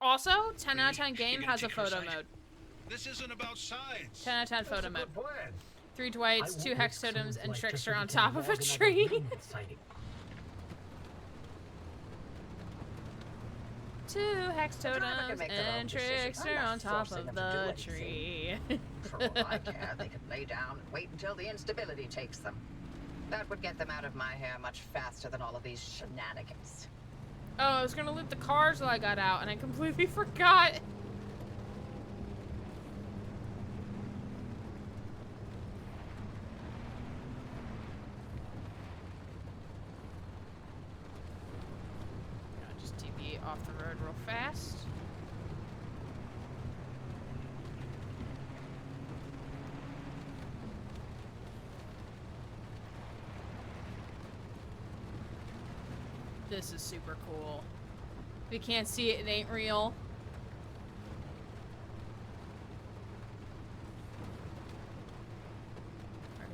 Speaker 1: Also, 10 out of 10 game has a photo mode.
Speaker 7: This isn't about sides.
Speaker 1: 10 out of 10 photo
Speaker 2: That's a
Speaker 1: mode.
Speaker 2: good plan.
Speaker 1: 3 Dwights, 2 Hex
Speaker 9: Someone's
Speaker 1: Totems, and
Speaker 9: life just
Speaker 1: Trickster
Speaker 9: so
Speaker 1: on
Speaker 9: we
Speaker 1: top
Speaker 9: can
Speaker 1: of a
Speaker 9: log another
Speaker 1: tree.
Speaker 9: remnant sighting.
Speaker 1: 2 Hex
Speaker 4: driver can
Speaker 1: Totems
Speaker 4: make their own
Speaker 1: and
Speaker 4: decisions.
Speaker 1: Trickster
Speaker 4: I'm not
Speaker 1: on top
Speaker 4: forcing
Speaker 1: of
Speaker 4: them to do
Speaker 1: the
Speaker 4: anything.
Speaker 1: tree.
Speaker 4: For all I care, they could lay down and wait until the instability takes them. That would get them out of my hair much faster than all of these shenanigans.
Speaker 1: Oh, I was gonna loot the cars while I got out, and I completely forgot. I'll just deviate off the road real fast. This is super cool. If you can't see it, it ain't real.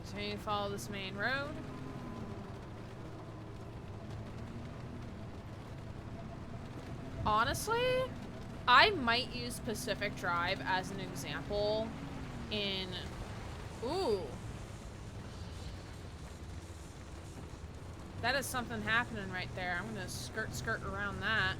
Speaker 1: Continue to follow this main road. Honestly, I might use Pacific Drive as an example in... Ooh. That is something happening right there. I'm gonna skirt around that.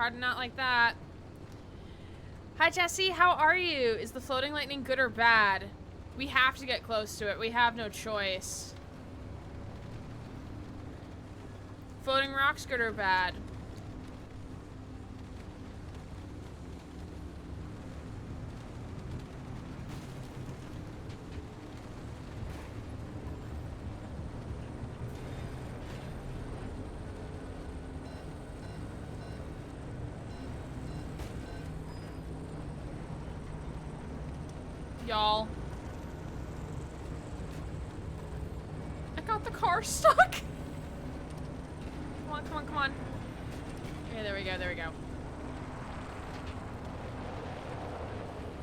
Speaker 1: Hard not like that. Hi, Jesse. How are you? Is the floating lightning good or bad? We have to get close to it. We have no choice. Floating rocks good or bad? Y'all. I got the car stuck. Come on, come on, come on. Okay, there we go, there we go.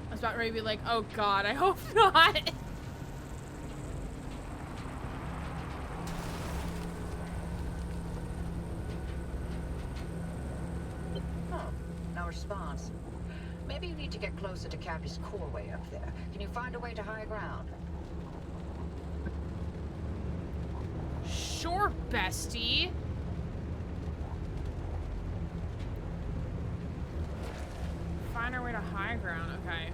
Speaker 1: I was about ready to be like, oh god, I hope not.
Speaker 4: Huh. No response. Maybe you need to get closer to Cappy's core way up there. Can you find a way to high ground?
Speaker 1: Sure, bestie. Find our way to high ground, okay.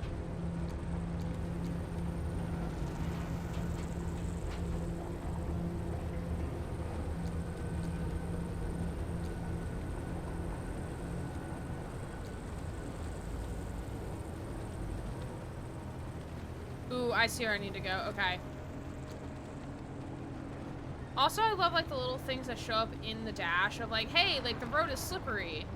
Speaker 1: Ooh, I see where I need to go. Okay. Also, I love, like, the little things that show up in the dash of, like, hey, like, the road is slippery.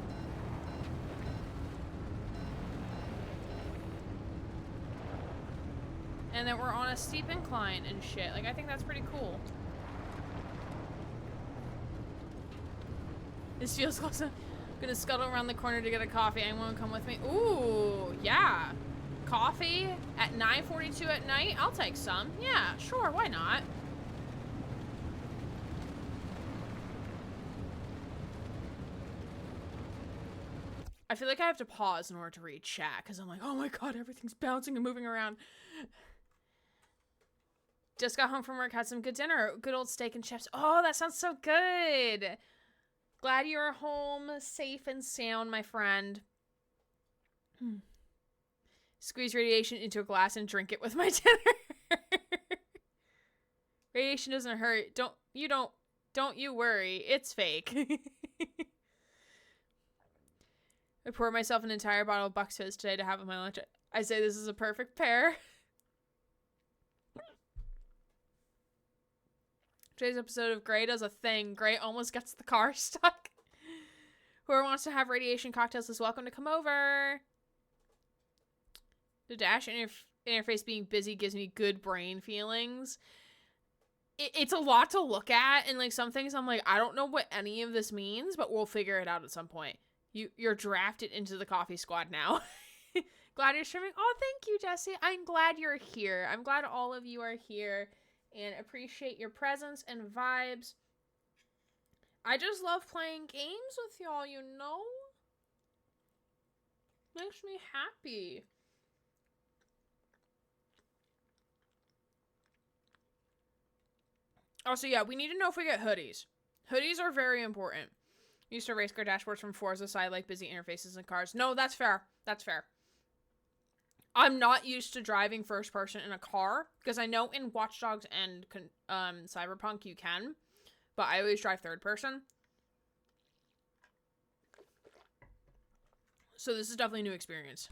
Speaker 1: And that we're on a steep incline and shit. Like, I think that's pretty cool. This feels close. I'm gonna scuttle around the corner to get a coffee. Anyone come with me? Ooh, yeah. Coffee at 9:42 at night? I'll take some. Yeah, sure, why not? I feel like I have to pause in order to read chat because I'm like, oh my god, everything's bouncing and moving around. Just got home from work, had some good dinner. Good old steak and chips. Oh, that sounds so good. Glad you're home, safe and sound, my friend. Squeeze radiation into a glass and drink it with my dinner. Radiation doesn't hurt. Don't you worry. It's fake. I poured myself an entire bottle of Bucks Fizz today to have with my lunch. I say this is a perfect pair. Today's episode of Gray does a thing. Gray almost gets the car stuck. Whoever wants to have radiation cocktails is welcome to come over. The dash interface being busy gives me good brain feelings. It's a lot to look at, and like some things I'm like, I don't know what any of this means, but we'll figure it out at some point. You're drafted into the coffee squad now. Glad you're streaming. Oh, thank you, Jesse. I'm glad you're here. I'm glad all of you are here and appreciate your presence and vibes. I just love playing games with y'all, you know? Makes me happy. Also, yeah, we need to know if we get hoodies. Hoodies are very important. Used to race car dashboards from Forza, so I like busy interfaces in cars. No, that's fair. That's fair. I'm not used to driving first person in a car, because I know in Watch Dogs and Cyberpunk you can, but I always drive third person. So this is definitely a new experience.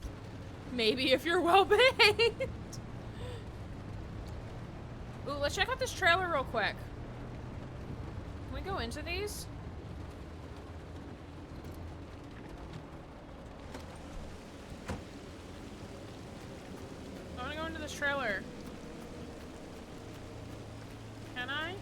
Speaker 1: Maybe if you're well behaved. Ooh, let's check out this trailer real quick. Can we go into these? I want to go into this trailer. Can I?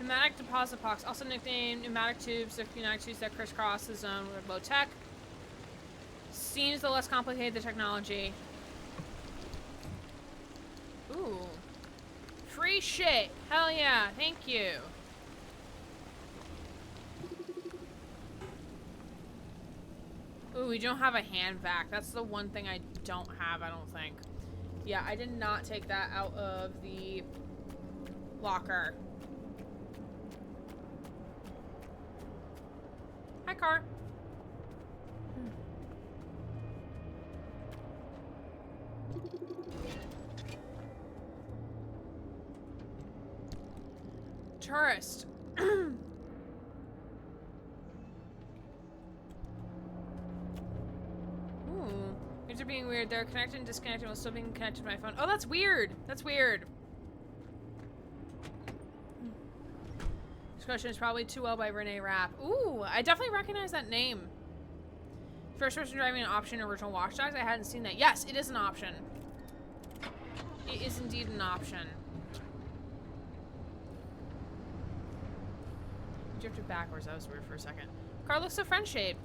Speaker 1: Pneumatic deposit box, also nicknamed pneumatic tubes. They're pneumatic tubes that crisscross the zone with low tech. Seems the less complicated the technology. Ooh. Free shit. Hell yeah. Thank you. we don't have a hand vac. That's the one thing I don't have, I don't think. Yeah, I did not take that out of the locker. Hi, car. Tourist. Ooh. Things are being weird. They're connected and disconnected while still being connected to my phone. Oh, that's weird. That's weird. This question is probably Too Well by Renee Rapp. Ooh, I definitely recognize that name. First person driving an option in original Watch Dogs. I hadn't seen that. Yes, it is an option. It is indeed an option. Drifted backwards. That was weird for a second. Car looks so French-shaped.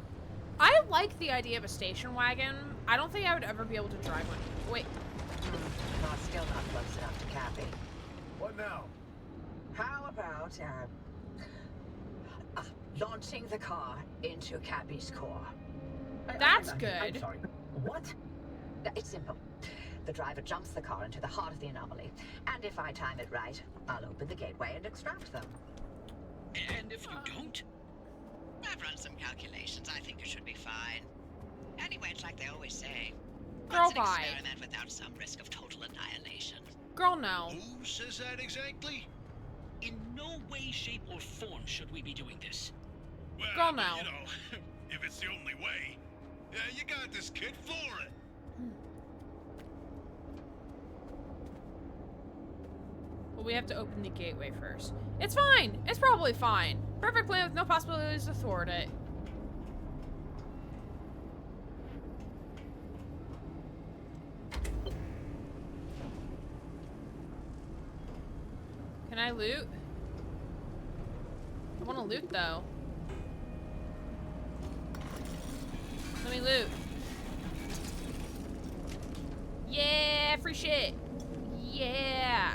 Speaker 1: I like the idea of a station wagon. I don't think I would ever be able to drive one. Wait.
Speaker 4: Not still not close enough to Cappy.
Speaker 2: What now?
Speaker 4: How about launching the car into Cappy's core?
Speaker 1: That's
Speaker 9: I'm
Speaker 1: good.
Speaker 9: sorry. What?
Speaker 4: It's simple. The driver jumps the car into the heart of the anomaly, and if I time it right, I'll open the gateway and extract them.
Speaker 3: And if you don't?
Speaker 5: I've run some calculations. I think you should be fine. Anyway, it's like they always say.
Speaker 1: Girl,
Speaker 5: What's an
Speaker 1: bye.
Speaker 5: experiment without some risk of total annihilation?
Speaker 1: Girl, no.
Speaker 7: Who says that exactly?
Speaker 3: In no way, shape, or form should we be doing this.
Speaker 7: Well,
Speaker 1: Girl, no.
Speaker 7: you know, if it's the only way. Yeah, you got this, kid. Floor it.
Speaker 1: Well, we have to open the gateway first. It's fine. It's probably fine. Perfect plan with no possibilities to thwart it. Can I loot? I want to loot, though. Let me loot. Yeah, free shit. Yeah.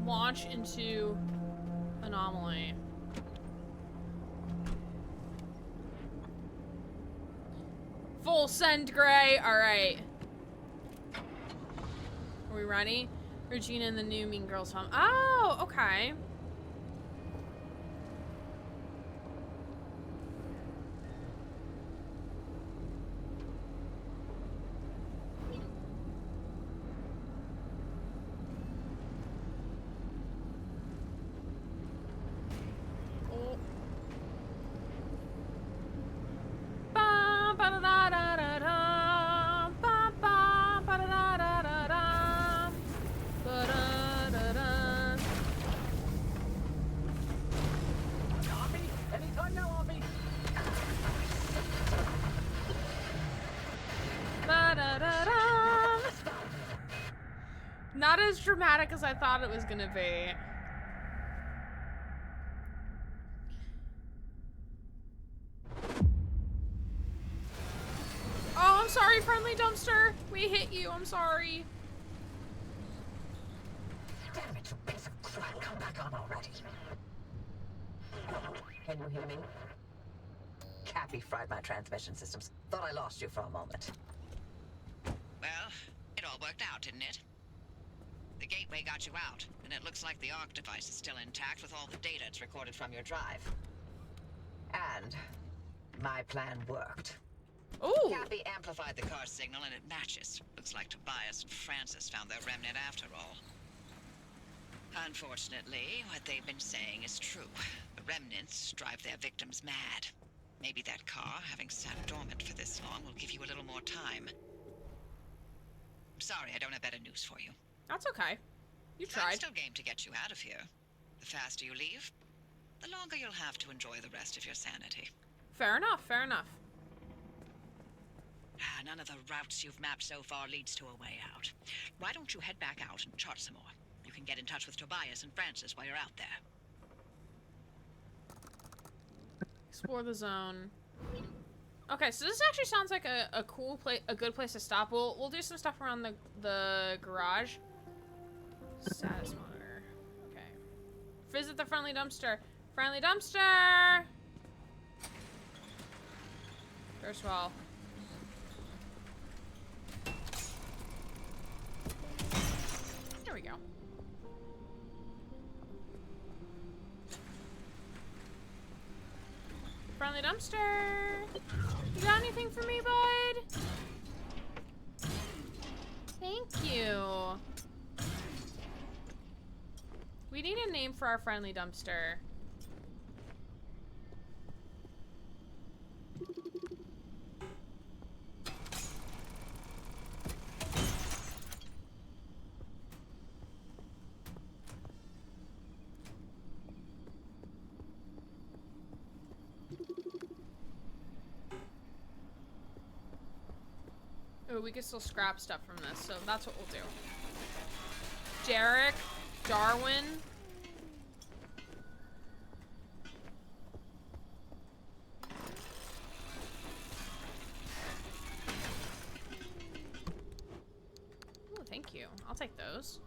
Speaker 1: Launch into anomaly. Full send, Gray. All right. Are we ready? Regina and the new Mean Girls home. Oh, okay. Not as dramatic as I thought it was gonna be. Oh, I'm sorry, friendly dumpster. We hit you. I'm sorry.
Speaker 4: Damn it, you piece of crap. Come back on already. Can you hear me? Cappy fried my transmission systems. Thought I lost you for a moment.
Speaker 5: Well, it all worked out, didn't it? The gateway got you out, and it looks like the ARC device is still intact with all the data it's recorded from your drive.
Speaker 4: And my plan worked.
Speaker 1: Ooh.
Speaker 5: Cappy amplified the car signal, and it matches. Looks like Tobias and Francis found their remnant after all. Unfortunately, what they've been saying is true. The remnants drive their victims mad. Maybe that car, having sat dormant for this long, will give you a little more time. I'm sorry, I don't have better news for you.
Speaker 1: That's okay. You
Speaker 5: I'm
Speaker 1: tried.
Speaker 5: still game to get you out of here. The faster you leave, the longer you'll have to enjoy the rest of your sanity.
Speaker 1: Fair enough. Fair enough.
Speaker 5: None of the routes you've mapped so far leads to a way out. Why don't you head back out and chart some more? You can get in touch with Tobias and Francis while you're out there.
Speaker 1: Explore the zone. Okay, so this actually sounds like a cool place, a good place to stop. We'll do some stuff around the garage. Status monitor. Okay. Visit the friendly dumpster. Friendly dumpster. First of all. There we go. Friendly dumpster. You got anything for me, bud? Thank you. We need a name for our friendly dumpster. Oh, we can still scrap stuff from this, so that's what we'll do. Derek, Darwin. Oh, thank you. I'll take those.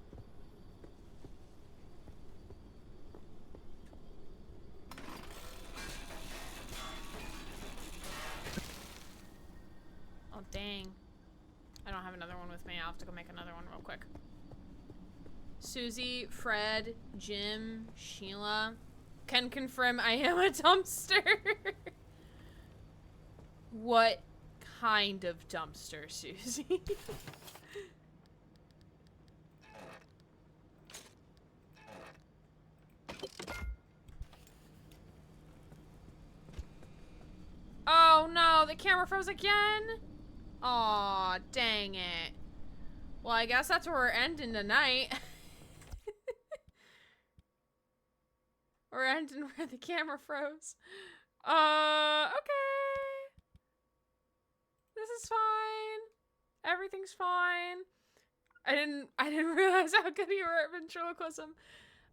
Speaker 1: Oh, dang. I don't have another one with me. I'll have to go make another one real quick. Susie, Fred, Jim, Sheila can confirm I am a dumpster. What kind of dumpster, Susie? Oh no, the camera froze again? Aw, dang it. Well, I guess that's where we're ending tonight. We're ending where the camera froze. Okay. This is fine. Everything's fine. I didn't realize how good you were at ventriloquism.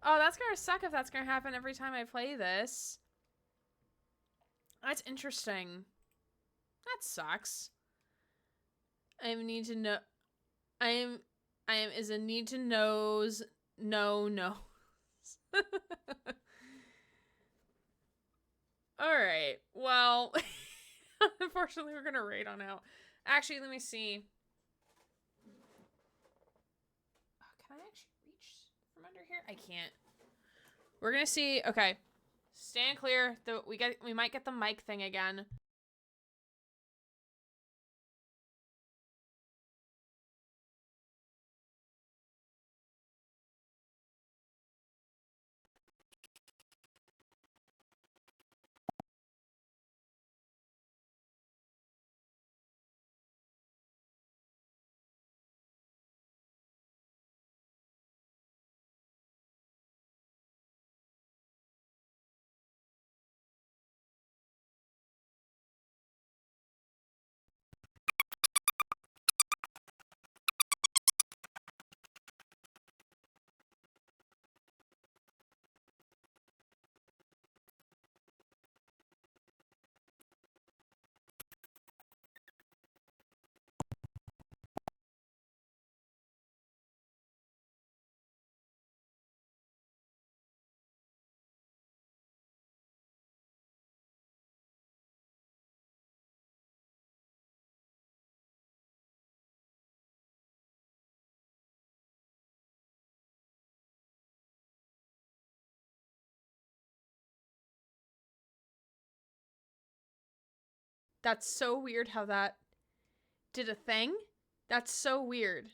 Speaker 1: Oh, that's gonna suck if that's gonna happen every time I play this. That's interesting. That sucks. I need to know. I am is a need to knows. No. Alright, well, unfortunately we're gonna raid on out. Actually, let me see. Oh, can I actually reach from under here? I can't. We're gonna see. Okay, stand clear. We might get the mic thing again. That's so weird how that did a thing. That's so weird.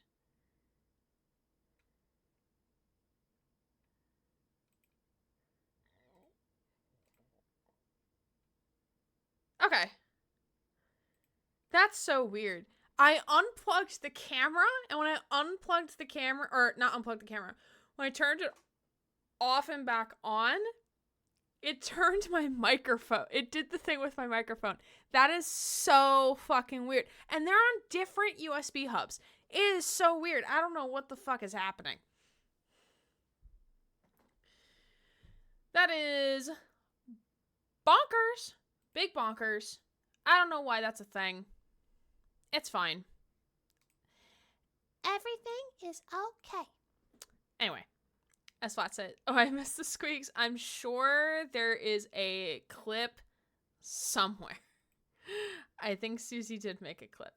Speaker 1: Okay. That's so weird. I unplugged the camera, and when I unplugged the camera, or not unplugged the camera, when I turned it off and back on, It turned my microphone. It did the thing with my microphone. That is so fucking weird. And they're on different USB hubs. It is so weird. I don't know what the fuck is happening. That is bonkers. Big bonkers. I don't know why that's a thing. It's fine. Everything is okay. Anyway, as Flat said, oh, I missed the squeaks. I'm sure there is a clip somewhere. I think Susie did make a clip.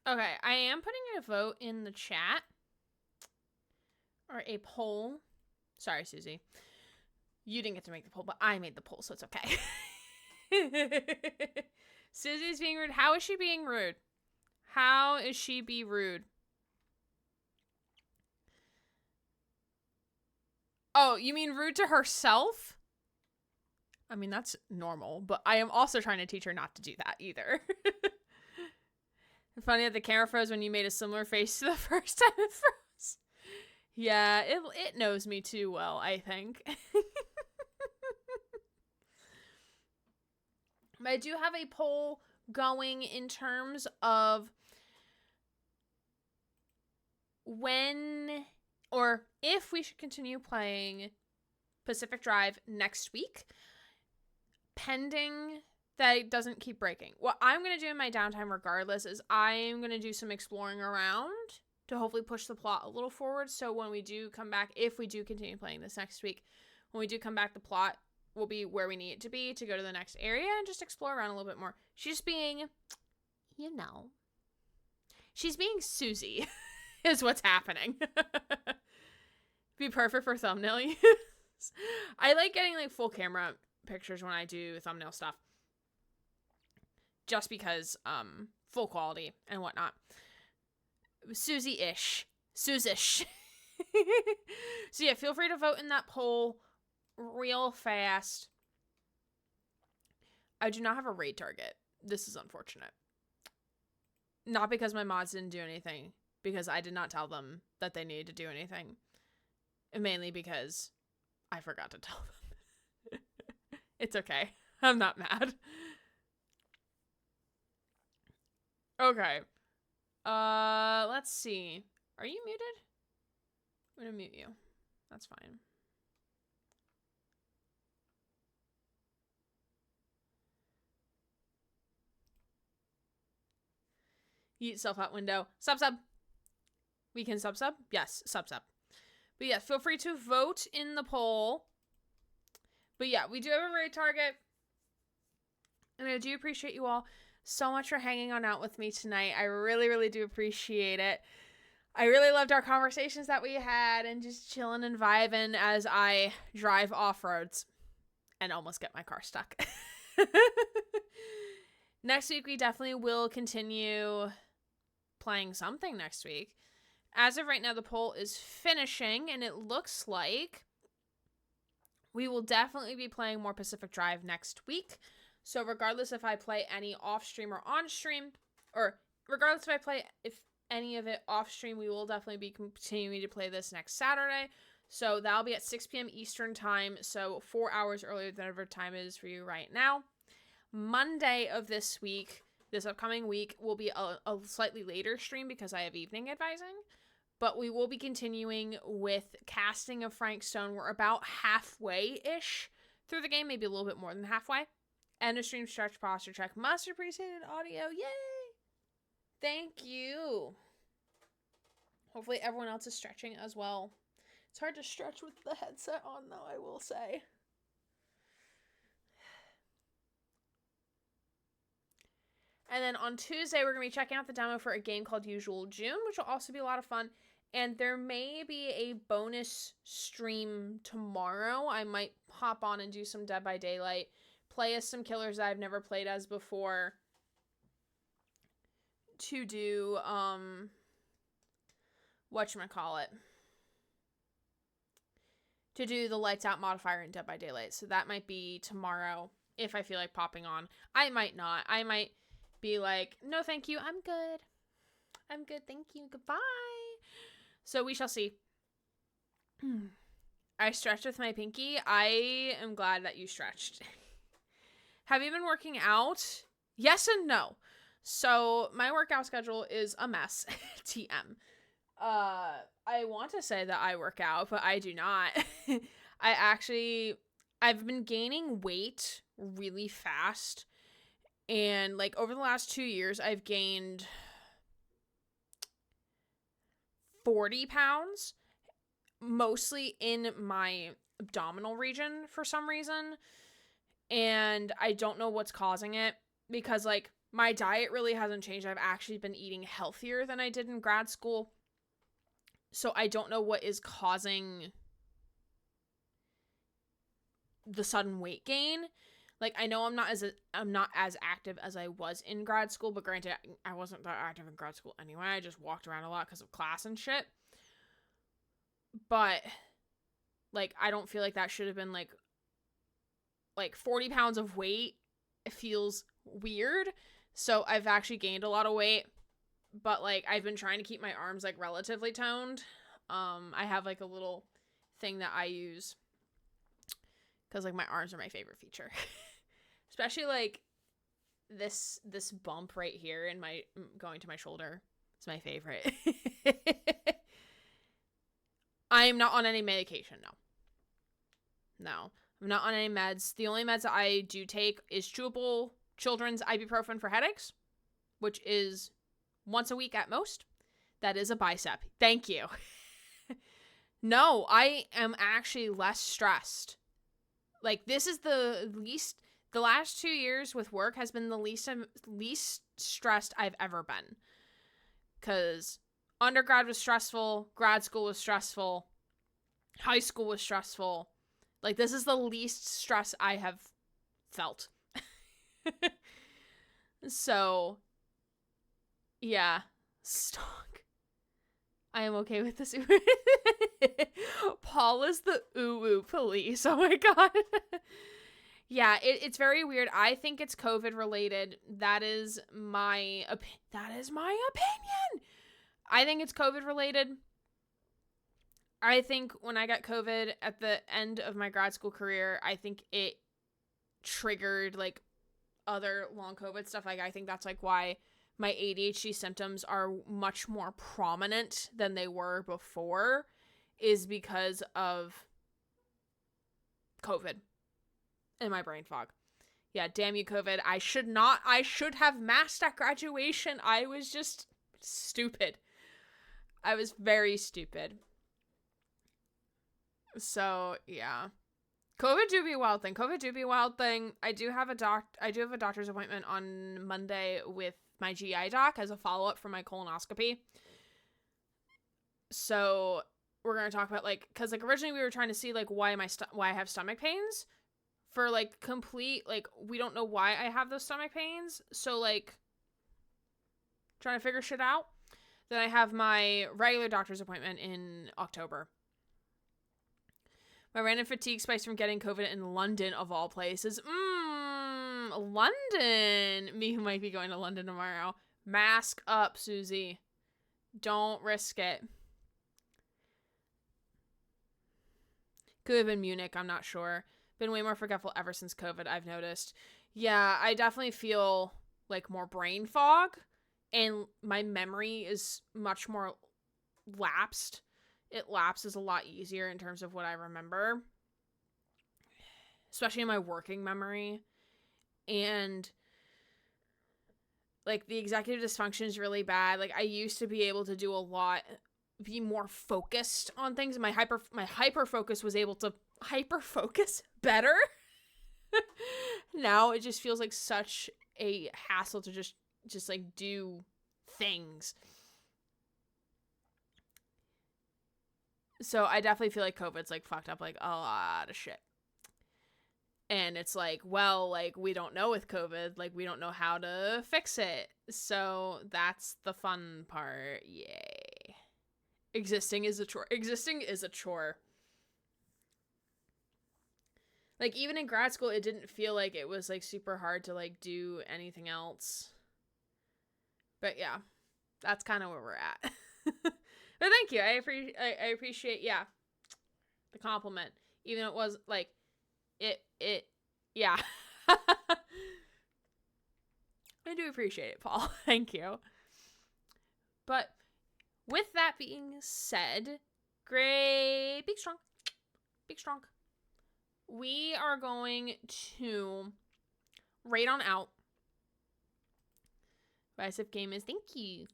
Speaker 1: Okay, I am putting a vote in the chat. Or a poll. Sorry, Susie. You didn't get to make the poll, but I made the poll, so it's okay. Susie's being rude. How is she being rude? How is she be rude? Oh, you mean rude to herself? I mean, that's normal, but I am also trying to teach her not to do that either. Funny that the camera froze when you made a similar face to the first time it froze. Yeah, it knows me too well, I think. But I do have a poll going in terms of when or if we should continue playing Pacific Drive next week, pending that it doesn't keep breaking. What I'm going to do in my downtime regardless is I'm going to do some exploring around to hopefully push the plot a little forward. So when we do come back, if we do continue playing this next week, when we do come back, the plot will be where we need it to be to go to the next area and just explore around a little bit more. She's being, you know, she's being Susie is what's happening. Be perfect for thumbnail use. I like getting like full camera pictures when I do thumbnail stuff. Just because, full quality and whatnot. Susie-ish. Susie-ish. So yeah, feel free to vote in that poll real fast. I do not have a raid target. This is unfortunate. Not because my mods didn't do anything, because I did not tell them that they needed to do anything. And mainly because I forgot to tell them. It's okay. I'm not mad. Okay. Let's see. Are you muted? I'm gonna mute you. That's fine. Eat self out window. Sub. We can sub. Yes, sub. But yeah, feel free to vote in the poll. But yeah, we do have a raid target. And I do appreciate you all so much for hanging on out with me tonight. I really, really do appreciate it. I really loved our conversations that we had and just chilling and vibing as I drive off-roads and almost get my car stuck. Next week, we definitely will continue playing something next week. As of right now, the poll is finishing, and it looks like we will definitely be playing more Pacific Drive next week. So regardless if I play any off-stream or on-stream, or regardless if any of it off-stream, we will definitely be continuing to play this next Saturday. So that'll be at 6 p.m. Eastern time, so 4 hours earlier than whatever time it is for you right now. Monday of this week, this upcoming week, will be a slightly later stream because I have evening advising. But we will be continuing with casting of Frank Stone. We're about halfway-ish through the game, maybe a little bit more than halfway. End of stream, stretch, posture check, must appreciated audio. Yay! Thank you. Hopefully everyone else is stretching as well. It's hard to stretch with the headset on, though, I will say. And then on Tuesday, we're going to be checking out the demo for a game called Usual June, which will also be a lot of fun. And there may be a bonus stream tomorrow. I might hop on and do some Dead by Daylight. Play as some killers that I've never played as before. To do, whatchamacallit. to do the lights out modifier in Dead by Daylight. So that might be tomorrow if I feel like popping on. I might not. I might be like, no, thank you. I'm good. I'm good. Thank you. Goodbye. So we shall see. I stretched with my pinky. I am glad that you stretched. Have you been working out? Yes and no. So my workout schedule is a mess. TM. I want to say that I work out, but I do not. I've been gaining weight really fast. And like over the last 2 years, I've gained 40 pounds, mostly in my abdominal region for some reason. And I don't know what's causing it because like my diet really hasn't changed. I've actually been eating healthier than I did in grad school. So I don't know what is causing the sudden weight gain. Like I know I'm not as active as I was in grad school, but granted I wasn't that active in grad school anyway. I just walked around a lot because of class and shit. But like I don't feel like that should have been like 40 pounds of weight. It feels weird. So I've actually gained a lot of weight. But, like, I've been trying to keep my arms, like, relatively toned. I have, like, a little thing that I use. Because, like, my arms are my favorite feature. Especially, like, this bump right here in my, going to my shoulder. Is my favorite. I am not on any medication, no. No. I'm not on any meds. The only meds that I do take is chewable children's ibuprofen for headaches. Which is once a week at most. That is a bicep. Thank you. No, I am actually less stressed. Like, this is the last 2 years with work has been the least stressed I've ever been. Because undergrad was stressful, grad school was stressful, high school was stressful. Like, this is the least stress I have felt. So, yeah, stonk. I am okay with this. Paul is the ooh police. Oh my god. Yeah, it's very weird. I think it's COVID related. That is my opinion. I think it's COVID related. I think when I got COVID at the end of my grad school career, I think it triggered like other long COVID stuff. Like I think that's like why my ADHD symptoms are much more prominent than they were before, is because of COVID and my brain fog. Yeah, damn you, COVID. I should have masked at graduation. I was just stupid. I was very stupid. So, yeah. COVID do be a wild thing. I do have a doctor's appointment on Monday with my GI doc as a follow-up for my colonoscopy. So we're going to talk about like, cause like originally we were trying to see like why I have stomach pains for like complete, like we don't know why I have those stomach pains. So like trying to figure shit out. Then I have my regular doctor's appointment in October. My random fatigue spikes from getting COVID in London, of all places. London. Me who might be going to London tomorrow. Mask up, Susie. Don't risk it. Could have been Munich, I'm not sure. Been way more forgetful ever since COVID, I've noticed. Yeah, I definitely feel like more brain fog. And my memory is much more lapsed. It lapses a lot easier in terms of what I remember, especially in my working memory. And like the executive dysfunction is really bad. Like I used to be able to do a lot, be more focused on things. My hyper focus was able to hyper focus better. Now it just feels like such a hassle to just like do things. So I definitely feel like COVID's like fucked up like a lot of shit. And it's like, well, like we don't know with COVID, like we don't know how to fix it. So that's the fun part. Yay. Existing is a chore. Like, even in grad school, it didn't feel like it was, like, super hard to, like, do anything else. But, yeah, that's kind of where we're at. But thank you. I appreciate, yeah, the compliment. Even though it was, like, yeah. I do appreciate it, Paul. Thank you. But with that being said, great, big strong, we are going to rate on out. Bicep Gamers, thank you.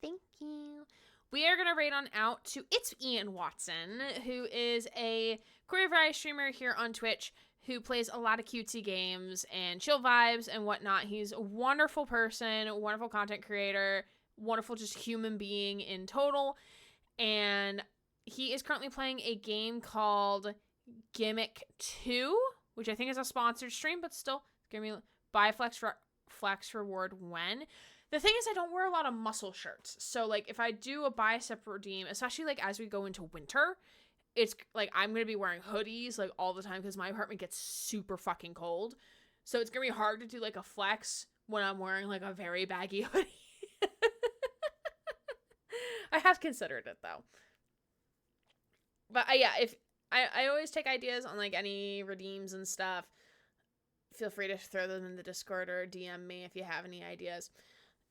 Speaker 1: Thank you. We are going to rate on out to It's Ian Watson, who is a Queer Variety streamer here on Twitch, who plays a lot of cutesy games and chill vibes and whatnot. He's a wonderful person, a wonderful content creator, wonderful just human being in total. And he is currently playing a game called Gimmick 2, which I think is a sponsored stream, but still, give me buy flex reward when. The thing is, I don't wear a lot of muscle shirts. So, like, if I do a bicep redeem, especially, like, as we go into winter, it's, like, I'm going to be wearing hoodies, like, all the time because my apartment gets super fucking cold. So, it's going to be hard to do, like, a flex when I'm wearing, like, a very baggy hoodie. I have considered it, though. But, yeah, if I always take ideas on, like, any redeems and stuff. Feel free to throw them in the Discord or DM me if you have any ideas.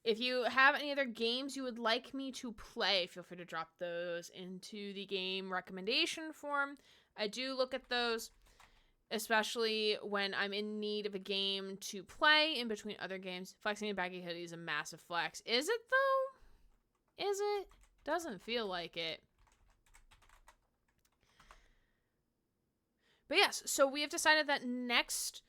Speaker 1: If you have any other games you would like me to play, feel free to drop those into the game recommendation form. I do look at those, especially when I'm in need of a game to play in between other games. Flexing a baggy hoodie is a massive flex. Is it, though? Is it? Doesn't feel like it. But yes, so we have decided that next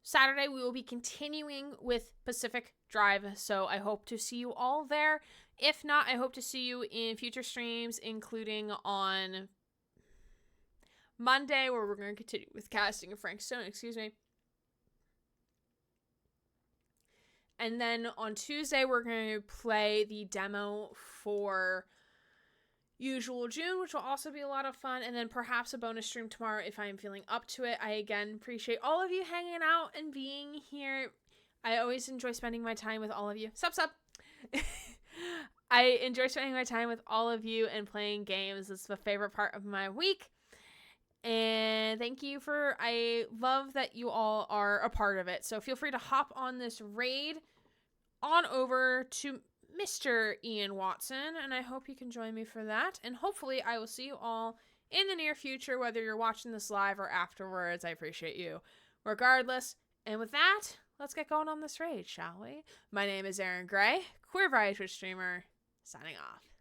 Speaker 1: Saturday we will be continuing with Pacific Drive, so I hope to see you all there. If not, I hope to see you in future streams, including on Monday, where we're going to continue with casting of Frank Stone, And then on Tuesday, we're going to play the demo for Usual June, which will also be a lot of fun, and then perhaps a bonus stream tomorrow if I am feeling up to it. I again appreciate all of you hanging out and being here. I always enjoy spending my time with all of you. Sup. I enjoy spending my time with all of you and playing games. It's the favorite part of my week. And thank you I love that you all are a part of it. So feel free to hop on this raid on over to Mr. Ian Watson, and I hope you can join me for that. And hopefully I will see you all in the near future, whether you're watching this live or afterwards. I appreciate you regardless. And with that, let's get going on this raid, shall we? My name is Aaron Gray, Queer Variety Twitch streamer, signing off.